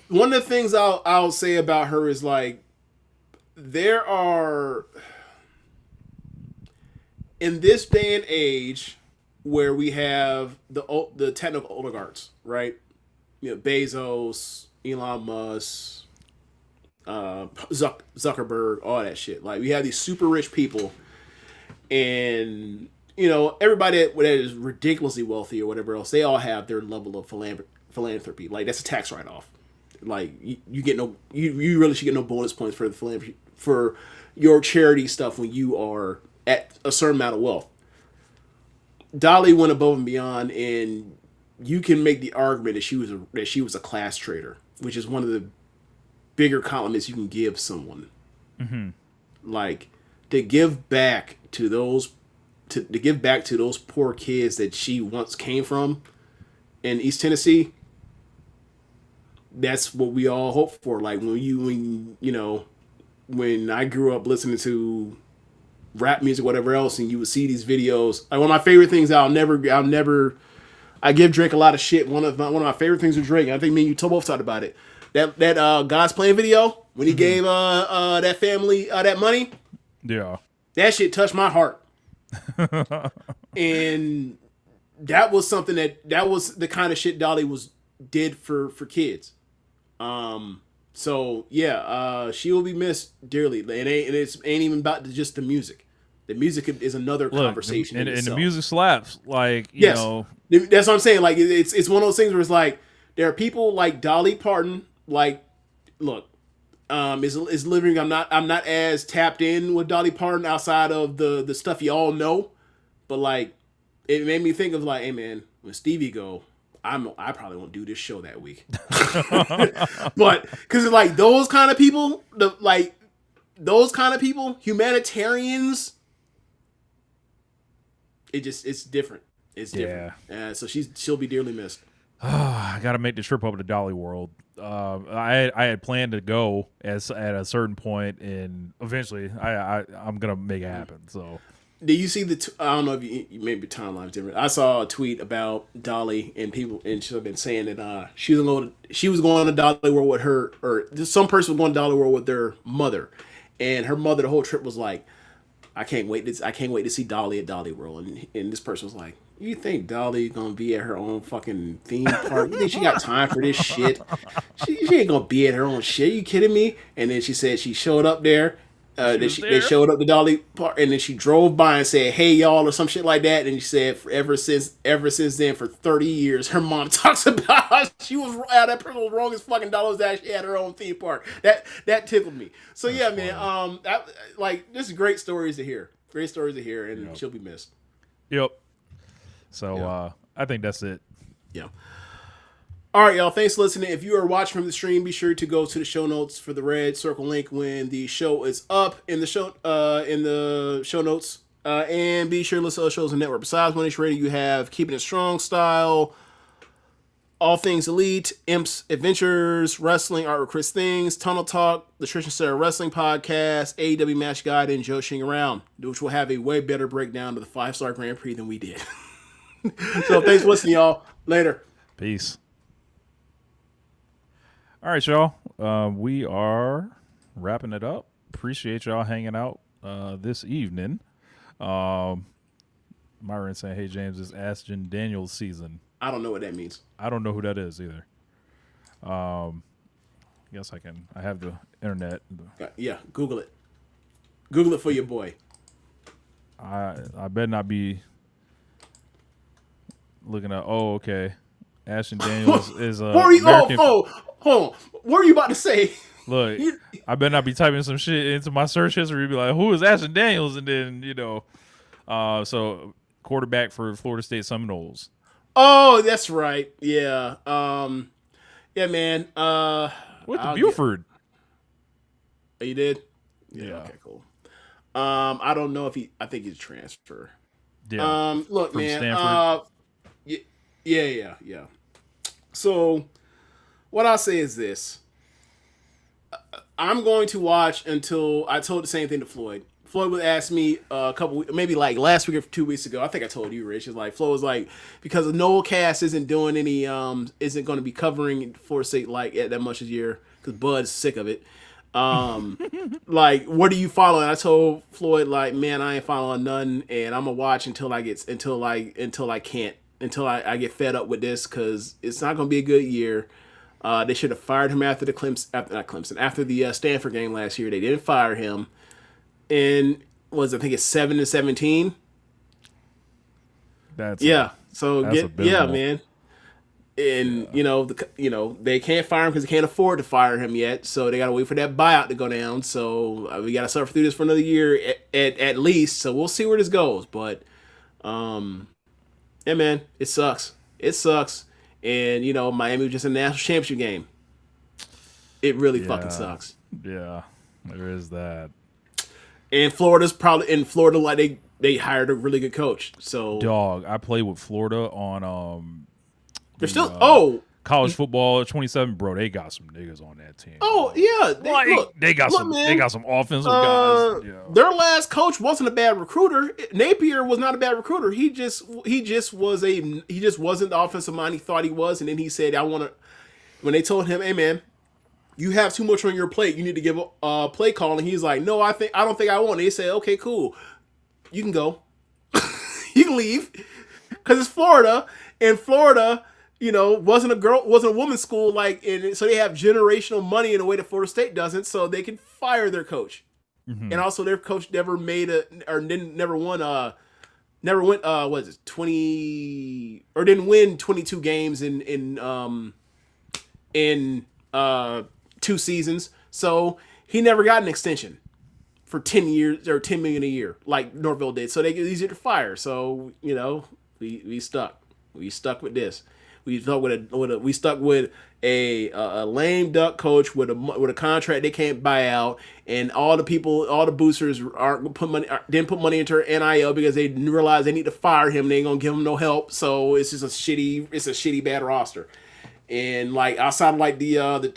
One of the things I'll say about her is like there are in this day and age where we have the technical oligarchs, right? Bezos, Elon Musk, Zuckerberg, all that shit. Like we have these super rich people, And everybody that is ridiculously wealthy or whatever else, they all have their level of philanthropy. Like, that's a tax write-off. Like, you get no, you really should get no bonus points for the philanthropy for your charity stuff when you are at a certain amount of wealth. Dolly went above and beyond, and you can make the argument that she was a class traitor, which is one of the bigger compliments you can give someone. Mm-hmm. Like, to give back to those poor kids that she once came from in East Tennessee. That's what we all hope for. Like, when I grew up listening to rap music, whatever else, and you would see these videos. Like, one of my favorite things, I give Drake a lot of shit. One of my favorite things with Drake, I think me and you both talked about it. That God's Plan video when he gave that family that money. Yeah, that shit touched my heart. And that was something that was the kind of shit Dolly did for kids. So yeah, she will be missed dearly. It ain't even about just the music. The music is another conversation. And the music slaps. Like, yes, that's what I'm saying. Like, it's one of those things where it's like, there are people like Dolly Parton. Like, look, is living. I'm not as tapped in with Dolly Parton outside of the stuff you all know, but like, it made me think of like, hey man, when Stevie go, I probably won't do this show that week. But because it's like those kind of people, humanitarians, it's different. It's different. Yeah. So she'll be dearly missed. I got to make the trip over to Dolly World. I had planned to go at a certain point, and eventually I'm gonna make it happen. So. Did you see I don't know if you maybe timeline's different. I saw a tweet about Dolly and she's been saying that she was going to Dolly World with her, or some person was going to Dolly World with their mother, and her mother the whole trip was like, I can't wait to see Dolly at Dolly World, and this person was like, you think Dolly gonna be at her own fucking theme park? You think she got time for this shit? She ain't gonna be at her own shit. You kidding me? And then she said she showed up there. They showed up to Dolly Park, and then she drove by and said, "Hey y'all," or some shit like that. And she said, ever since then, for 30 years, her mom talks about how she was that person was wrong as fucking dollars that she had her own theme park. That tickled me. So that's funny. Man, this is great stories to hear. Great stories to hear, and she'll be missed. Yep. So I think that's it. Yeah. All right, y'all. Thanks for listening. If you are watching from the stream, be sure to go to the show notes for the red circle link when the show is up in the show notes. And be sure to listen to other shows on the network. Besides One Radio, you have Keeping It Strong Style, All Things Elite, Imps Adventures, Wrestling, Art with Chris Things, Tunnel Talk, the Trish and Sarah Wrestling Podcast, AEW Match Guide, and Joe Shing Around, which will have a way better breakdown of the 5-star Grand Prix than we did. So thanks for listening, y'all. Later. Peace. All right, y'all. We are wrapping it up. Appreciate y'all hanging out this evening. Myron saying, "Hey James, it's Ashton Daniels season." I don't know what that means. I don't know who that is either. Guess I have the internet. Yeah, Google it. Google it for your boy. I better not be looking at. Oh, okay. Ashton Daniels is American. Hold on. What are you about to say? Look, I better not be typing some shit into my search history. Be like, who is Ashton Daniels? And then so quarterback for Florida State Seminoles. Oh, that's right. Yeah. Yeah, man. With the Buford. Oh, you did? Yeah. Okay, cool. I don't know if I think he's a transfer. Yeah. Look, from man. Stanford. Yeah. So, what I'll say is this. I'm going to watch until I told the same thing to Floyd. Floyd would ask me a couple, maybe like last week or 2 weeks ago. I think I told you, Rich. It's like Floyd was like, because Noel Cass isn't doing any, isn't going to be covering Florida State like that much this year because Bud's sick of it. Like, what are you following? I told Floyd, like, man, I ain't following nothing, and I'm gonna watch until I get fed up with this because it's not gonna be a good year. They should have fired him after the Stanford game last year. They didn't fire him. And I think it's 7-17. That's So abysmal. man. And they can't fire him because they can't afford to fire him yet. So they gotta wait for that buyout to go down. So we gotta suffer through this for another year at least. So we'll see where this goes. But yeah, man, it sucks. It sucks. And Miami was just in the national championship game. It really fucking sucks. Yeah, there is that. And Florida's probably in Florida, like they hired a really good coach. So Dog, I played with Florida on they're still college football 27, bro. They got some niggas on that team. Oh yeah, they got some offensive guys. Yeah. Their last coach wasn't a bad recruiter. Napier was not a bad recruiter. He just wasn't the offensive mind he thought he was. And then he said, when they told him, hey man, you have too much on your plate. You need to give a play call. And he's like, no, I don't think I want. They say, okay, cool, you can go, you can leave, because it's Florida, and Florida, wasn't a woman's school, so they have generational money in a way that Florida State doesn't, so they can fire their coach. Mm-hmm. And also their coach never win 22 games in 2 seasons. So he never got an extension for 10 years or $10 million a year like Norville did. So they get easier to fire. So, we stuck. We stuck with this. We stuck with a lame duck coach with a contract they can't buy out, and all the boosters didn't put money into NIL because they realized they need to fire him. They ain't gonna give him no help, so it's just a shitty bad roster. And outside of the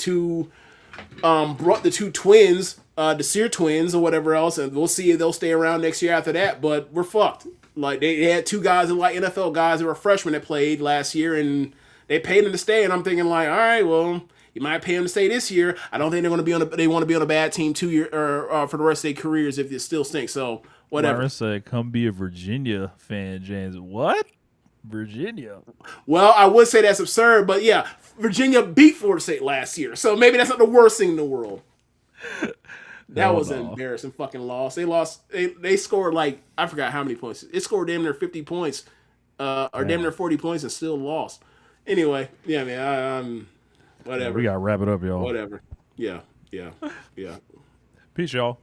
two twins, the Sear twins or whatever else, and we'll see if they'll stay around next year after that. But we're fucked. They had 2 guys NFL guys that were freshmen that played last year, and they paid them to stay. And I'm thinking all right, well, you might pay them to stay this year. I don't think they want to be on a bad team 2 years or for the rest of their careers if it still stinks. So whatever. Myron said, "Come be a Virginia fan, James." What? Virginia? Well, I would say that's absurd, but yeah, Virginia beat Florida State last year, so maybe that's not the worst thing in the world. That was an embarrassing fucking loss. They lost. They scored I forgot how many points. It scored damn near 50 points, or damn near 40 points, and still lost. Anyway, yeah, man. Whatever. We gotta wrap it up, y'all. Whatever. Yeah. Peace, y'all.